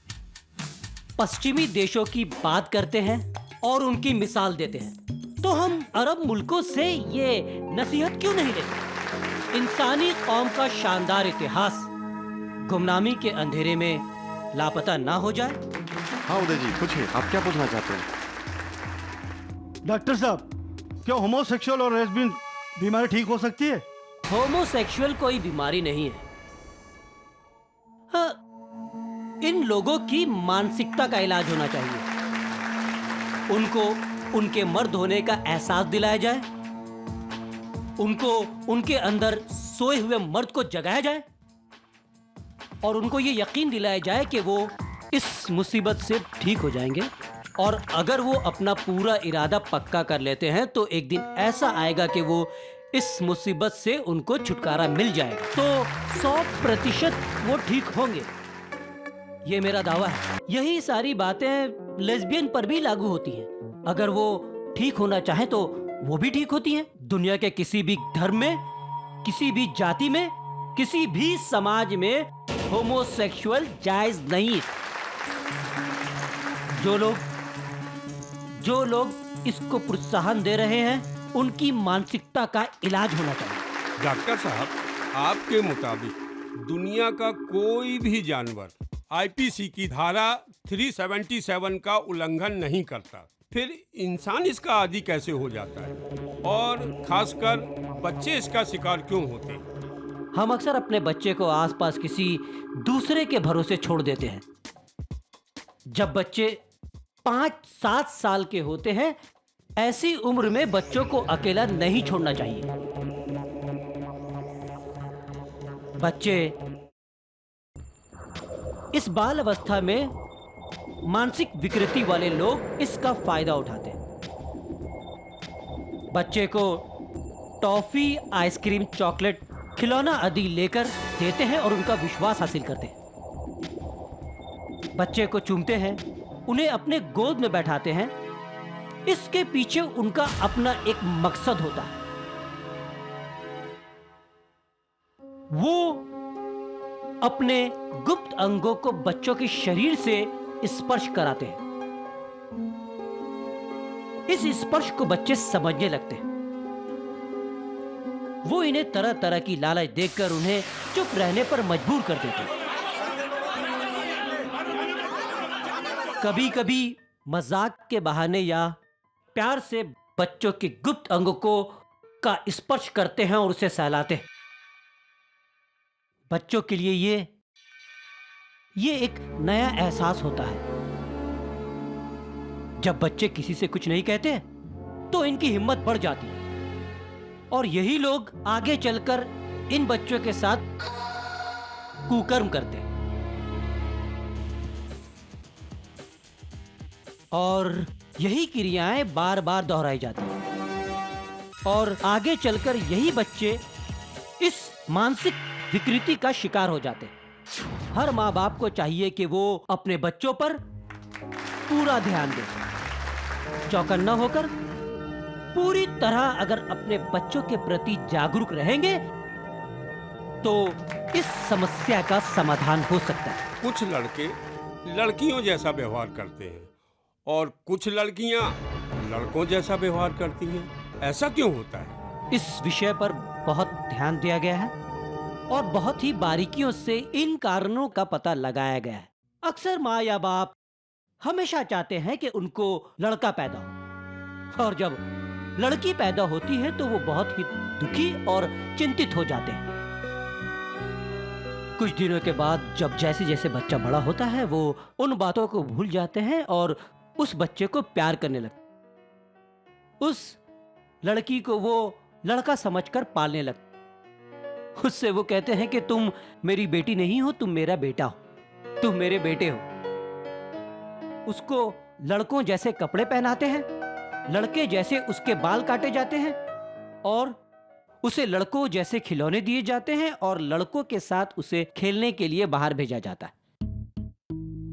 पश्चिमी देशों की बात करते हैं और उनकी मिसाल देते हैं, तो हम अरब मुल्कों से ये नसीहत क्यों नहीं लेते? इंसानी कौम का शानदार इतिहास गुमनामी के अंधेरे में लापता ना हो जाए। हाँ उदय जी, पूछिए, आप क्या पूछना चाहते हैं? डॉक्टर साहब, क्या होमोसेक्सुअल और लेस्बियन बीमारी ठीक हो सकती है? होमोसेक्सुअल कोई बीमारी नहीं है। हाँ, इन लोगों की मानसिकता का इलाज होना चाहिए। उनको उनके मर्द होने का एहसास दिलाया जाए, उनको उनके अंदर सोए हुए मर्द को जगाया जाए, और उनको ये यकीन दिलाया जाए कि वो इस मुसीबत से ठीक हो जाएंगे। और अगर वो अपना पूरा इरादा पक्का कर लेते हैं तो एक दिन ऐसा आएगा कि वो इस मुसीबत से उनको छुटकारा मिल जाएगा, तो 100% वो ठीक होंगे। ये मेरा दावा है। यही सारी बातें लेस्बियन पर भी लागू होती हैं। अगर वो ठीक होना चाहे तो वो भी ठीक होती हैं। दुनिया के किसी भी धर्म में, किसी भी जाति में, किसी भी समाज में होमोसेक्सुअल जायज नहीं है। जो लोग इसको प्रोत्साहन दे रहे हैं, उनकी मानसिकता का इलाज होना चाहिए। डॉक्टर साहब, आपके मुताबिक दुनिया का कोई भी जानवर आईपीसी की धारा 377 का उल्लंघन नहीं करता, फिर इंसान इसका आदी कैसे हो जाता है? और खासकर बच्चे इसका शिकार क्यों होते हैं? हम अक्सर अपने बच्चे को आसपास किसी दूसरे के भरोसे छोड़ देते हैं। जब बच्चे 5-7 साल के होते हैं, ऐसी उम्र में बच्चों को अकेला नहीं छोड़ना चाहिए। बच्चे इस बाल अवस्था में मानसिक विकृति वाले लोग इसका फायदा उठाते हैं। बच्चे को टॉफी, आइसक्रीम, चॉकलेट, खिलौना आदि लेकर देते हैं और उनका विश्वास हासिल करते हैं। बच्चे को चूमते हैं, उन्हें अपने गोद में बैठाते हैं। इसके पीछे उनका अपना एक मकसद होता है। वो अपने गुप्त अंगों को बच्चों के शरीर से स्पर्श कराते हैं। इस स्पर्श को बच्चे समझने लगते हैं। वो इन्हें तरह तरह की लालच देकर उन्हें चुप रहने पर मजबूर कर देते हैं। कभी कभी मजाक के बहाने या प्यार से बच्चों के गुप्त अंगों का स्पर्श करते हैं और उसे सहलाते हैं। बच्चों के लिए ये एक नया एहसास होता है। जब बच्चे किसी से कुछ नहीं कहते तो इनकी हिम्मत बढ़ जाती है, और यही लोग आगे चलकर इन बच्चों के साथ कुकर्म करते हैं। और यही क्रियाएं बार बार दोहराई जाती हैं, और आगे चलकर यही बच्चे इस मानसिक विकृति का शिकार हो जाते हैं। हर माँ बाप को चाहिए कि वो अपने बच्चों पर पूरा ध्यान दे, चौकन्ना होकर पूरी तरह अगर अपने बच्चों के प्रति जागरूक रहेंगे तो इस समस्या का समाधान हो सकता है। कुछ लड़के लड़कियों जैसा व्यवहार करते हैं और कुछ लड़कियां लड़कों जैसा व्यवहार करती हैं। ऐसा क्यों होता है? इस विषय पर बहुत ध्यान दिया गया है और बहुत ही बारीकियों से इन कारणों का पता लगाया गया है। अक्सर माँ या बाप हमेशा चाहते हैं कि उनको लड़का पैदा हो, और जब लड़की पैदा होती है तो वो बहुत ही दुखी और चिंतित हो जाते हैं। कुछ दिनों के बाद जब जैसे जैसे बच्चा बड़ा होता है वो उन बातों को भूल जाते हैं और उस बच्चे को प्यार करने लगते। उस लड़की को वो लड़का समझकर पालने लगते। उससे वो कहते हैं कि तुम मेरी बेटी नहीं हो, तुम मेरा बेटा हो, तुम मेरे बेटे हो। उसको लड़कों जैसे कपड़े पहनाते हैं, लड़के जैसे उसके बाल काटे जाते हैं और उसे लड़कों जैसे खिलौने दिए जाते हैं और लड़कों के साथ उसे खेलने के लिए बाहर भेजा जाता है।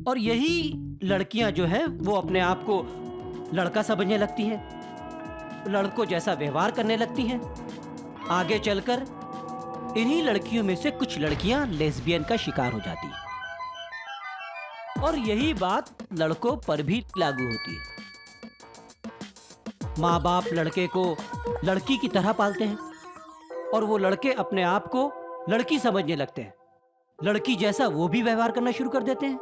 और यही लड़कियां जो है वो अपने आप को लड़का समझने लगती हैं, लड़कों जैसा व्यवहार करने लगती हैं। आगे चलकर इन्हीं लड़कियों में से कुछ लड़कियां लेस्बियन का शिकार हो जाती हैं और यही बात लड़कों पर भी लागू होती है। माँ बाप लड़के को लड़की की तरह पालते हैं और वो लड़के अपने आप को लड़की समझने लगते हैं। लड़की जैसा वो भी व्यवहार करना शुरू कर देते हैं।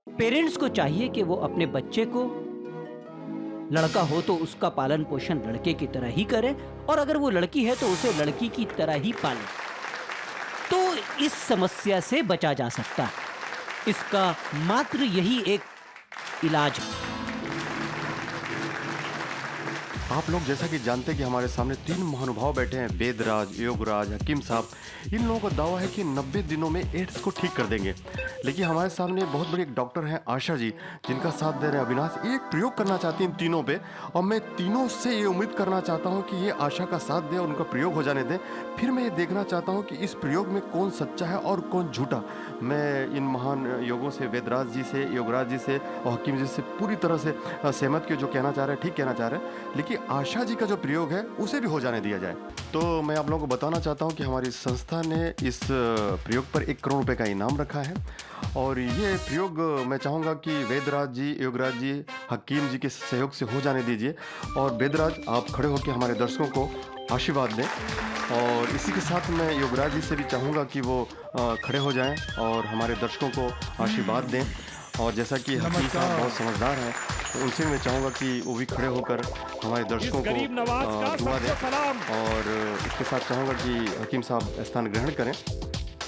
पेरेंट्स को चाहिए कि वो अपने बच्चे को लड़का हो तो उसका पालन पोषण लड़के की तरह ही करे और अगर वो लड़की है तो उसे लड़की की तरह ही पाले। तो इस समस्या से बचा जा सकता है। इसका मात्र यही एक इलाज है। आप लोग जैसा कि जानते हैं कि हमारे सामने 3 महानुभाव बैठे हैं, वेदराज, योगराज, हकीम साहब। इन लोगों का दावा है कि 90 दिनों में एड्स को ठीक कर देंगे। लेकिन हमारे सामने बहुत बड़ी एक डॉक्टर हैं आशा जी, जिनका साथ दे रहे हैं अविनाश। एक प्रयोग करना चाहती हैं इन तीनों पे और मैं तीनों से ये उम्मीद करना चाहता हूँ कि ये आशा का साथ दें और उनका प्रयोग हो जाने दें। फिर मैं ये देखना चाहता हूँ कि इस प्रयोग में कौन सच्चा है और कौन झूठा। मैं इन महान योगों से, वेदराज जी से, योगराज जी से और हकीम जी से पूरी तरह से सहमत के जो कहना चाह रहे हैं ठीक कहना चाह रहे हैं, लेकिन आशा जी का जो प्रयोग है उसे भी हो जाने दिया जाए। तो मैं आप लोगों को बताना चाहता हूं कि हमारी संस्था ने इस प्रयोग पर 1 करोड़ रुपए का इनाम रखा है और ये प्रयोग मैं चाहूँगा कि वेदराज जी, योगराज जी, हकीम जी के सहयोग से हो जाने दीजिए। और वेदराज आप खड़े होकर हमारे दर्शकों को आशीर्वाद दें और इसी के साथ मैं योगराज जी से भी चाहूँगा कि वो खड़े हो जाएं और हमारे दर्शकों को आशीर्वाद दें। और जैसा कि हकीम साहब बहुत समझदार हैं तो उनसे मैं चाहूँगा कि वो भी खड़े होकर हमारे दर्शकों को दुआ दें और इसके साथ चाहूँगा कि हकीम साहब स्थान ग्रहण करें।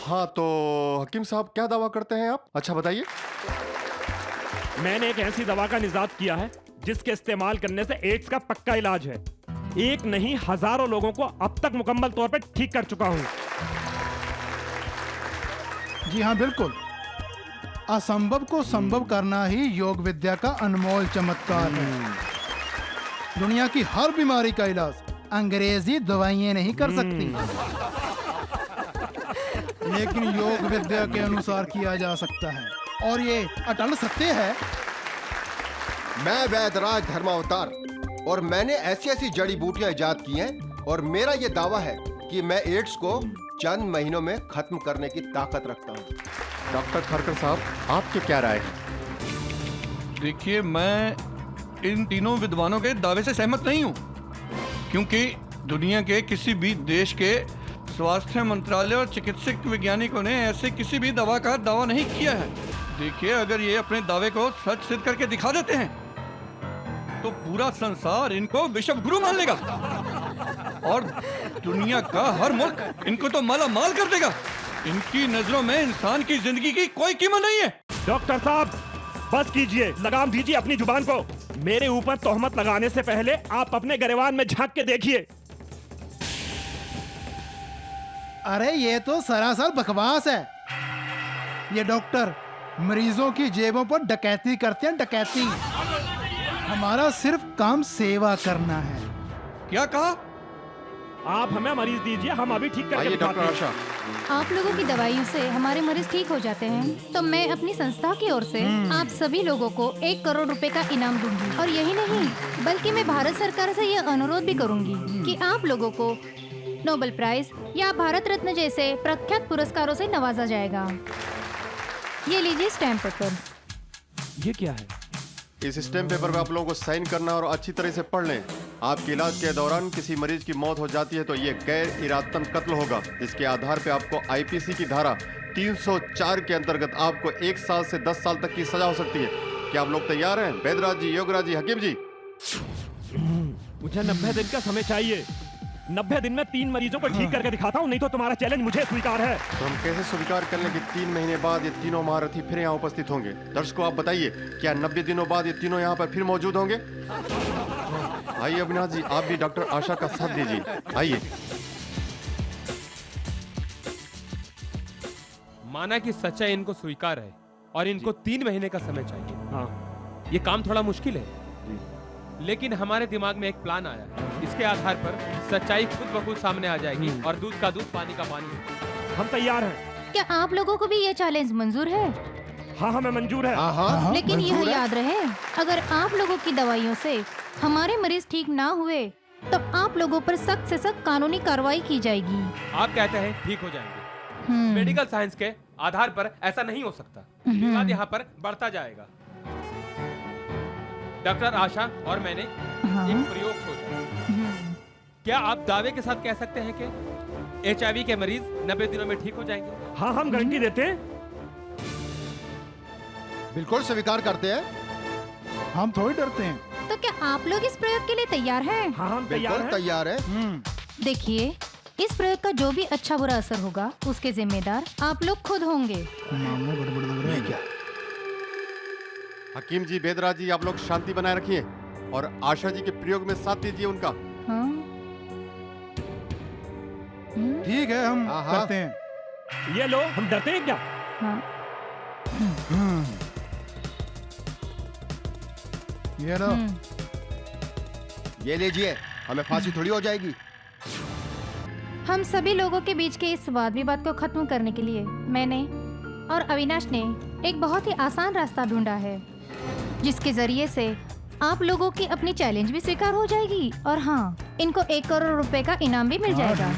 हाँ, तो हकीम साहब क्या दावा करते हैं आप? अच्छा बताइए। मैंने एक ऐसी दवा का निजात किया है जिसके इस्तेमाल करने से एड्स का पक्का इलाज है। एक नहीं हजारों लोगों को अब तक मुकम्मल तौर पर ठीक कर चुका हूँ। जी हाँ, बिल्कुल। असंभव को संभव करना ही योग विद्या का अनमोल चमत्कार है। दुनिया की हर बीमारी का इलाज अंग्रेजी दवाइयां नहीं कर सकती, लेकिन योग विद्या के अनुसार किया जा सकता है और ये अटल सत्य है। मैं वैदराज धर्मावतार और मैंने ऐसी ऐसी जड़ी बूटियां इजाद की हैं और मेरा ये दावा है कि मैं एड्स को चंद महीनों में खत्म करने की ताकत रखता हूँ। डॉक्टर खारकर साहब, आपकी क्या राय है? देखिए, मैं इन तीनों विद्वानों के दावे से सहमत नहीं हूँ, क्योंकि दुनिया के किसी भी देश के स्वास्थ्य मंत्रालय और चिकित्सक वैज्ञानिकों ने ऐसे किसी भी दवा का दावा नहीं किया है। देखिए, अगर ये अपने दावे को सच सिद्ध करके दिखा देते हैं तो पूरा संसार इनको विश्व गुरु मान लेगा और दुनिया का हर मुल्क इनको तो माला माल कर देगा। इनकी नजरों में इंसान की जिंदगी की कोई कीमत नहीं है। डॉक्टर साहब, बस कीजिए, लगाम दीजिए अपनी जुबान को। मेरे ऊपर तोहमत लगाने से पहले आप अपने गरेवान में झांक के देखिए। अरे ये तो सरासर बकवास है। ये डॉक्टर मरीजों की जेबों पर डकैती करते हैं, डकैती। हमारा सिर्फ काम सेवा करना है। क्या कहा? आप हमें मरीज दीजिए, हम अभी ठीक करके आइए डॉक्टर आशा, आप लोगों की दवाइयों से हमारे मरीज ठीक हो जाते हैं तो मैं अपनी संस्था की ओर से आप सभी लोगों को 1 करोड़ रुपए का इनाम दूंगी। और यही नहीं बल्कि मैं भारत सरकार से यह अनुरोध भी करूंगी कि आप लोगों को नोबेल प्राइज या भारत रत्न जैसे प्रख्यात पुरस्कारों से नवाजा जाएगा। ये लीजिए स्टैम्प पेपर। ये क्या है? इस स्टैम्प पेपर पे आप लोगों को साइन करना और अच्छी तरह से पढ़ लें। आपके इलाज के दौरान किसी मरीज की मौत हो जाती है तो ये गैर इरादतन कत्ल होगा, जिसके आधार पे आपको आईपीसी की धारा 304 के अंतर्गत आपको 1 साल से 10 साल तक की सजा हो सकती है। क्या आप लोग तैयार हैं? वेदराज जी, योगराज जी, हकीम जी। मुझे 90 दिन का समय चाहिए। 90 दिन में 3 मरीजों को ठीक करके दिखाता हूँ, नहीं तो तुम्हारा चैलेंज मुझे स्वीकार है। तो हम कैसे स्वीकार कर लें कि 3 महीने बाद ये तीनों महारथी फिर यहाँ उपस्थित होंगे? दर्शकों आप बताइए, क्या 90 दिनों बाद ये तीनों यहाँ पर फिर मौजूद होंगे? आइए अविनाश जी, आप भी डॉक्टर आशा का साथ दीजिए। आइए। माना कि सच्चाई इनको स्वीकार है और इनको 3 महीने का समय चाहिए। हाँ, ये काम थोड़ा मुश्किल है, लेकिन हमारे दिमाग में एक प्लान आया। इसके आधार पर सच्चाई खुद ब खुद सामने आ जाएगी और दूध का दूध, पानी का पानी। हम तैयार हैं। क्या आप लोगों को भी ये चैलेंज मंजूर है? हाँ, हमें मंजूर है। लेकिन यह याद रहे, अगर आप लोगों की दवाइयों से हमारे मरीज ठीक ना हुए तो आप लोगों पर सख्त से सख्त कानूनी कार्रवाई की जाएगी। आप कहते हैं ठीक हो जाएंगे। मेडिकल साइंस के आधार पर ऐसा नहीं हो सकता। विवाद यहाँ पर बढ़ता जाएगा। डॉक्टर आशा और मैंने एक प्रयोग सोचा। क्या आप दावे के साथ कह सकते हैं कि HIV के मरीज 90 दिनों में ठीक हो जाएंगे? हाँ, हम गारंटी देते हैं। बिल्कुल स्वीकार करते हैं। हम थोड़ी डरते हैं। तो क्या आप लोग इस प्रयोग के लिए तैयार हैं? हाँ, हम तैयार है। देखिए, इस प्रयोग का जो भी अच्छा बुरा असर होगा उसके जिम्मेदार आप लोग खुद होंगे। हकीम जी, वेदराज जी, आप लोग शांति बनाए रखिए और आशा जी के प्रयोग में साथ दीजिए उनका। ठीक है, हम करते हैं। ये लो, हम डरते हैं क्या? ये लो, ये लीजिए, हमें फांसी थोड़ी हो जाएगी। हम सभी लोगों के बीच के इस वाद विवाद को खत्म करने के लिए मैंने और अविनाश ने एक बहुत ही आसान रास्ता ढूंढा है, जिसके जरिए से आप लोगों की अपनी चैलेंज भी स्वीकार हो जाएगी और हाँ, इनको 1 करोड़ रुपए का इनाम भी मिल जाएगा।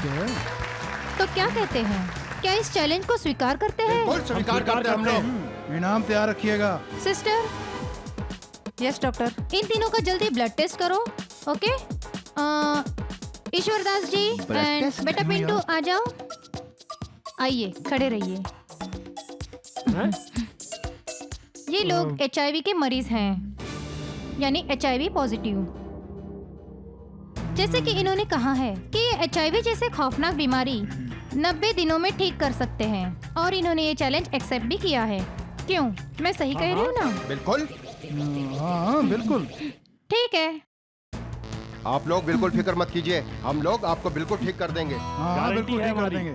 तो क्या कहते हैं, क्या इस चैलेंज को स्वीकार करते हैं? स्वीकार करते हैं हम लोग। इनाम तैयार रखिएगा। सिस्टर। Yes doctor. इन तीनों का जल्दी ब्लड टेस्ट करो। ओके। ईश्वरदास जी एंड बेटा पिंटू आ जाओ। आइए, खड़े रहिए। ये लोग HIV के मरीज हैं, यानी HIV पॉजिटिव। जैसे कि इन्होंने कहा है कि ये HIV जैसे खौफनाक बीमारी 90 दिनों में ठीक कर सकते हैं और इन्होंने ये चैलेंज एक्सेप्ट भी किया है। क्यों, मैं सही कह रही हूँ ना? बिल्कुल। हाँ, बिल्कुल। ठीक है। आप लोग बिल्कुल फिक्र मत कीजिए, हम लोग आपको बिल्कुल ठीक कर देंगे। हाँ, बिल्कुल ठीक कर देंगे।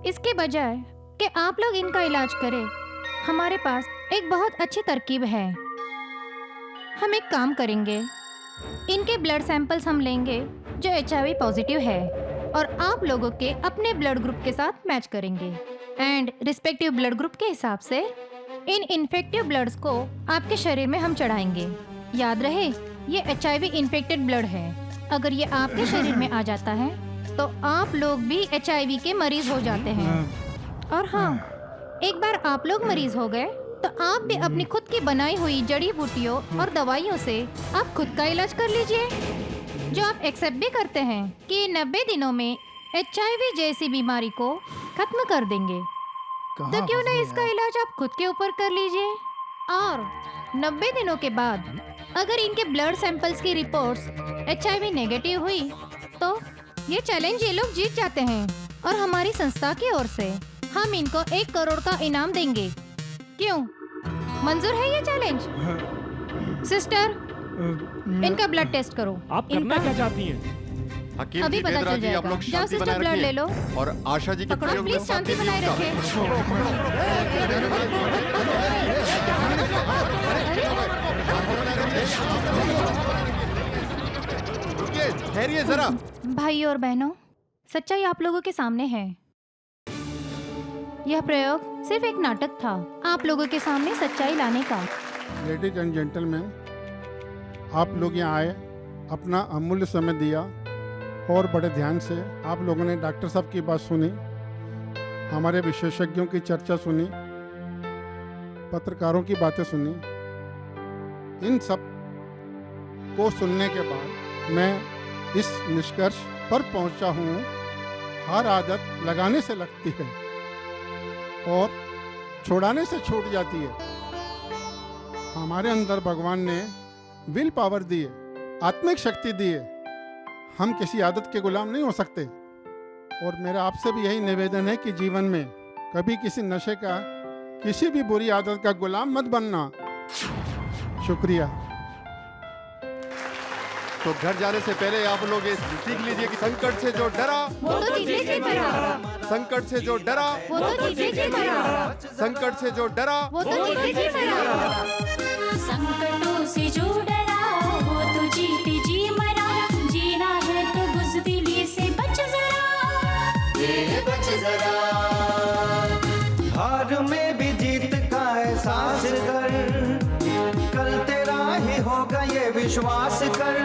इसके बजाय कि आप लोग इनका इलाज करें, हमारे पास एक बहुत अच्छी तरकीब है। हम एक काम करेंगे, इनके ब्लड सैंपल्स हम लेंगे जो HIV पॉजिटिव है और आप लोगों के अपने ब्लड ग्रुप के साथ मैच करेंगे एंड रिस्पेक्टिव ब्लड ग्रुप के हिसाब से इन इन्फेक्टिव ब्लड्स को आपके शरीर में हम चढ़ाएंगे। याद रहे, ये HIV इन्फेक्टेड ब्लड है। अगर ये आपके शरीर में आ जाता है तो आप लोग भी HIV के मरीज हो जाते हैं। और हाँ, एक बार आप लोग मरीज हो गए तो आप भी अपनी खुद की बनाई हुई जड़ी बूटियों और दवाइयों से आप खुद का इलाज कर लीजिए, जो आप एक्सेप्ट भी करते हैं कि 90 दिनों में HIV जैसी बीमारी को खत्म कर देंगे। तो क्यों ना इसका इलाज आप खुद के ऊपर कर लीजिए। और 90 दिनों के बाद अगर इनके ब्लड सैंपल्स की रिपोर्ट्स HIV नेगेटिव हुई तो ये चैलेंज ये लोग जीत जाते हैं और हमारी संस्था की ओर से हम इनको 1 करोड़ का इनाम देंगे। क्यों, मंजूर है ये चैलेंज? सिस्टर, इनका ब्लड टेस्ट करो। आप करना क्या चाहती हैं? हकीम अभी जी, पता वेदराज चल जी, आप जाएगा। लोग जाओ शांति सिस्टर, बनाए ब्लड ले रखिए लो। और आशा जी के पकड़ो, प्रयोग में प्लीज साथ शांति दीजिए बनाए रुकिए, ठहरिए जरा। भाइयों और बहनों, सच्चाई आप लोगों के सामने है। यह प्रयोग सिर्फ एक नाटक था, आप लोगों के सामने सच्चाई लाने का। लेडीज एंड जेंटलमैन, आप लोग यहाँ आए, अपना अमूल्य समय दिया और बड़े ध्यान से आप लोगों ने डॉक्टर साहब की बात सुनी, हमारे विशेषज्ञों की चर्चा सुनी, पत्रकारों की बातें सुनी। इन सब को सुनने के बाद मैं इस निष्कर्ष पर पहुंचा हूँ, हर आदत लगाने से लगती है और छुड़ाने से छूट जाती है। हमारे अंदर भगवान ने विल पावर दी है, आत्मिक शक्ति दी है। हम किसी आदत के गुलाम नहीं हो सकते। और मेरा आपसे भी यही निवेदन है कि जीवन में कभी किसी नशे का, किसी भी बुरी आदत का गुलाम मत बनना। शुक्रिया। तो घर जाने से पहले आप लोग ये सीख लीजिए कि संकट से जो डरा वो तो जीते जी मरा। संकट से जो डरा वो तो जीते जी मरा। संकट से जो डरा वो तो जीते जी मरा। संकटों से जो डरा वो तो जीते जी मरा। जीना है तो बुज़दिली से बच जरा, ये बच जरा। हार में भी जीत का एहसास कर, कल तेरा ही होगा ये विश्वास कर।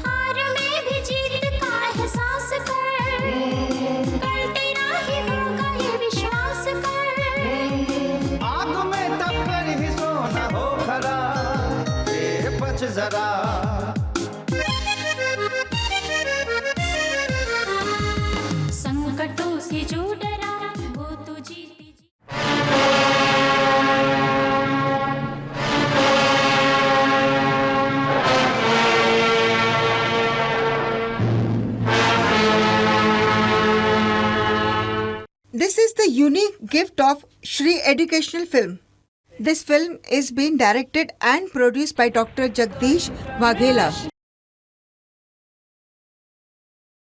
हार में भी जीत का एहसास कर, कल तेरा ही होगा ये विश्वास कर। आग में तप कर ही सोना हो खरा, ये बच जरा। संकटों से जो डरा वो तो जीते जी। This is the unique gift of Shri Educational Film. This film is being directed and produced by Dr. Jagdish Waghela.